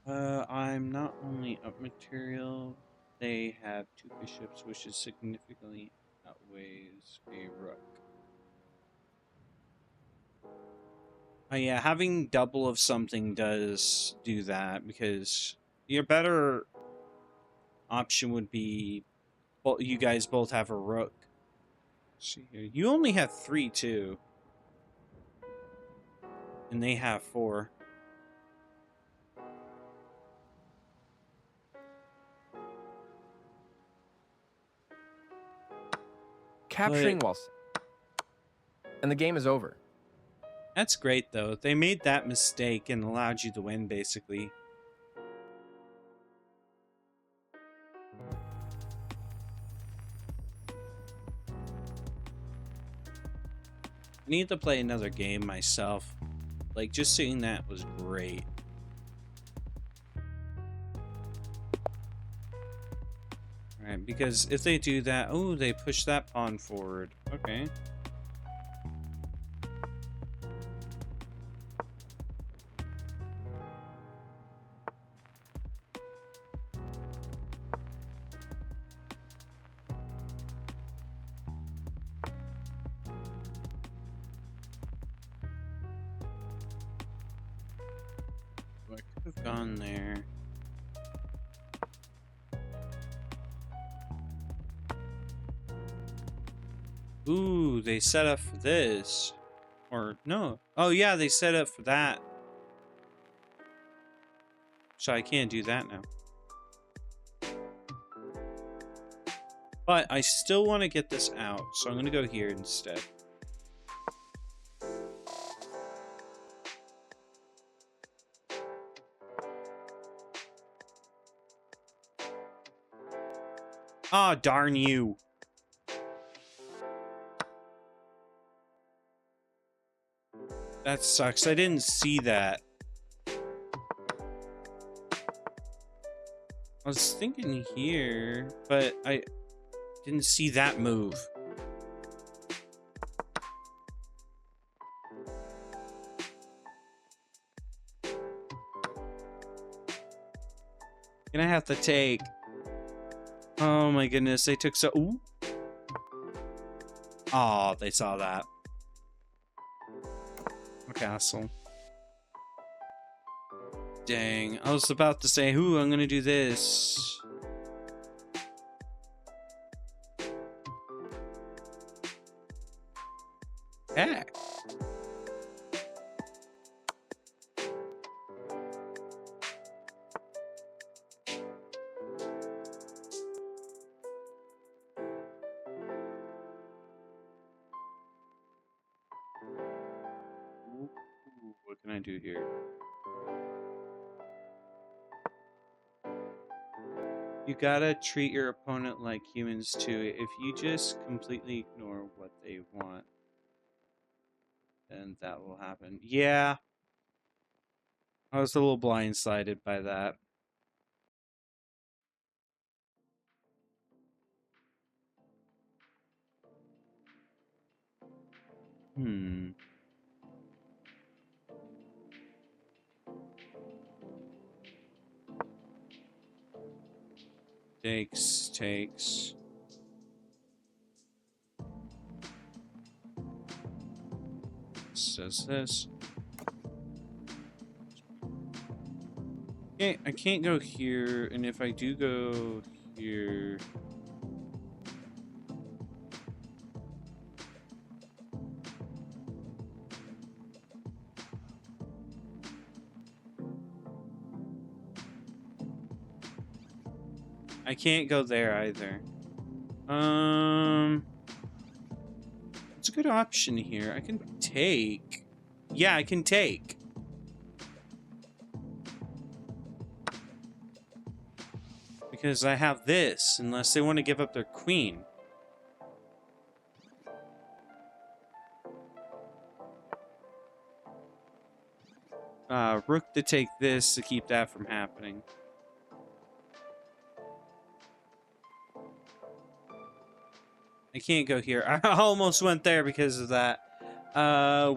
I'm not only up material, they have 2 bishops, which is significantly outweighs a rook. Oh yeah, having double of something does do that, because your better option would be you guys both have a rook. Let's see here. You only have 3 too. And they have 4. Capturing while... And the game is over. That's great, though. They made that mistake and allowed you to win, basically. I need to play another game myself. Like, just seeing that was great. Alright, because if they do that... Oh, they push that pawn forward. Okay. I could have gone there. Ooh, they set up for this. Or, no. Oh, yeah, they set up for that. So I can't do that now. But I still want to get this out, so I'm going to go here instead. Ah, darn you. That sucks. I didn't see that. I was thinking here, but I didn't see that move. Gonna have to take... Oh my goodness, they took so... Ooh. Oh, they saw that. Castle. Dang, I was about to say, ooh, I'm gonna do this. Heck. What can I do here? You gotta treat your opponent like humans too. If you just completely ignore what they want, then that will happen. Yeah. I was a little blindsided by that. Takes. Says this. Okay, I can't go here, and if I do go here... I can't go there either. It's a good option here. I can take. Yeah, I can take. Because I have this, unless they want to give up their queen. Rook to take this to keep that from happening. I can't go here. I almost went there because of that.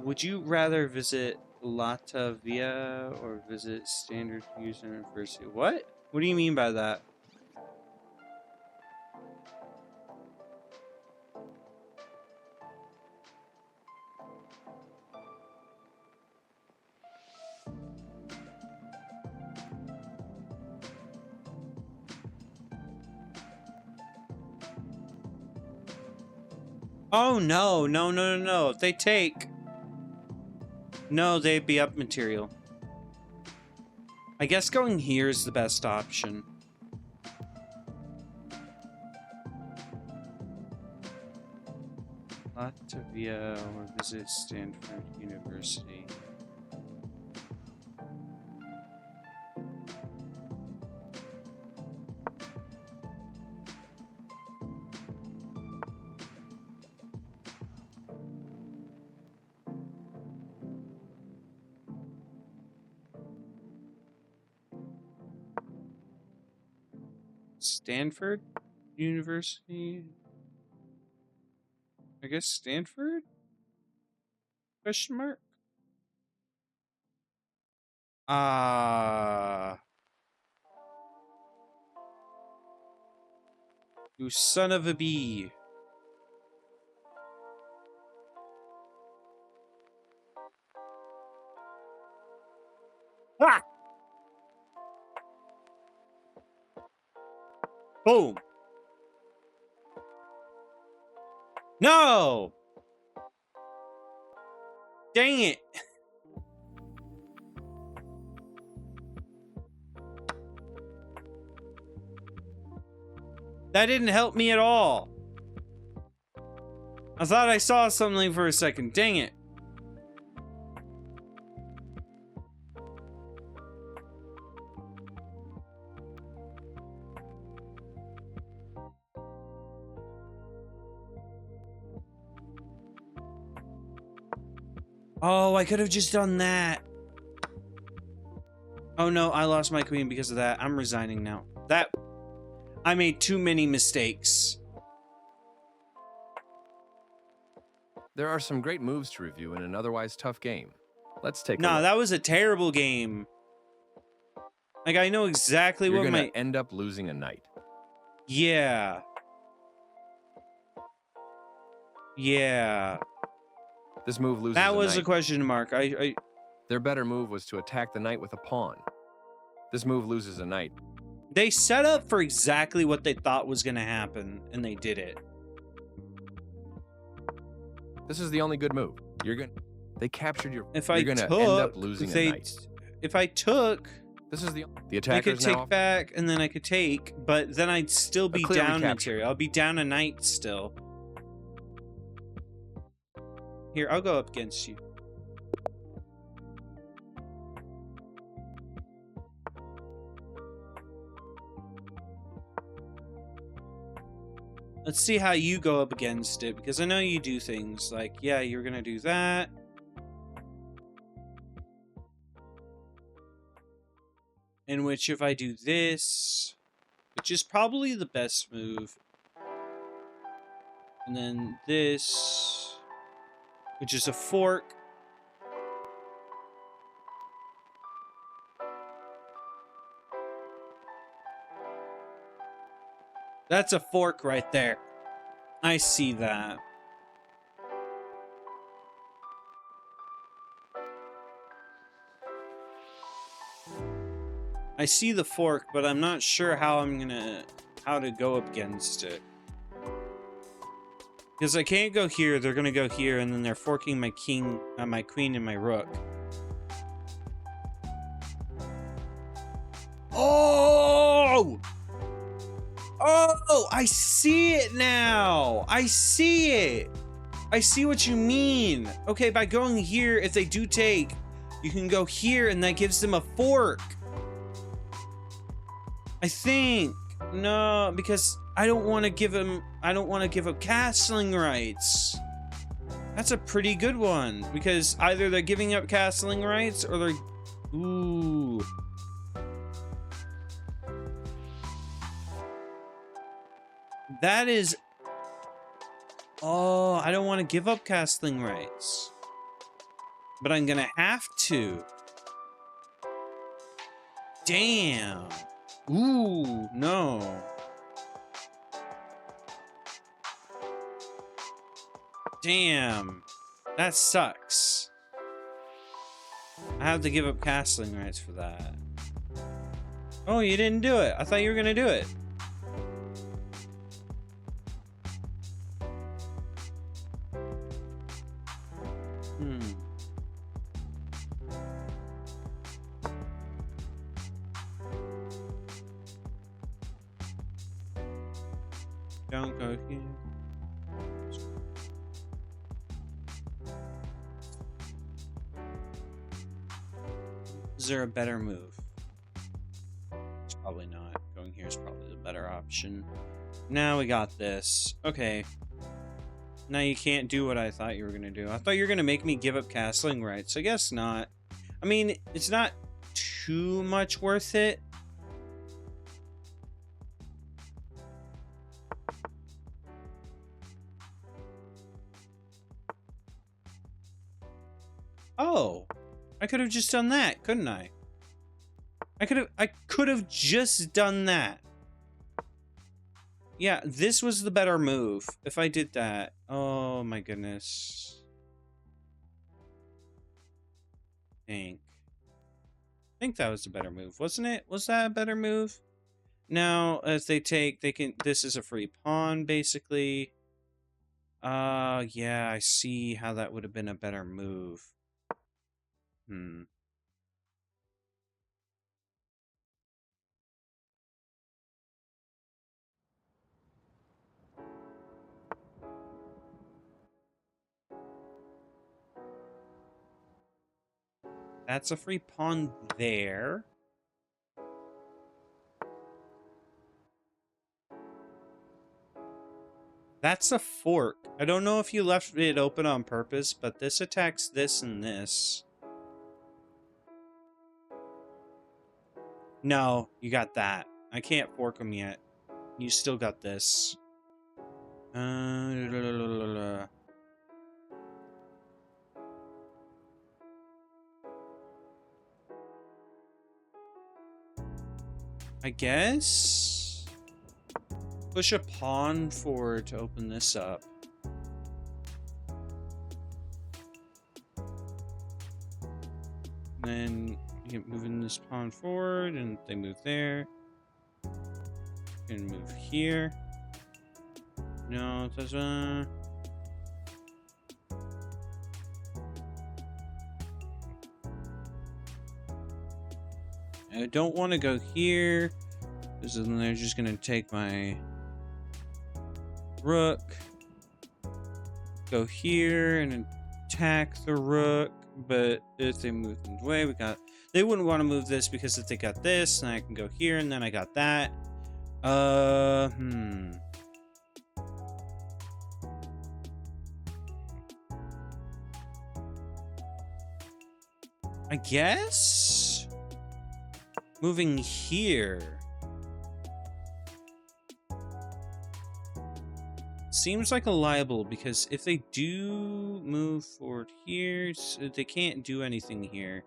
Would you rather visit Latvia or visit Standard User University? What? What do you mean by that? Oh, no, no, no, no, no. If they take... No, they'd be up material. I guess going here is the best option. Latvia or visit Stanford University. Stanford University? I guess Stanford? Question mark? You son of a bee. Ah! Boom. No! Dang it. That didn't help me at all. I thought I saw something for a second. Dang it. Oh, I could have just done that. Oh no, I lost my queen because of that. I'm resigning now. I made too many mistakes. There are some great moves to review in an otherwise tough game. Let's take a No, look. that was a terrible game. Like, I know exactly You're what gonna end up losing a knight. Yeah. Yeah. This move loses That was a a knight. question mark. Their better move was to attack the knight with a pawn. This move loses a knight. They set up for exactly what they thought was going to happen, and they did it. This is the only good move. They captured your. If you're I gonna took, end up losing a knight. If I took, This is the I attackers could take now. back, and then I could take, but then I'd still be clear down recapture. material. I'll be down a knight still. Here, I'll go up against you. Let's see how you go up against it, because I know you do things like, yeah, you're gonna do that. In which if I do this, which is probably the best move, and then this, which is a fork. That's a fork right there. I see that. I see the fork, but I'm not sure how how to go up against it. Because I can't go here, they're gonna go here, and then they're forking my king, my queen, and my rook. Oh! I see it now. I see it. I see what you mean. Okay, by going here, if they do take, you can go here and that gives them a fork. I think. No, because I don't want to give him, I don't want to give up castling rights. That's a pretty good one, because either they're giving up castling rights or they're, ooh. That is, oh, I don't want to give up castling rights, but I'm gonna have to. Damn. Ooh, no. Damn. That sucks. I have to give up castling rights for that. Oh, you didn't do it. I thought you were gonna do it. Don't go here. Is there a better move? It's probably not. Going here is probably the better option. Now we got this. Okay. Now you can't do what I thought you were gonna do. I thought you were gonna make me give up castling rights. I guess not. I mean, it's not too much worth it. Oh, I could have just done that, couldn't I? I could have just done that. Yeah, this was the better move if I did that. Oh my goodness. I think that was the better move, wasn't it? Was that a better move? Now, as they take, they can, this is a free pawn, basically. Yeah, I see how that would have been a better move. That's a free pawn there. That's a fork. I don't know if you left it open on purpose, but this attacks this and this. No, you got that. I can't fork them yet. You still got this. I guess push a pawn forward to open this up. Then you get moving this pawn forward, and they move there. You can move here. No, it doesn't. I don't want to go here, because then they're just going to take my rook. Go here and attack the rook, but if they move them away, we got... They wouldn't want to move this, because if they got this, then I can go here, and then I got that. I guess moving here seems like a liable, because if they do move forward here, they can't do anything here.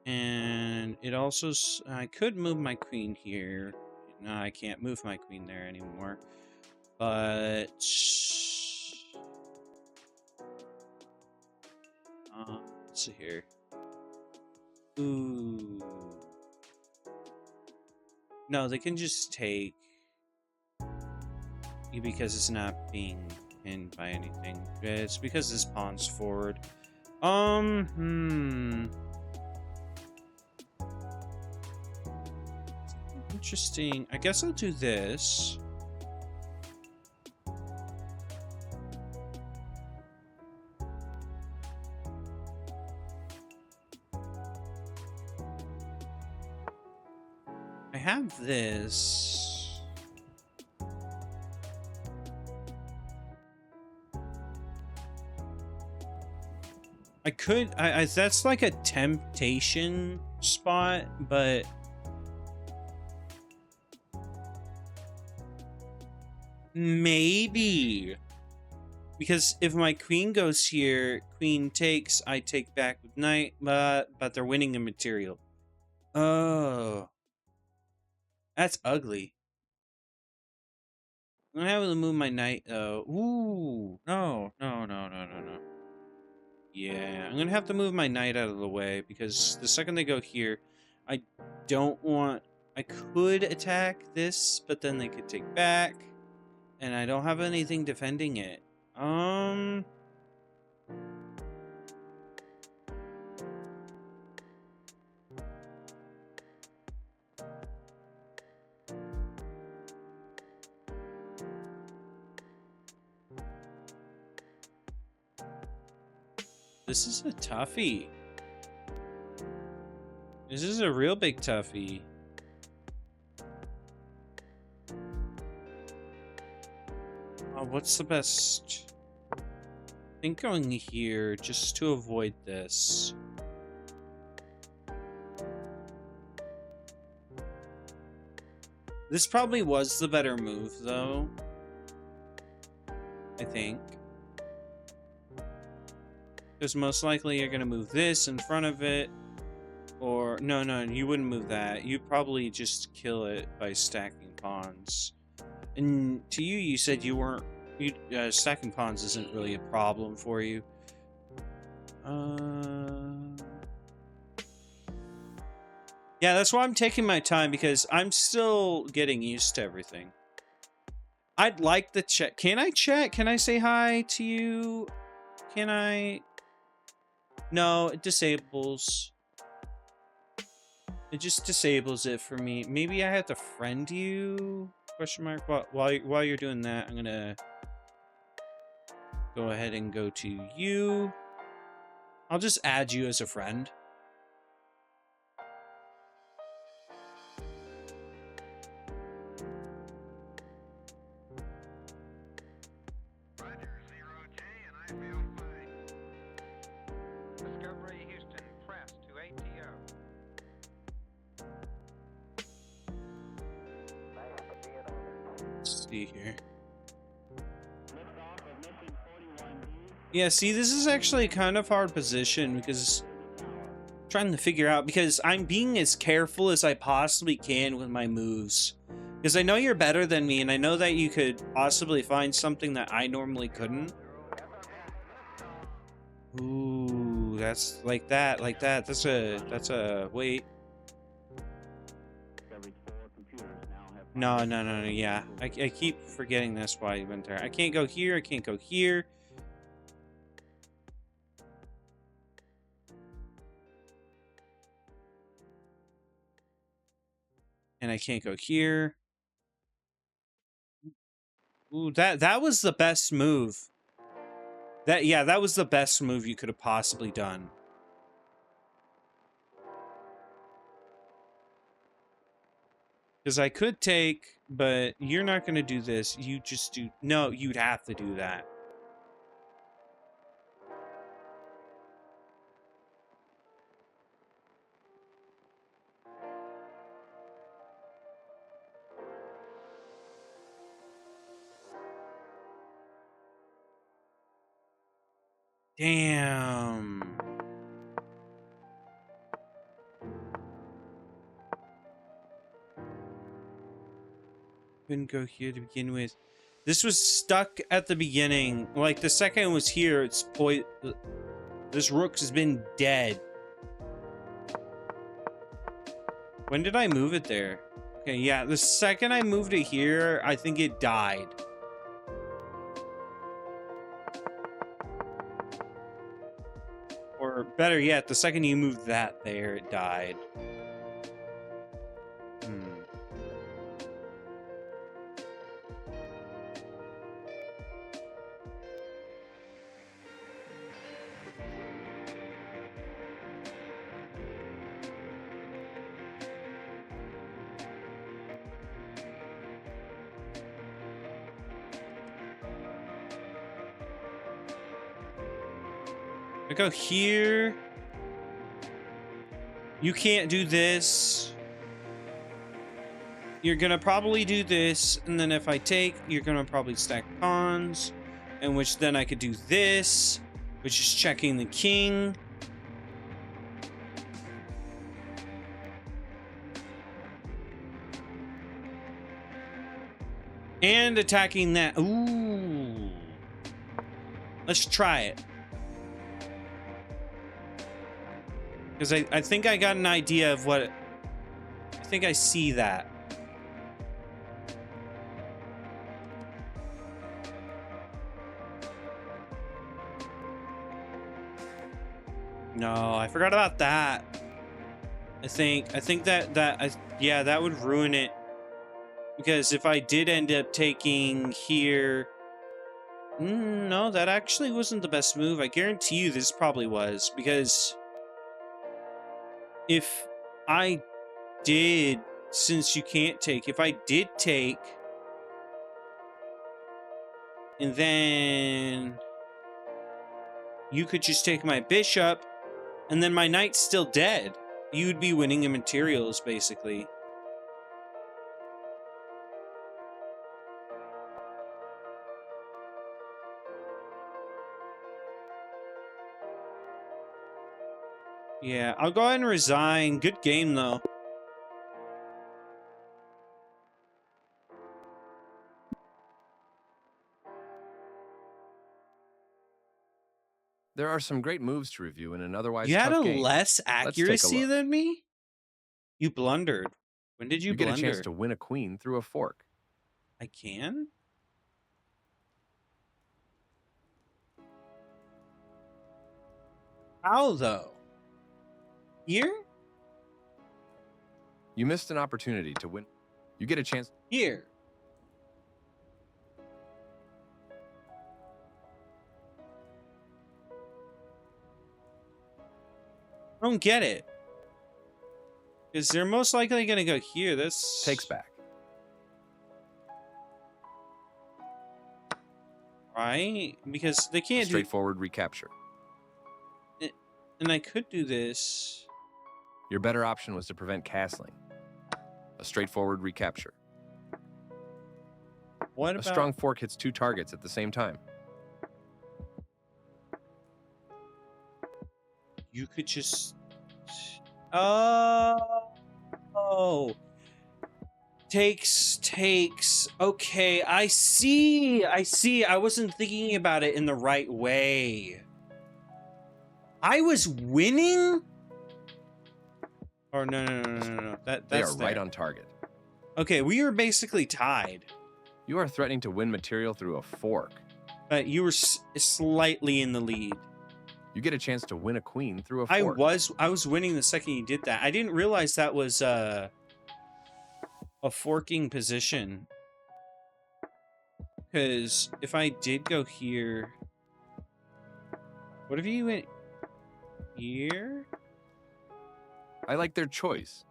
And it also, I could move my queen here. No, I can't move my queen there anymore. But let's see here. Ooh. No, they can just take, because it's not being pinned by anything. It's because this pawn's forward. Interesting. I guess I'll do this. I have this. I could, that's like a temptation spot, but maybe. Because if my queen goes here, queen takes, I take back with knight, but they're winning the material. Oh. That's ugly. I'm gonna have to move my knight though. Ooh. No. Yeah, I'm gonna have to move my knight out of the way because the second they go here, I don't want... I could attack this, but then they could take back. And I don't have anything defending it. This is a toughie. This is a real big toughie. What's the best? I think going here just to avoid this. This probably was the better move, though. I think. Because most likely you're going to move this in front of it. Or, no, you wouldn't move that. You'd probably just kill it by stacking pawns. And to you, you said you weren't... stacking pawns isn't really a problem for you. Yeah, that's why I'm taking my time, because I'm still getting used to everything. I'd like to check. Can I check? Can I say hi to you? Can I? No, it disables. It just disables it for me. Maybe I have to friend you? Question mark. While you're doing that, I'm gonna go ahead and go to you. I'll just add you as a friend. See here. Yeah, see, this is actually a kind of hard position because I'm trying to figure out, because I'm being as careful as I possibly can with my moves. Because I know you're better than me, and I know that you could possibly find something that I normally couldn't. Ooh, that's like that. That's a wait. No, yeah. I keep forgetting that's why you went there. I can't go here, I can't go here. And I can't go here. Ooh, that was the best move. That was the best move you could have possibly done. Because I could take, but you're not going to do this. You just do... No, you'd have to do that. Damn. Couldn't go here to begin with. This was stuck at the beginning. Like, the second it was here, it's this rook has been dead. When did I move it there? Okay, yeah, the second I moved it here, I think it died. Or better yet, the second you moved that there, it died. I go here. You can't do this. You're gonna probably do this, and then if I take, you're gonna probably stack pawns, in which then I could do this, which is checking the king. And attacking that. Ooh. Let's try it. Because I think I got an idea of what... I think I see that. No, I forgot about that. I think yeah, that would ruin it. Because if I did end up taking here... no, that actually wasn't the best move. I guarantee you this probably was. Because if I did, since you can't take, if I did take... and then... you could just take my bishop, and then my knight's still dead. You'd be winning in materials, basically. Yeah, I'll go ahead and resign. Good game, though. There are some great moves to review in an otherwise You had tough a game. less Let's take a accuracy look. than me? You blundered. When did you get blunder? a chance to win a queen through a fork. I can? How, though? Here? You missed an opportunity to win. You get a chance. Here. I don't get it. Because they're most likely going to go here. This Takes back. Right? Because they can't do... Straightforward recapture. And I could do this. Your better option was to prevent castling. A straightforward recapture. What about... A strong fork hits two targets at the same time. You could just... Oh. Takes. Okay, I see. I wasn't thinking about it in the right way. I was winning? Or no. That's They are there. right on target. Okay, we are basically tied. You are threatening to win material through a fork. But you were slightly in the lead. You get a chance to win a queen through a fork. I was winning the second you did that. I didn't realize that was a forking position. Because if I did go here, what if you went here? I like their choice.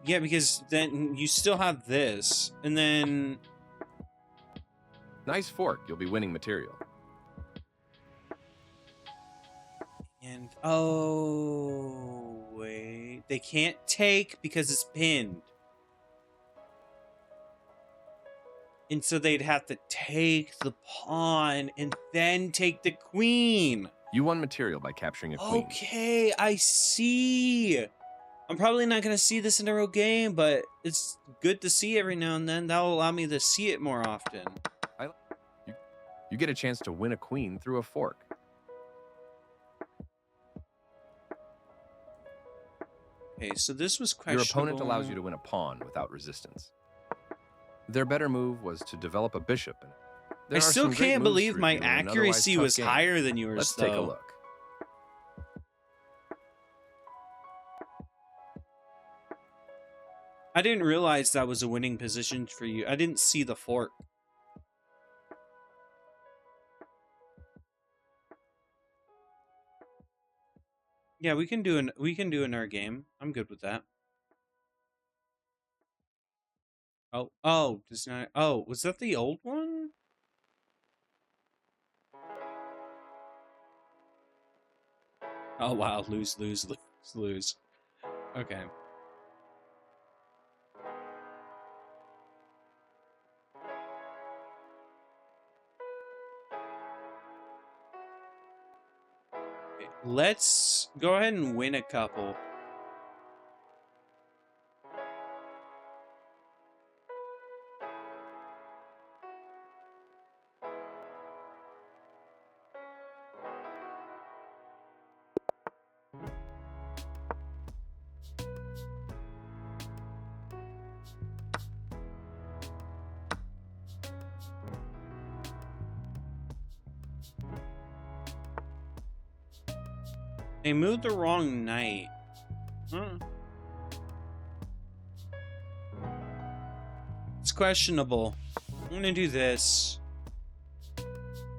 Yeah, because then you still have this, and then... Nice fork. You'll be winning material. And, oh, wait. They can't take because it's pinned. And so they'd have to take the pawn and then take the queen. You won material by capturing a queen. Okay, I see. I'm probably not going to see this in a real game, but it's good to see every now and then. That'll allow me to see it more often. You get a chance to win a queen through a fork. Okay, so this was questionable. Your opponent allows you to win a pawn without resistance. Their better move was to develop a bishop. I still can't believe my accuracy was higher than yours, Let's though. take a look. I didn't realize that was a winning position for you. I didn't see the fork. Yeah, we can do another game. I'm good with that. Oh, does not. Oh, was that the old one? Oh wow, lose, lose, lose, lose. Okay. Let's go ahead and win a couple. They moved the wrong night. Huh. It's questionable. I'm gonna do this.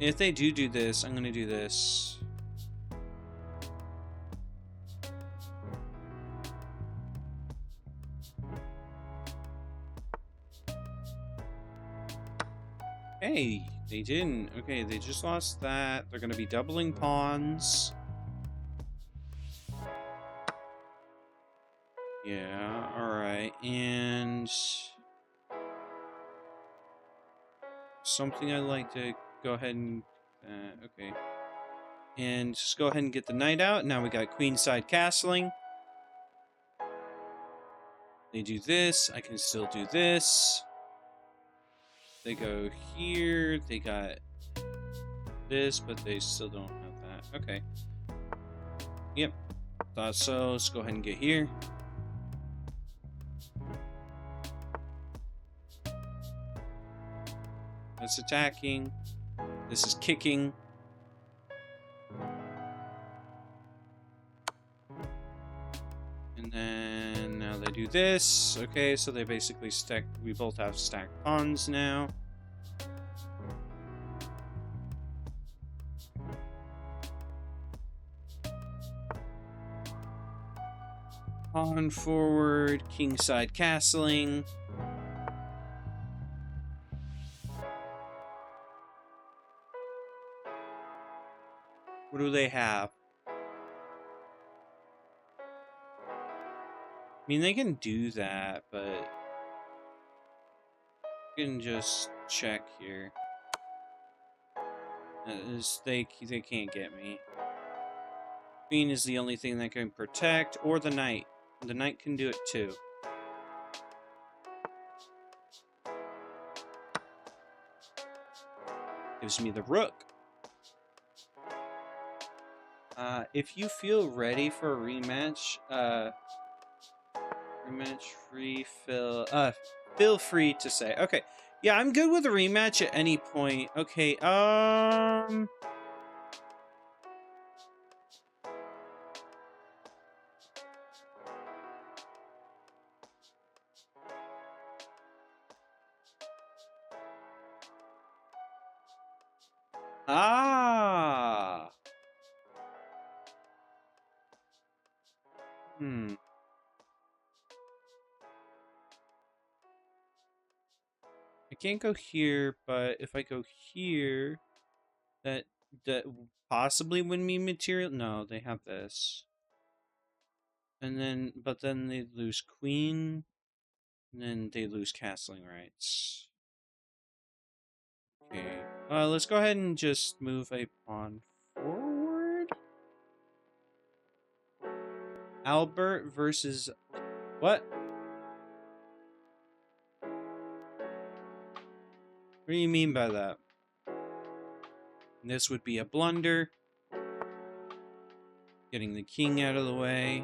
If they do this, I'm gonna do this. Hey, they didn't. Okay, they just lost that. They're gonna be doubling pawns. Yeah, alright. And something I like to go ahead and okay. And just go ahead and get the knight out. Now we got queenside castling. They do this. I can still do this. They go here. They got this, but they still don't have that. Okay. Yep. Thought so. Let's go ahead and get here. That's attacking. This is kicking. And then now they do this. Okay, so they basically stack. We both have stacked pawns now. Pawn forward, kingside castling. What do they have? I mean, they can do that, but you can just check here. They can't get me. Queen is the only thing that can protect, or the knight. The knight can do it too. Gives me the rook. If you feel ready for a rematch, feel free to say. Okay, yeah, I'm good with a rematch at any point. Okay, ah, I can't go here, but if I go here, that possibly win me material. No, they have this, and then but then they lose queen, and then they lose castling rights. Okay, let's go ahead and just move a pawn forward. Albert versus what? What do you mean by that? This would be a blunder. Getting the king out of the way.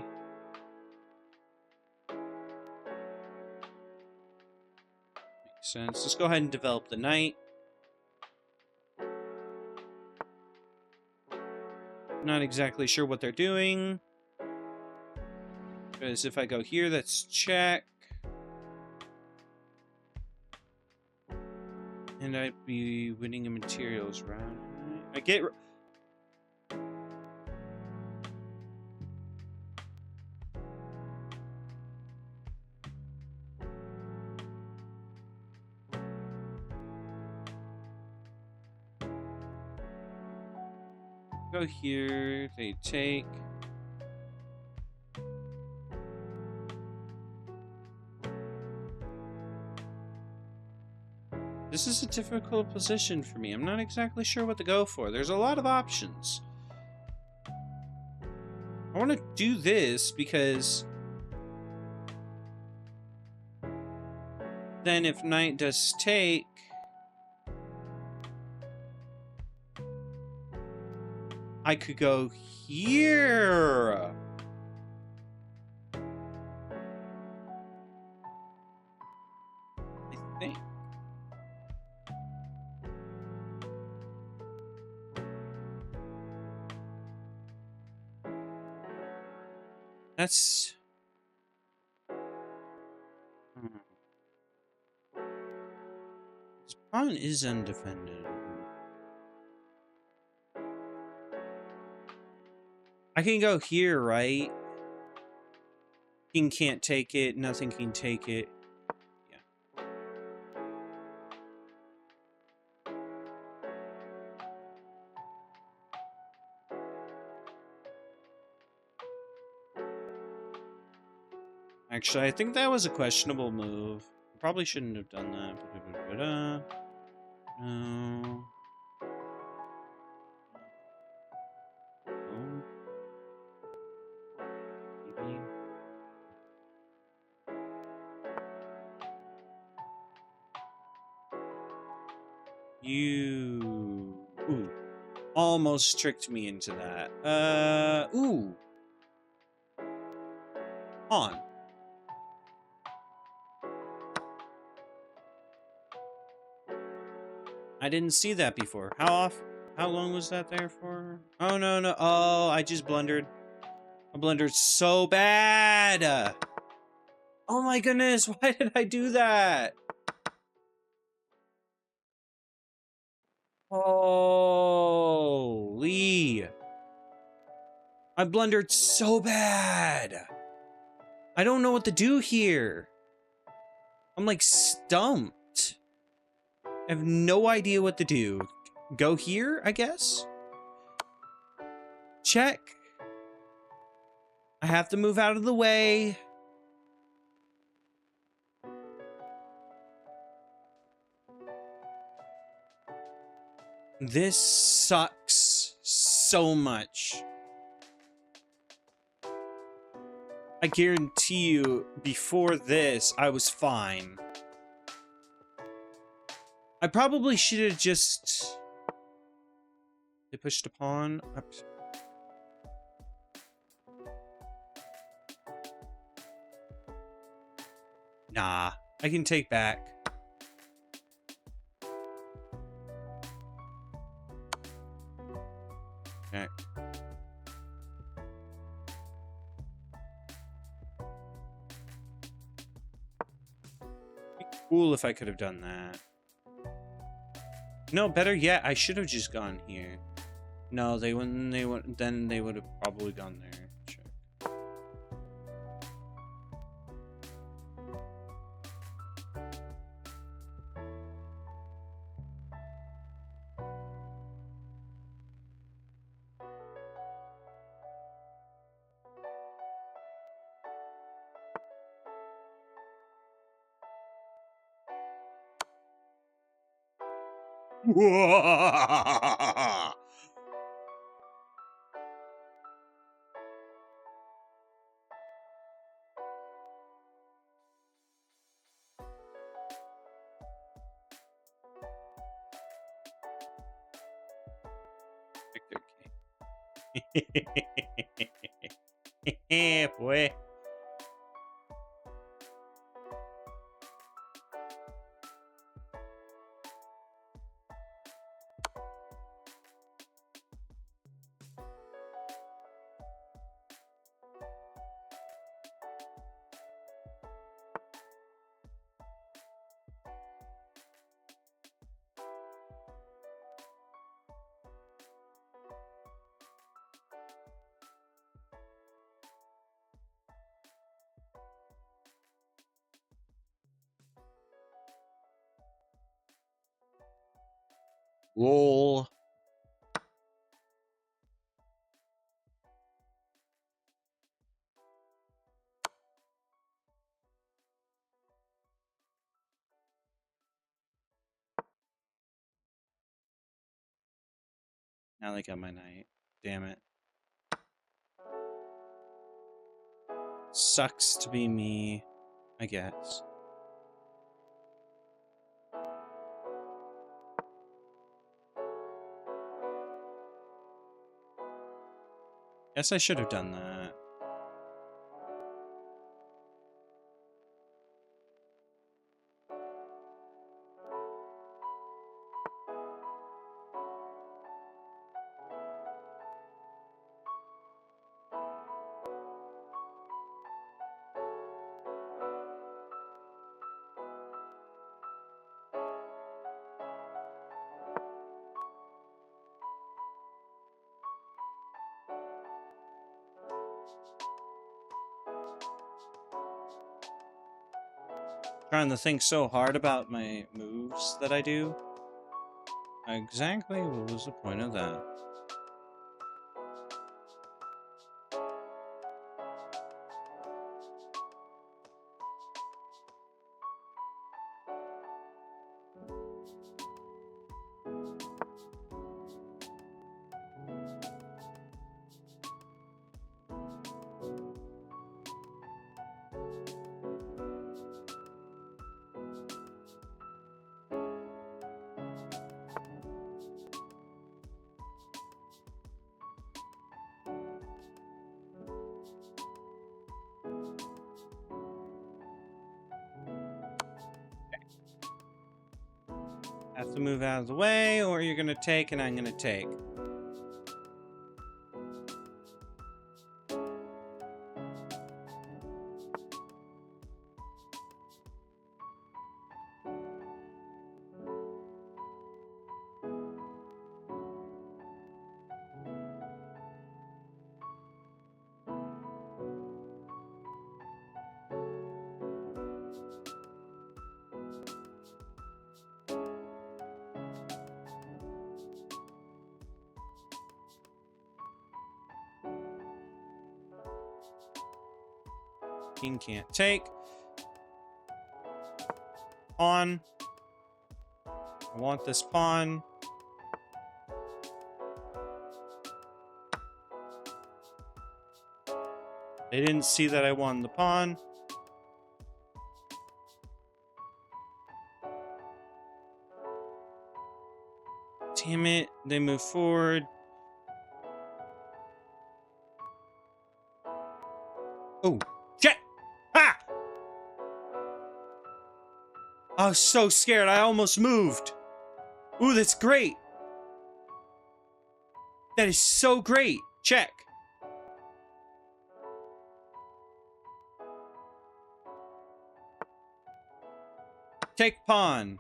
Makes sense. Let's go ahead and develop the knight. Not exactly sure what they're doing. Because if I go here, that's check. And I'd be winning a materials round. I get... Go here, they take. This is a difficult position for me. I'm not exactly sure what to go for. There's a lot of options. I want to do this because then if knight does take, I could go here. I think. That's... This pawn is undefended. I can go here, right? King can't take it. Nothing can take it. Yeah. Actually, I think that was a questionable move. Probably shouldn't have done that. No. No. Maybe. You... Ooh. Almost tricked me into that. Ooh. Pawn. I didn't see that before. How long was that there for? Oh, no, no. Oh, I just blundered. I blundered so bad. Oh my goodness, why did I do that? Holy. I blundered so bad. I don't know what to do here. I'm like stumped. I have no idea what to do. Go here, I guess? Check. I have to move out of the way. This sucks so much. I guarantee you, before this, I was fine. I probably should have just... They pushed a pawn. Nah, I can take back. Okay. Be cool if I could have done that. No, better yet, I should have just gone here. No, they wouldn't. Then they would have probably gone there. Sure. Yeah, boy. Lol. Now they got my knight. Damn it. Sucks to be me, I guess. Guess I should have done that. Trying to think so hard about my moves that I do. Exactly what was the point of that? Have to move out of the way, or you're gonna take and I'm gonna take. King can't take. Pawn. I want this pawn. They didn't see that I won the pawn. Damn it. They move forward. Oh, shit! Ah! I was so scared. I almost moved. Ooh, that's great. That is so great. Check. Take pawn.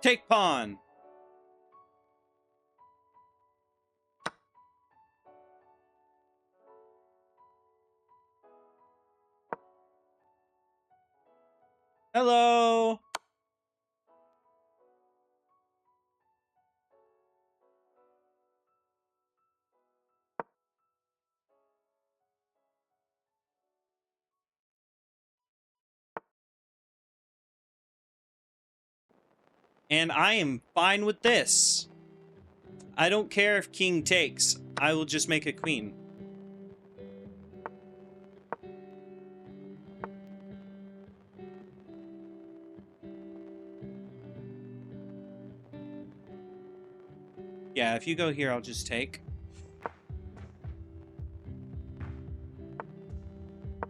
Take pawn. Hello. And I am fine with this. I don't care if king takes. I will just make a queen. Yeah, if you go here, I'll just take.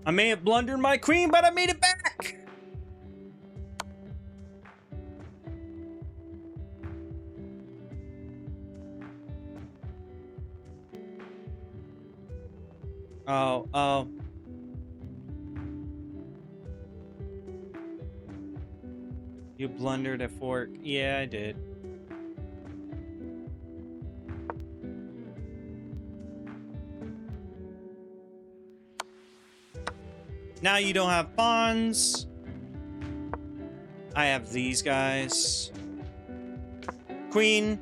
I may have blundered my queen, but I made it back! Oh. You blundered a fork. Yeah, I did. Now you don't have pawns. I have these guys. Queen.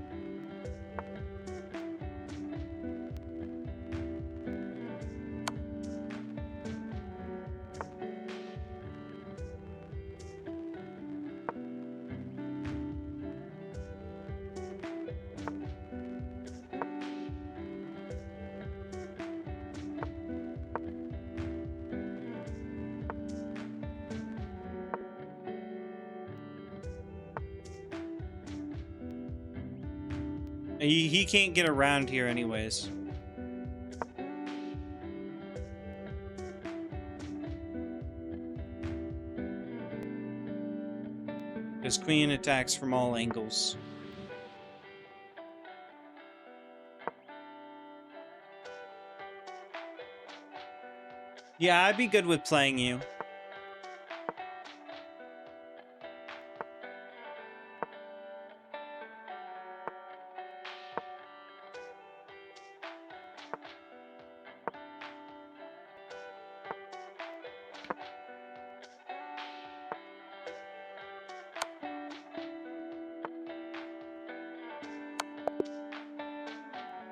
He can't get around here anyways. Because queen attacks from all angles. Yeah, I'd be good with playing you.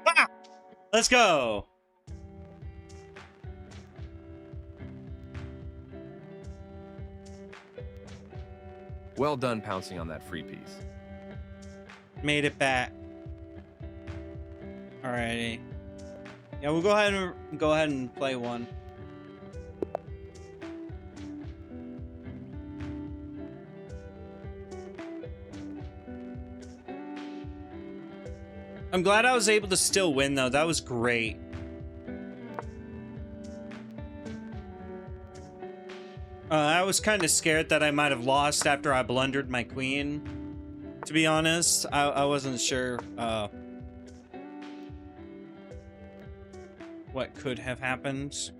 Ah! Let's go. Well done pouncing on that free piece. Made it back. Alrighty. Yeah, we'll go ahead and play one. I'm glad I was able to still win though. That was great. I was kind of scared that I might have lost after I blundered my queen. To be honest, I wasn't sure what could have happened.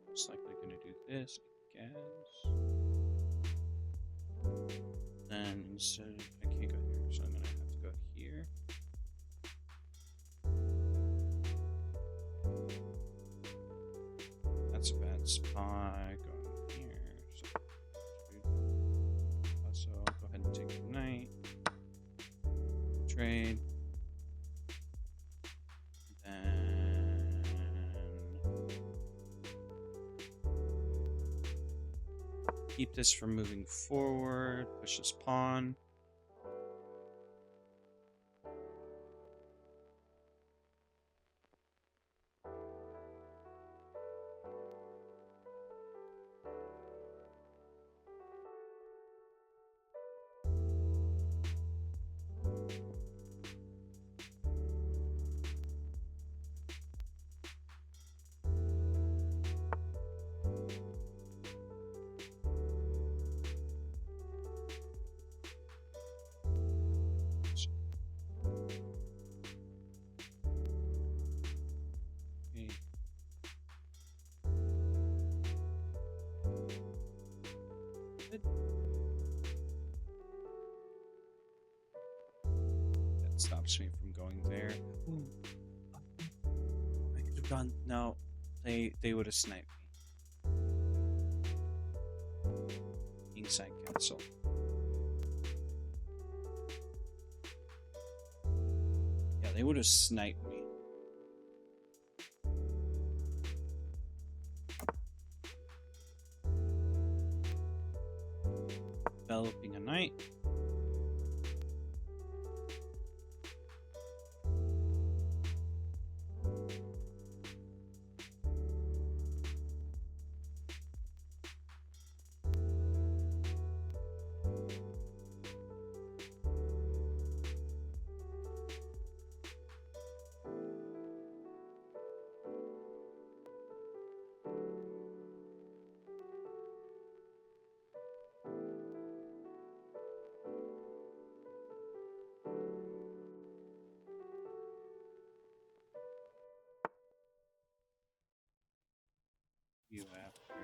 Most likely gonna do this, I guess. Then instead, I can't go here, so I'm gonna have to go here. That's a bad spot. Going here. So go ahead and take the knight. Trade. Then keep this from moving forward. Push this pawn. That stops me from going there. Ooh. I could have gone. No, they would have sniped me. Inside castle. Yeah, they would have sniped me. Developing a knight. You after.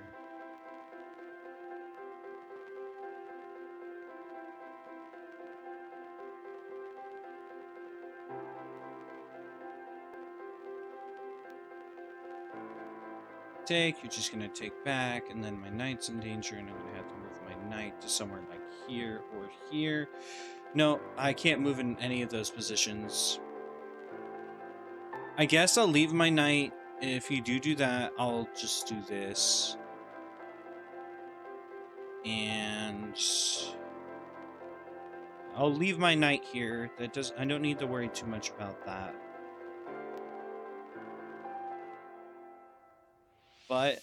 take. You're just gonna take back, and then my knight's in danger, and I'm gonna have to move my knight to somewhere like here or here. No, I can't move in any of those positions. I guess I'll leave my knight. If you do that, I'll just do this. And I'll leave my knight here. I don't need to worry too much about that. But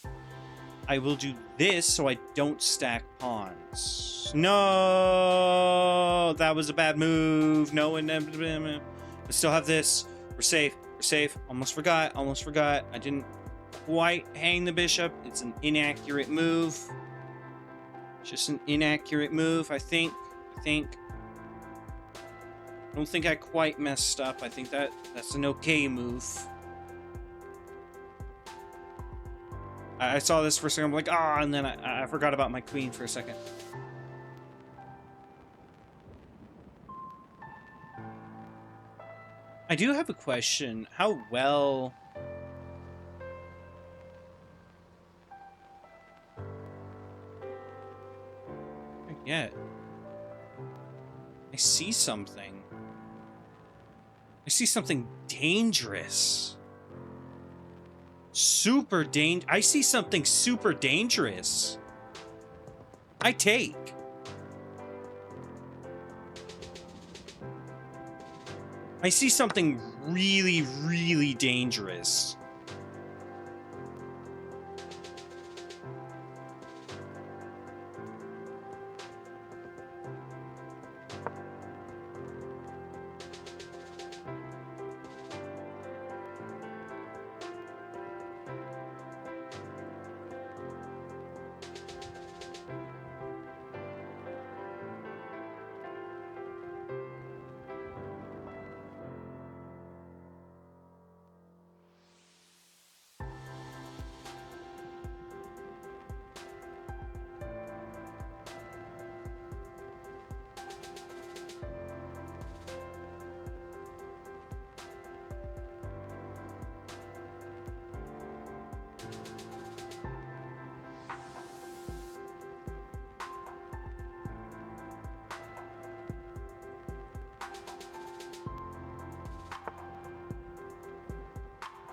I will do this so I don't stack pawns. No, that was a bad move. No, I still have this. We're safe. We're safe. Almost forgot. Almost forgot. I didn't quite hang the bishop. It's an inaccurate move. Just an inaccurate move, I think. I don't think I quite messed up. I think that's an okay move. I saw this for a second. I'm like, ah, and then I forgot about my queen for a second. I do have a question. How well... Yeah. I see something. I see something dangerous. I see something super dangerous. I take. I see something really, really dangerous.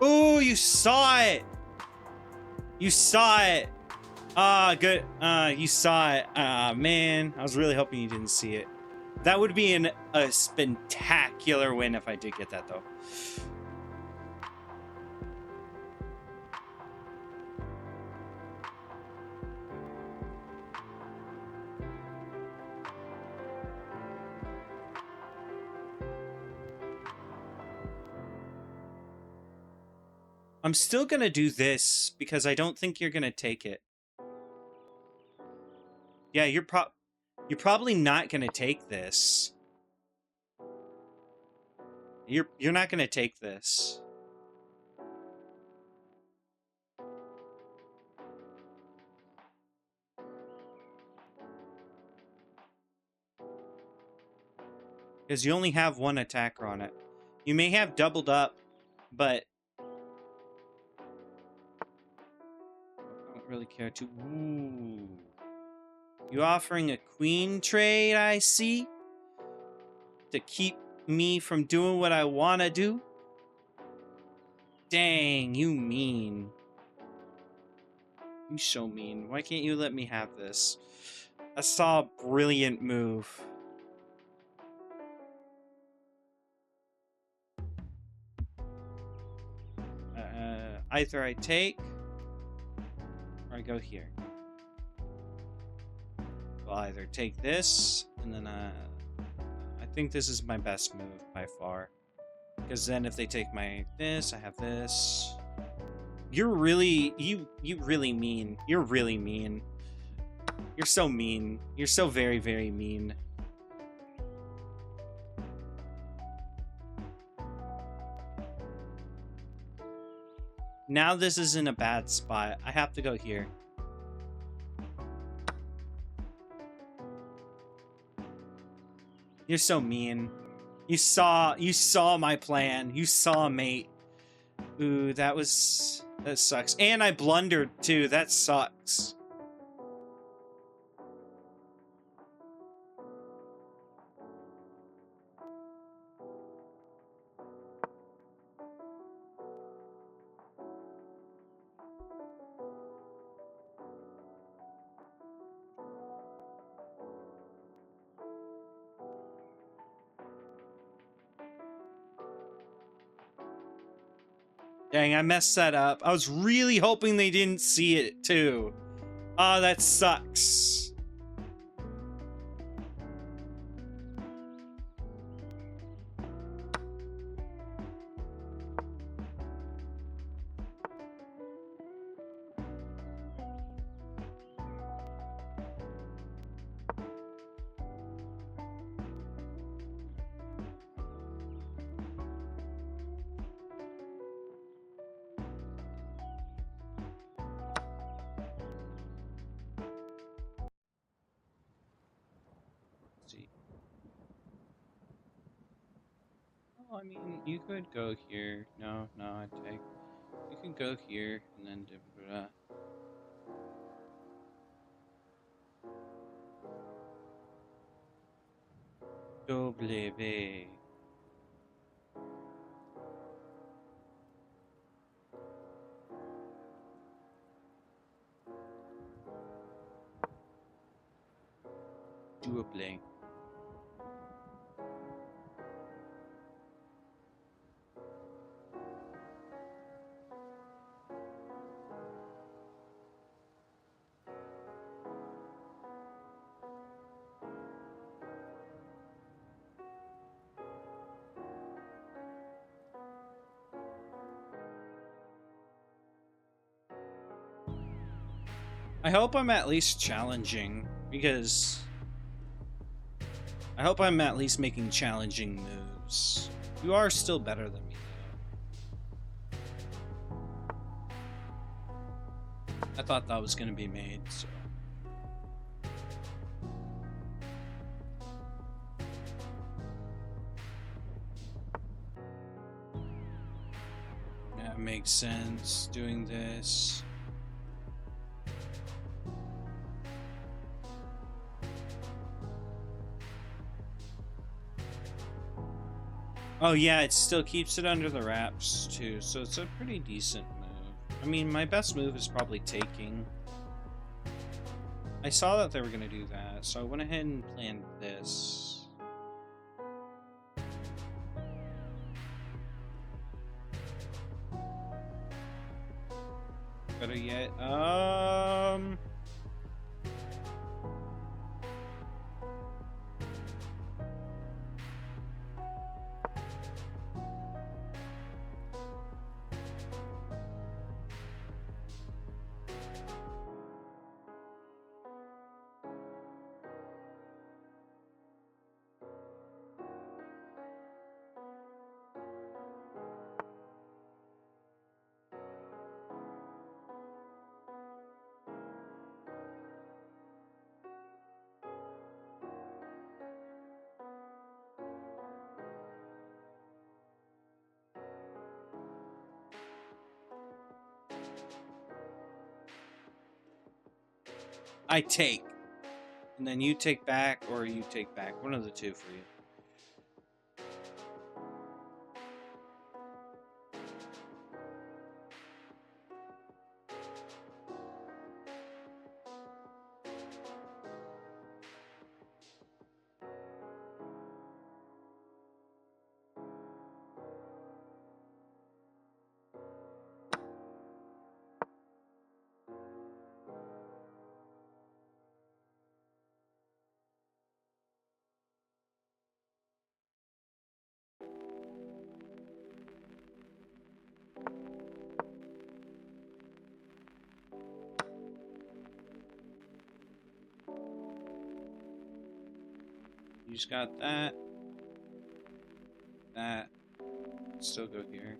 Oh, you saw it. You saw it. Ah, good. You saw it. Ah, man. I was really hoping you didn't see it. That would be a spectacular win if I did get that, though. I'm still gonna do this because I don't think you're gonna take it. Yeah, you're probably not gonna take this. You're not gonna take this. Because you only have one attacker on it. You may have doubled up, but I don't really care to. Ooh. You offering a queen trade, I see? To keep me from doing what I want to do? Dang, you mean. You so mean. Why can't you let me have this? I saw a brilliant move. Either I take, or I go here. I'll either take this, and then I think this is my best move by far. Because then if they take my this, I have this. You're really, you really mean. You're really mean. You're so mean. You're so very, very mean. Now this is in a bad spot. I have to go here. You're so mean. You saw my plan. You saw, mate. Ooh, that sucks. And I blundered too. That sucks. Dang, I messed that up. I was really hoping they didn't see it too. Oh, that sucks. Let's see. Oh, I mean, you could go here. No, I take. You can go here and then W. Double. I hope I'm at least challenging, because I hope I'm at least making challenging moves. You are still better than me, though. I thought that was going to be made, so. Yeah, it makes sense doing this. Oh yeah, it still keeps it under the wraps too, so it's a pretty decent move. I mean, my best move is probably taking. I saw that they were going to do that, so I went ahead and planned this. Better yet, I take. And then you take back, or you take back. One of the two for you. You just got that. That. Still go here.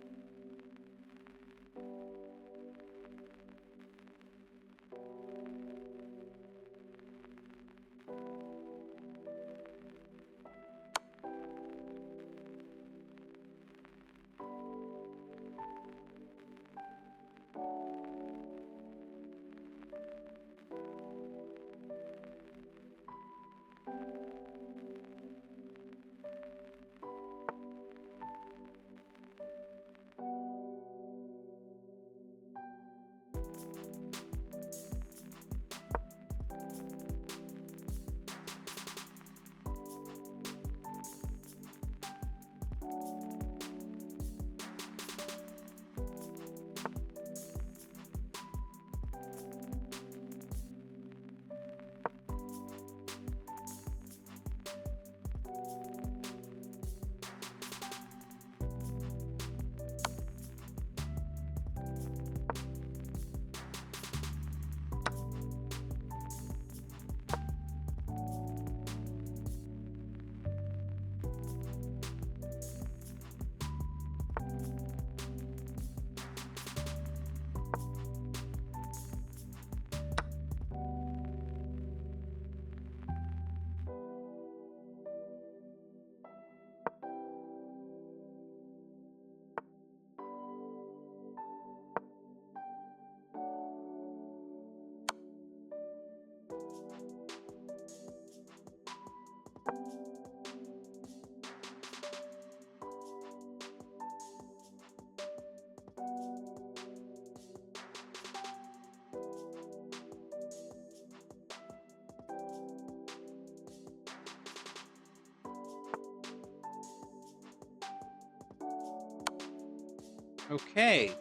Okay.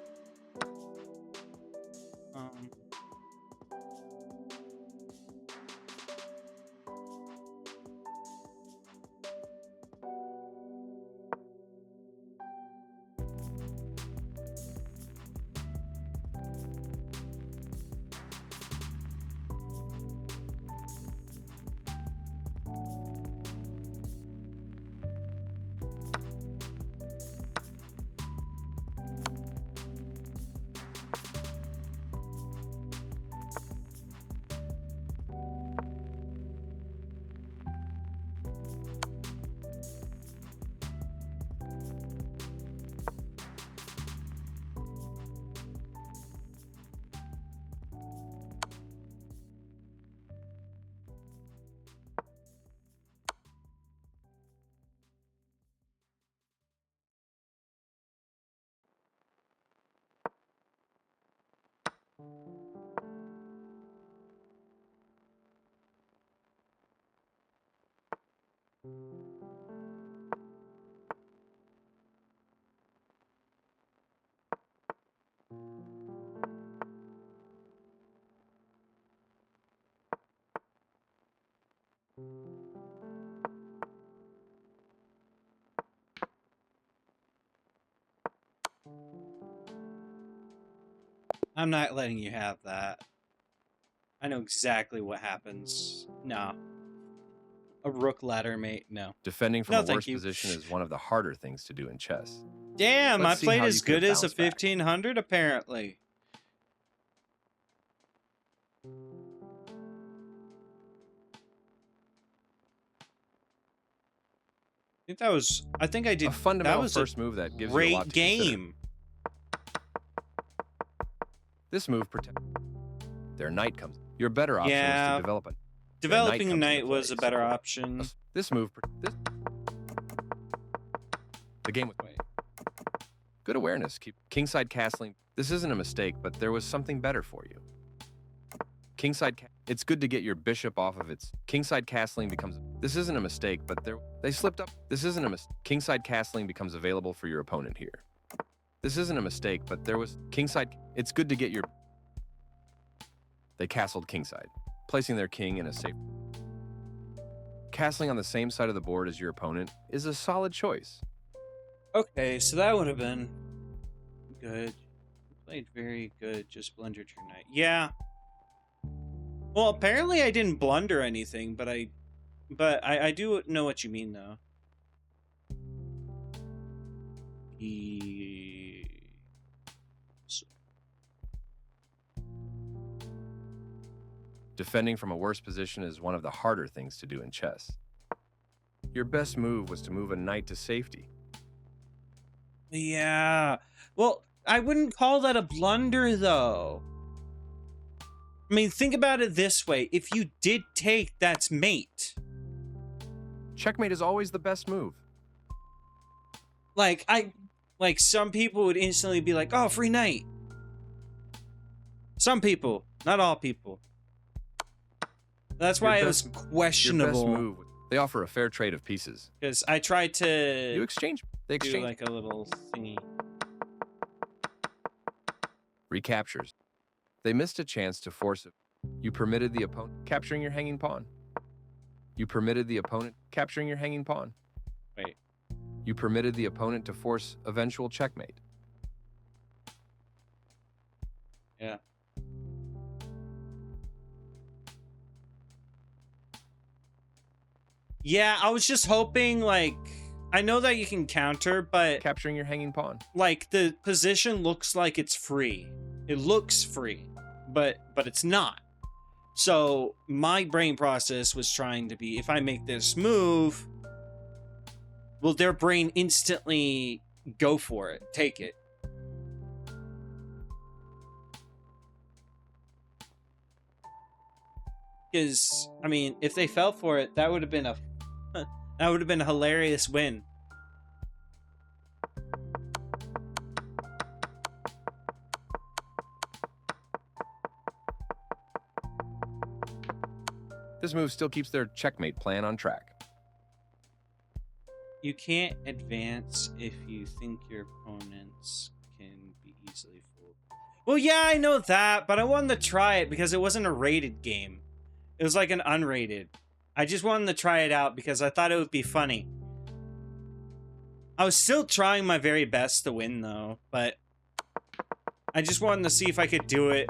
Um, I'm not letting you have that. I know exactly what happens. No. A rook ladder mate, no. Defending from No, a thank worse you. position is one of the harder things to do in chess. Damn, I Let's see played how as you could have good as a bounced back. 1500 apparently. I think I did. A fundamental that was first move that gives you a lot great to consider. game. This move protects. Their knight comes. Your better option was Yeah. to develop it. Developing a comes into knight was play, a better so- option. This move. The game with good awareness. Keep kingside castling. This isn't a mistake, but there was something better for you. It's good to get your bishop off of its kingside castling becomes. This isn't a mistake, but they slipped up. This isn't a mistake. Kingside castling becomes available for your opponent here. This isn't a mistake, but there was kingside. It's good to get your. They castled kingside, placing their king in a safe. Castling on the same side of the board as your opponent is a solid choice. Okay, so that would have been good. You played very good, just blundered your knight. Yeah. Well, apparently I didn't blunder anything, but I do know what you mean though. Defending from a worse position is one of the harder things to do in chess. Your best move was to move a knight to safety. Yeah. Well, I wouldn't call that a blunder though. I mean, think about it this way. If you did take, that's mate. Checkmate is always the best move. Like, some people would instantly be like, oh, free knight. Some people, not all people. That's why it was questionable. Your best move. They offer a fair trade of pieces. Because I tried to They do exchange like a little thingy. recaptures. They missed a chance to force it. You permitted the opponent capturing your hanging pawn. You permitted the opponent capturing your hanging pawn. Wait. You permitted the opponent to force eventual checkmate. Yeah. Yeah, I was just hoping, like, I know that you can counter, but Capturing your hanging pawn. like the position looks like it's free. It looks free, but it's not. So my brain process was trying to be, if I make this move, will their brain instantly go for it, take it? Because I mean, if they fell for it, that would have been a hilarious win. This move still keeps their checkmate plan on track. You can't advance if you think your opponents can Well, yeah, I know that, but I wanted to try it because it wasn't a rated game. It was like an unrated. I just wanted to try it out because I thought it would be funny. I was still trying my very best to win, though, but I just wanted to see if I could do it.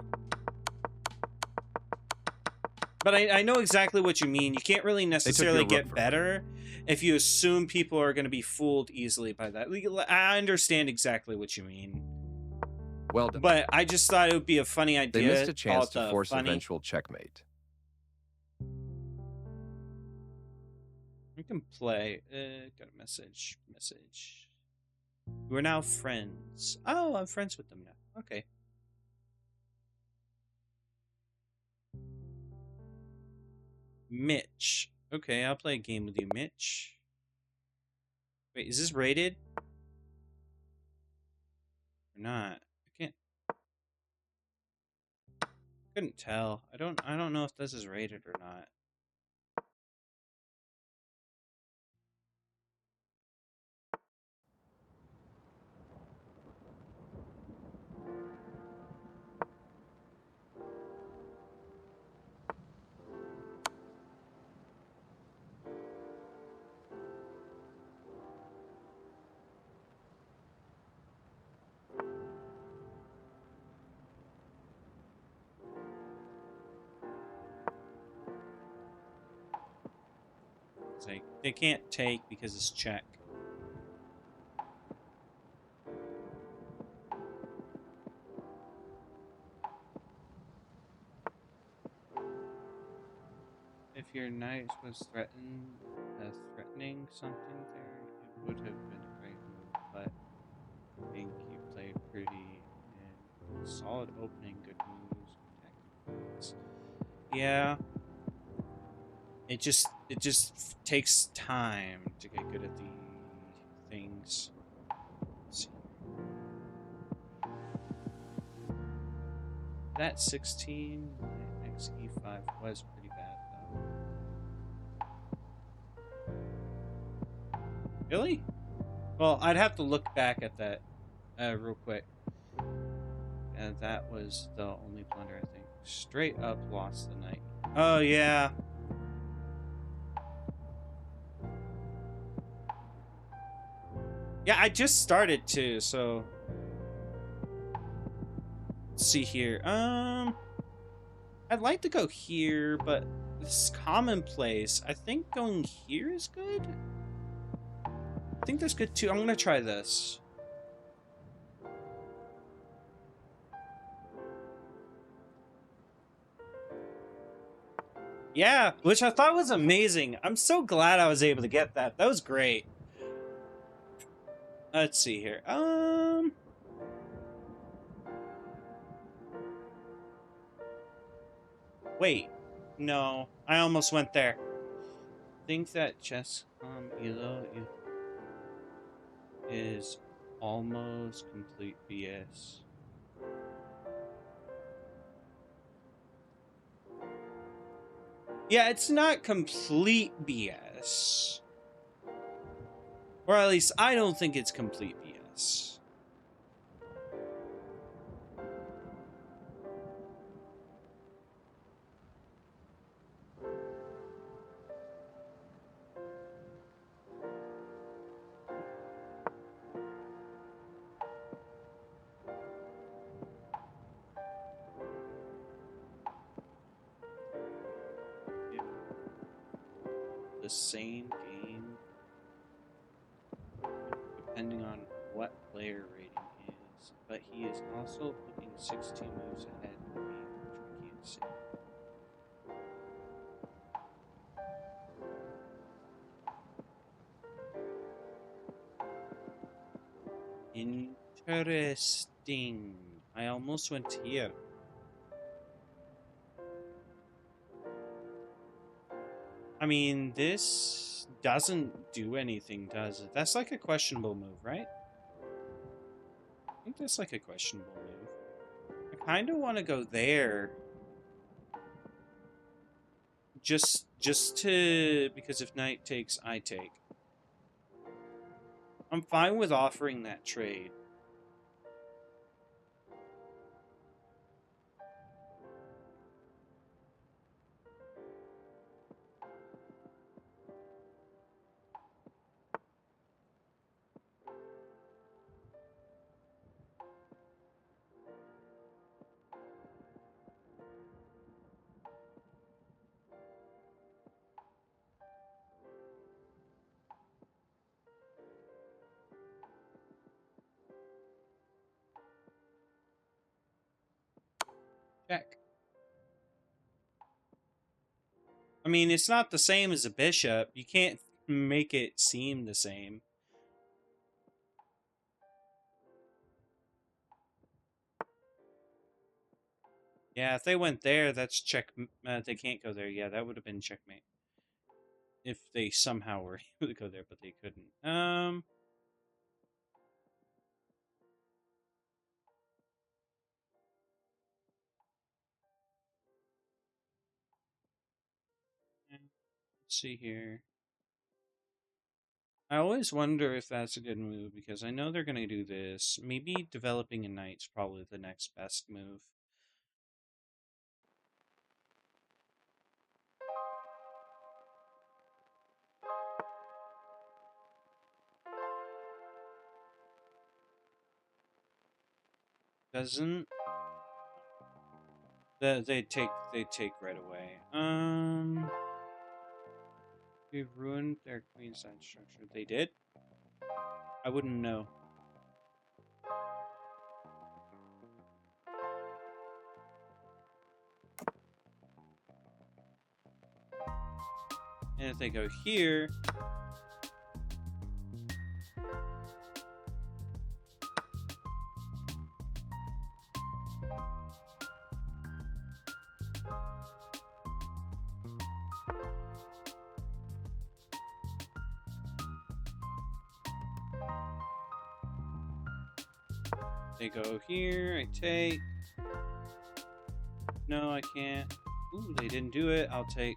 But I know exactly what you mean. You can't really necessarily get better if you assume people are going to be fooled easily by that. I understand exactly what you mean. Well done. But I just thought it would be a funny idea. They missed a chance to force eventual checkmate. We can play. Got a message. We're now friends. Oh, I'm friends with them now. Okay. Mitch. Okay, I'll play a game with you, Mitch. Wait, is this rated? Or not? I can't. Couldn't tell. I don't know if this is rated or not. It's like they can't take because it's check. If your knight was threatening something there, it would have been a great move, but I think you played pretty and solid opening, good moves, tactics. Yeah. It just takes time to get good at the things. Let's see. That 16, next E5 was pretty bad though. Really? Well, I'd have to look back at that real quick. And that was the only blunder, I think. Straight up lost the knight. Oh, yeah. Yeah, I just started too, so... Let's see here. I'd like to go here, but this is commonplace. I think going here is good. I think that's good too. I'm gonna try this. Yeah, which I thought was amazing. I'm so glad I was able to get that. That was great. Let's see here. Wait. No, I almost went there. Think that chess Elo is almost complete BS. Yeah, it's not complete BS. Or at least I don't think it's complete BS. The same game, depending on what player rating is, but he is also looking 16 moves ahead of me, which we can't see. Interesting. I almost went here. I mean, this doesn't do anything, does it? That's like a questionable move, right? I think that's like a questionable move. I kind of want to go there. Just to... because if knight takes, I take. I'm fine with offering that trade. Check. I mean, it's not the same as a bishop. You can't make it seem the same. Yeah, if they went there, that's check. They can't go there. Yeah, that would have been checkmate. If they somehow were able to go there, but they couldn't. Let's see here. I always wonder if that's a good move because I know they're going to do this. Maybe developing a knight's probably the next best move. Doesn't they take right away. They ruined their queenside structure. They did? I wouldn't know. And if they go here, they go here, I take. No, I can't. Ooh, they didn't do it. I'll take.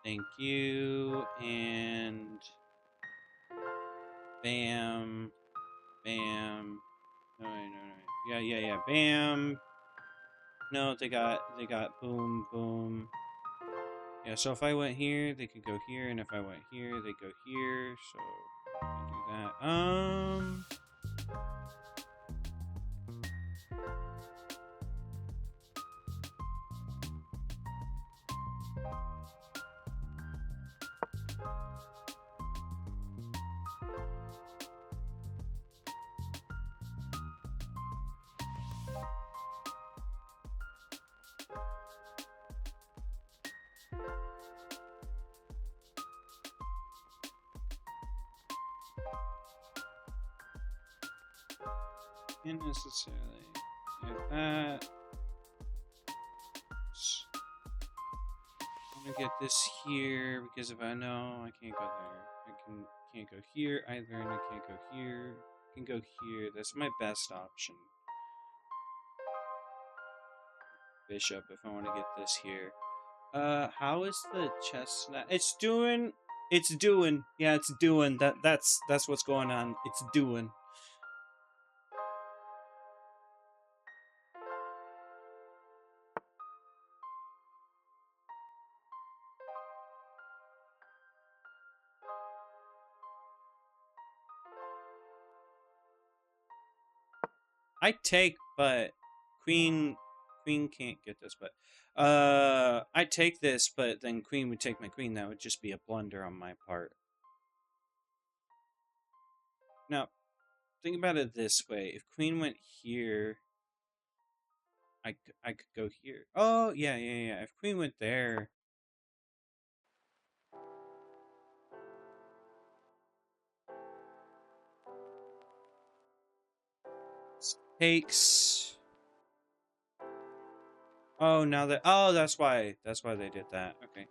Thank you. And bam. Bam. No, no, no. Yeah. Bam. No, they got boom, boom. Yeah, so if I went here, they could go here, and if I went here, they go here. So I do that. Can't necessarily have that. I'm gonna get this here because if I know I can't go there, can't go here either, and I can't go here. I can go here. That's my best option. Bishop, if I want to get this here. How is the chestnut? It's doing. It's doing. Yeah, it's doing. That's what's going on. It's doing. I take, but queen can't get this, but I take this, but then queen would take my queen. That would just be a blunder on my part. Now, think about it this way. If queen went here, I could go here. Oh, yeah. If queen went there, takes. Oh, now that. Oh, that's why they did that. Okay.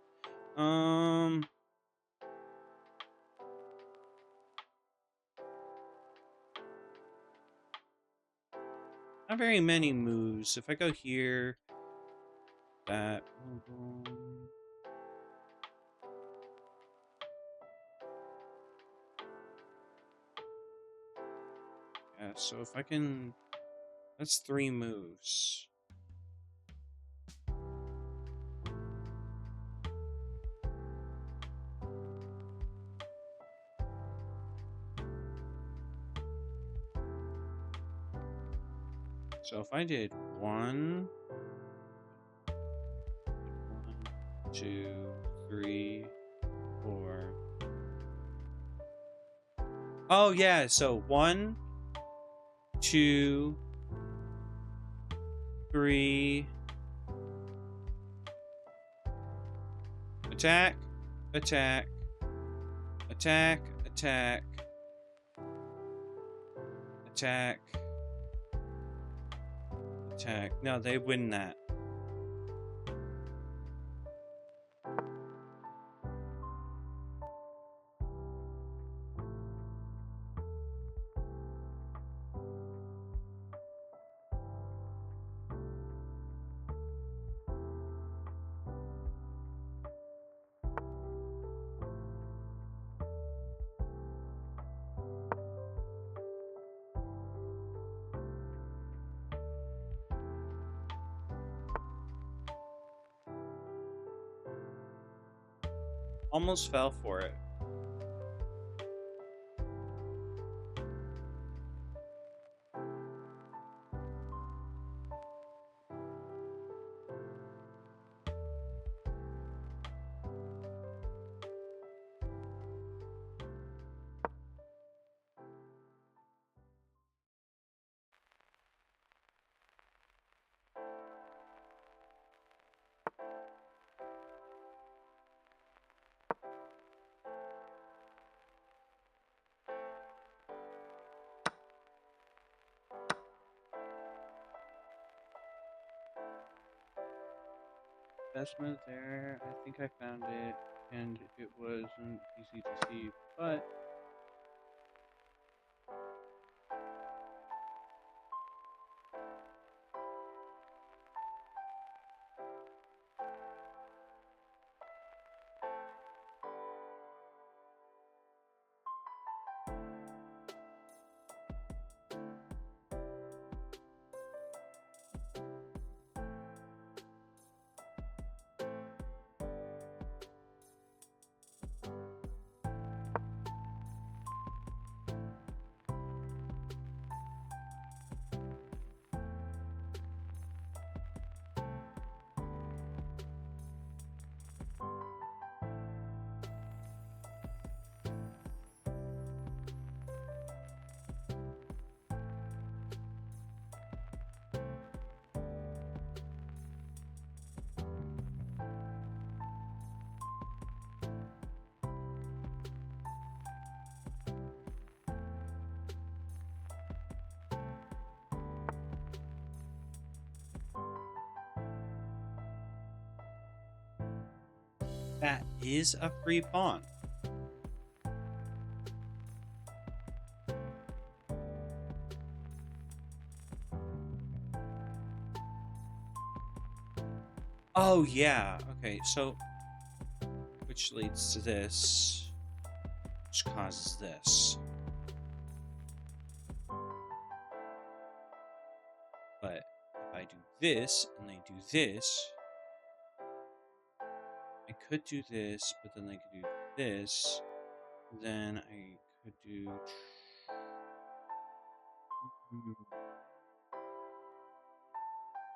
Not very many moves. If I go here, that. Yeah, so if I can... That's 3 moves. So if I did 1, 2, 3, 4. Oh yeah, so 1, 2, 3. Attack, attack, attack, attack, attack, attack. No, they win that. Almost fell for it. Best move there. I think I found it, and it wasn't easy to see, but that is a free pawn. Oh yeah, okay, so which leads to this, which causes this. But if I do this and they do this, I could do this, but then I could do this. Then I could do.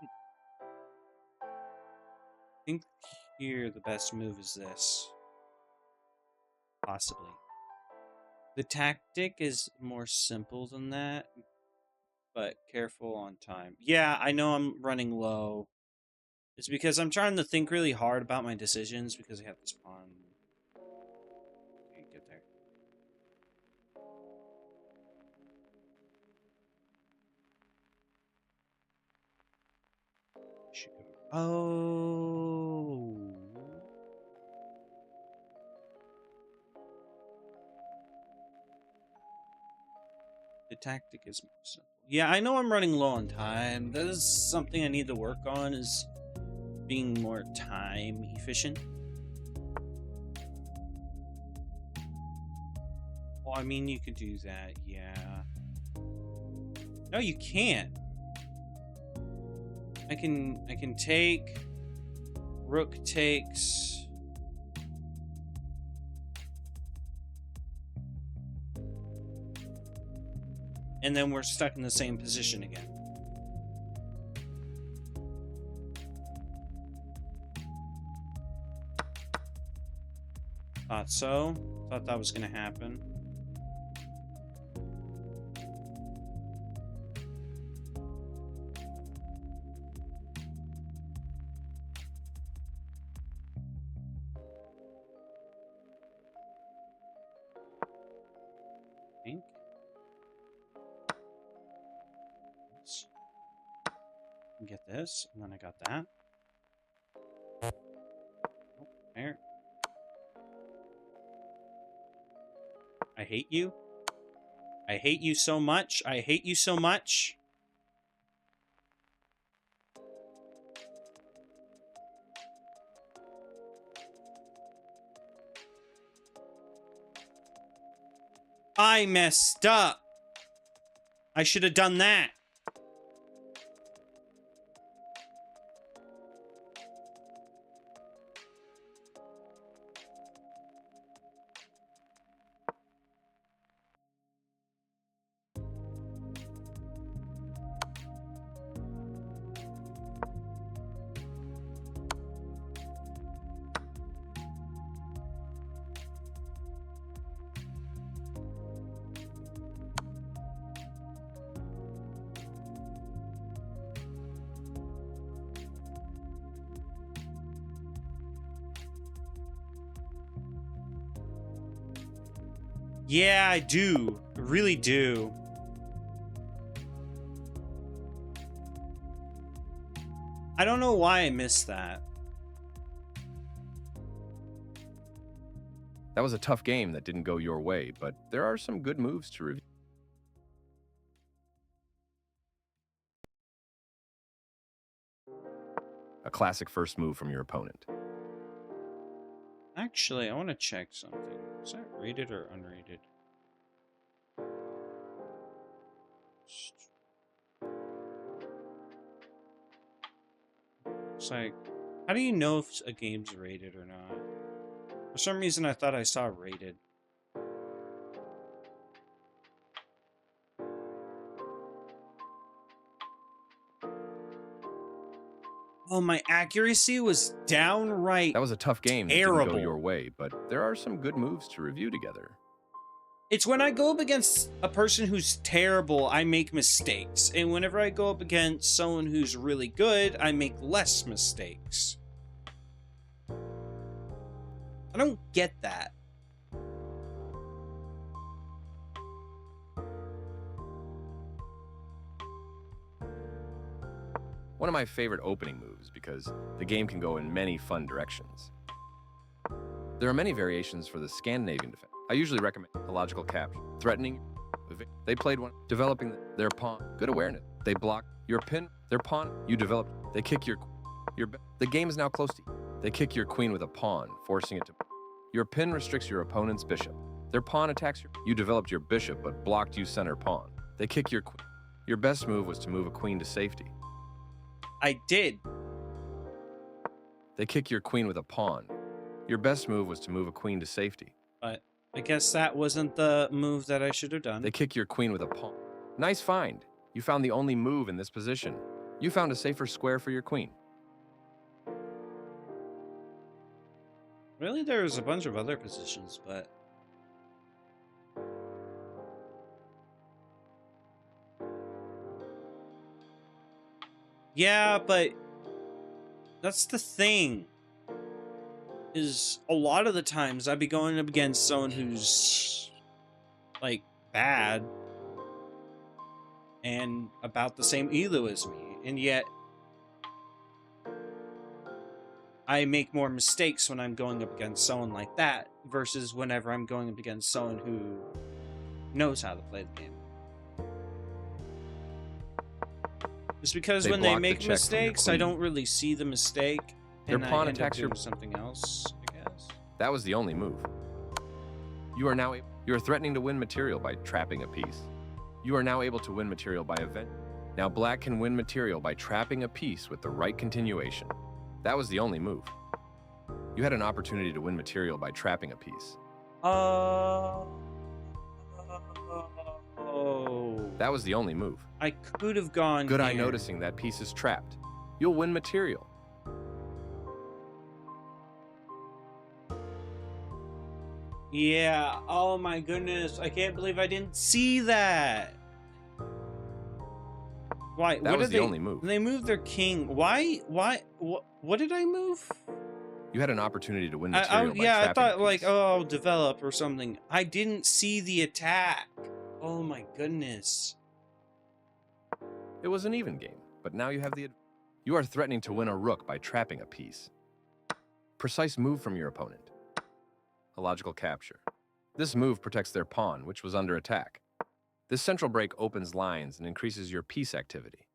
I think here the best move is this. Possibly. The tactic is more simple than that, but careful on time. Yeah, I know I'm running low. It's because I'm trying to think really hard about my decisions because I have this pawn. Can't get there. Should go. Oh. The tactic is more simple. Yeah, I know I'm running low on time. That is something I need to work on, is being more time efficient. Well, I mean, you could do that, yeah. No, you can't. I can take. Rook takes. And then we're stuck in the same position again. Thought so. Thought that was gonna happen. Think. Get this, and then I got that. Oh, there. I hate you. I hate you so much. I hate you so much. I messed up. I should have done that. Yeah, I do. I really do. I don't know why I missed that. That was a tough game that didn't go your way, but there are some good moves to review. A classic first move from your opponent. Actually, I want to check something. Is that rated or unrated? It's like, how do you know if a game's rated or not? For some reason, I thought I saw rated. Oh, my accuracy was downright That was a tough game that terrible. didn't go your way, but there are some good moves to review together. It's when I go up against a person who's terrible, I make mistakes. And whenever I go up against someone who's really good, I make less mistakes. I don't get that. One of my favorite opening moves because the game can go in many fun directions. There are many variations for the Scandinavian defense. I usually recommend a logical capture, threatening. They played one, developing their pawn, good awareness. They block your pin, their pawn, you develop. They kick your. The game is now close to you. They kick your queen with a pawn, forcing it to. Your pin restricts your opponent's bishop. Their pawn attacks you. You developed your bishop but blocked you center pawn. They kick your queen. Your best move was to move a queen to safety. I did. They kick your queen with a pawn. Your best move was to move a queen to safety. But I guess that wasn't the move that I should have done. They kick your queen with a pawn. Nice find. You found the only move in this position. You found a safer square for your queen. Really, there was a bunch of other positions, but... Yeah, but that's the thing. Is a lot of the times I'd be going up against someone who's like bad and about the same elo as me, and yet I make more mistakes when I'm going up against someone like that versus whenever I'm going up against someone who knows how to play the game. It's because when they make mistakes, I don't really see the mistake. Their pawn attacks your something else, I guess. That was the only move. You are threatening to win material by trapping a piece. You are now able to win material by event. Now black can win material by trapping a piece with the right continuation. That was the only move. You had an opportunity to win material by trapping a piece. Oh. That was the only move. I could have gone Good eye here. noticing that piece is trapped. You'll win material. Yeah. Oh my goodness. I can't believe I didn't see that. Why? That What was did the only move. they moved their king? Why? What did I move? You had an opportunity to win I material by yeah, I trapping a thought like, piece. oh, I'll develop or something. I didn't see the attack. Oh my goodness. It was an even game, but now you have the... You are threatening to win a rook by trapping a piece. Precise move from your opponent. A logical capture. This move protects their pawn, which was under attack. This central break opens lines and increases your piece activity.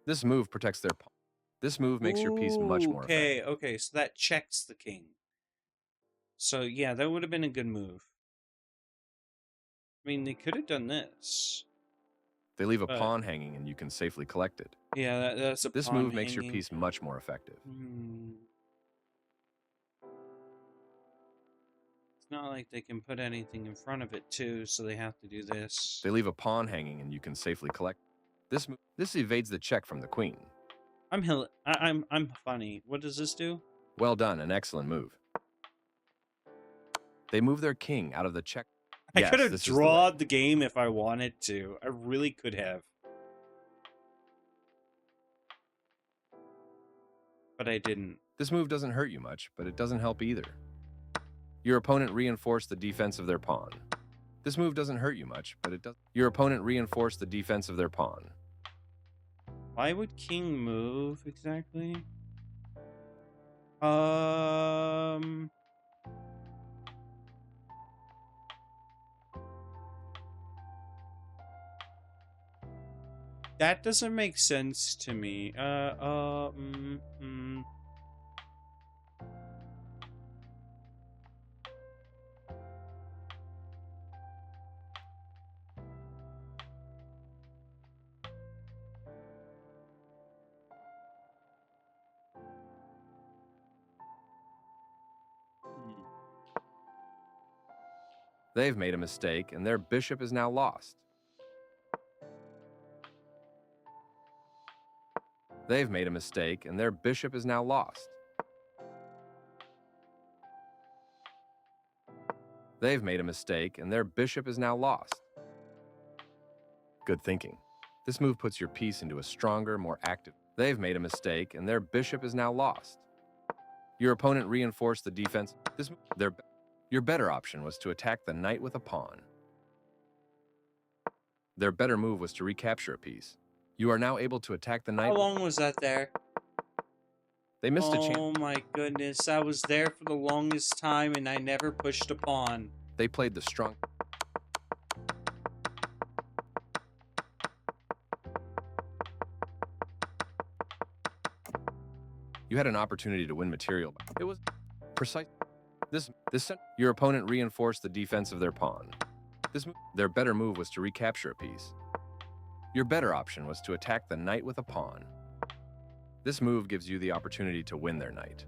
This move protects their pawn. This move makes your piece much more effective. Okay, so that checks the king. So yeah, that would have been a good move. I mean, they could have done this. They leave a But pawn hanging and you can safely collect it. yeah, that's a This pawn move makes your hanging. piece much more effective. It's not like they can put anything in front of it too, so they have to do this. They leave a pawn hanging and you can safely collect. This evades the check from the queen. I'm funny. What does this do? Well done, an excellent move. They move their king out of the check. I Yes, could have this is the drawn way. the game if I wanted to. I really could have. But I didn't. This move doesn't hurt you much, but it doesn't help either. Your opponent reinforced the defense of their pawn. This move doesn't hurt you much, but it does. Your opponent reinforced the defense of their pawn. Why would king move exactly? That doesn't make sense to me. They've made a mistake, and their bishop is now lost. They've made a mistake, and their bishop is now lost. They've made a mistake, and their bishop is now lost. Good thinking. This move puts your piece into a stronger, more active... They've made a mistake, and their bishop is now lost. Your opponent reinforced the defense. Your better option was to attack the knight with a pawn. Their better move was to recapture a piece. You are now able to attack the knight. How long was that there? They missed a chance. Oh my goodness, I was there for the longest time and I never pushed a pawn. They played the strong... You had an opportunity to win material. It was precise. Your opponent reinforced the defense of their pawn. Their better move was to recapture a piece. Your better option was to attack the knight with a pawn. This move gives you the opportunity to win their knight.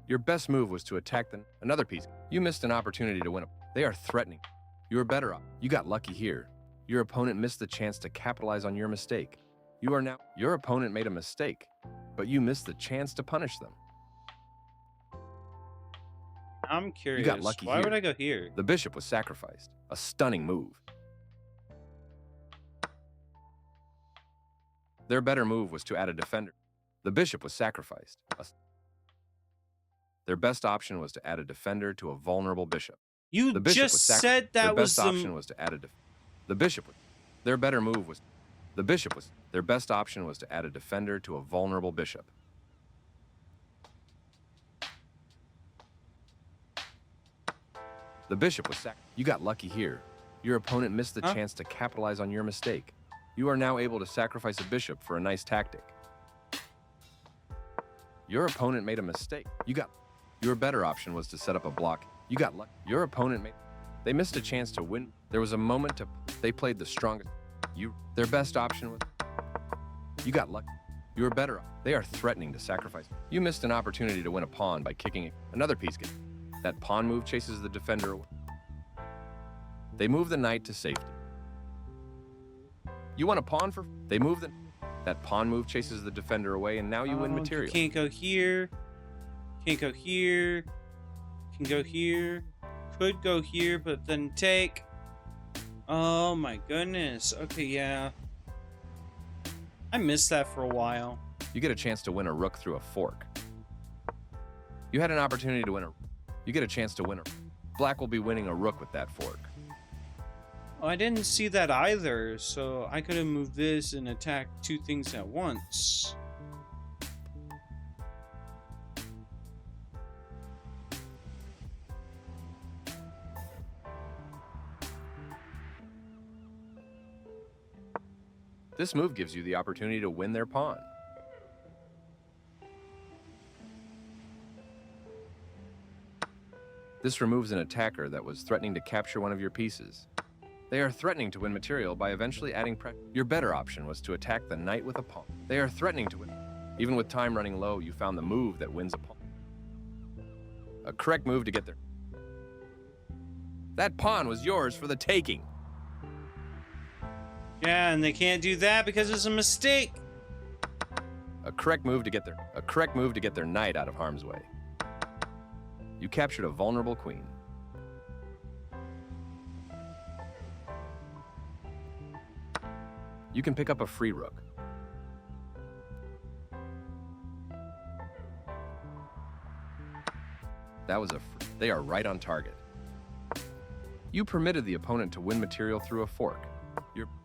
Your best move was to attack another piece. You missed an opportunity to win. They are threatening. You were better off. You got lucky here. Your opponent missed the chance to capitalize on your mistake. Your opponent made a mistake, but you missed the chance to punish them. I'm curious. You got lucky Why here. would I go here? The bishop was sacrificed. A stunning move. Their better move was to add a defender. The bishop was sacrificed. Their best option was to add a defender to a vulnerable bishop. You just said that was their best option was to add a the bishop. Their better move was their best option was to add a defender to a vulnerable bishop. The bishop was sacked. You got lucky here. Your opponent missed the chance to capitalize on your mistake. You are now able to sacrifice a bishop for a nice tactic. Your opponent made a mistake. Your better option was to set up a block. You got lucky. Your opponent they missed a chance to win. There was a moment they played the strongest. Their best option was... You got lucky. You were better. They are threatening to sacrifice. You missed an opportunity to win a pawn by kicking another piece. That pawn move chases the defender away. They move the knight to safety. You want a pawn for... They move that pawn move chases the defender away, and now you win material. You can't go here. Can't go here. Can go here. Could go here, but then take. Oh my goodness. Okay, yeah. I missed that for a while. You get a chance to win a rook through a fork. You had an opportunity to win a... You get a chance to win a... Black will be winning a rook with that fork. Oh, I didn't see that either, so I could have moved this and attacked two things at once. This move gives you the opportunity to win their pawn. This removes an attacker that was threatening to capture one of your pieces. They are threatening to win material by eventually adding pressure. Your better option was to attack the knight with a pawn. They are threatening to win. Even with time running low, you found the move that wins a pawn. A correct move to get there. That pawn was yours for the taking. Yeah, and they can't do that because it's a mistake. A correct move to get their knight out of harm's way. You captured a vulnerable queen. You can pick up a free rook. That was they are right on target. You permitted the opponent to win material through a fork.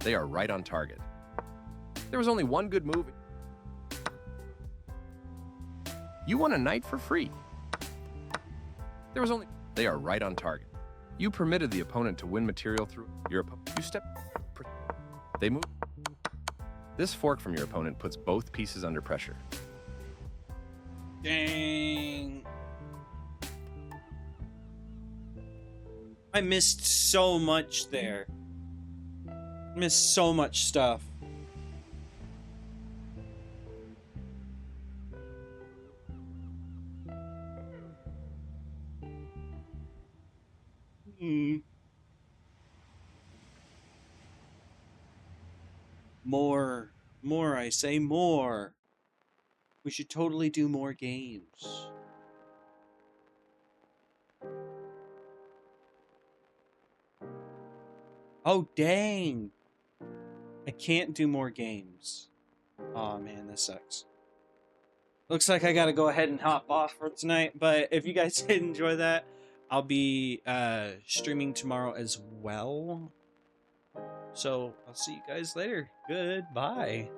They are right on target. There was only one good move. You won a knight for free. They are right on target. You permitted the opponent to win material through your opponent. You step. They move. This fork from your opponent puts both pieces under pressure. Dang. I missed so much there. Missed so much stuff. More, I say more. We should totally do more games. Oh, dang. I can't do more games. Oh man, this sucks. Looks like I gotta go ahead and hop off for tonight, but if you guys did enjoy that, I'll be streaming tomorrow as well. So I'll see you guys later. Goodbye.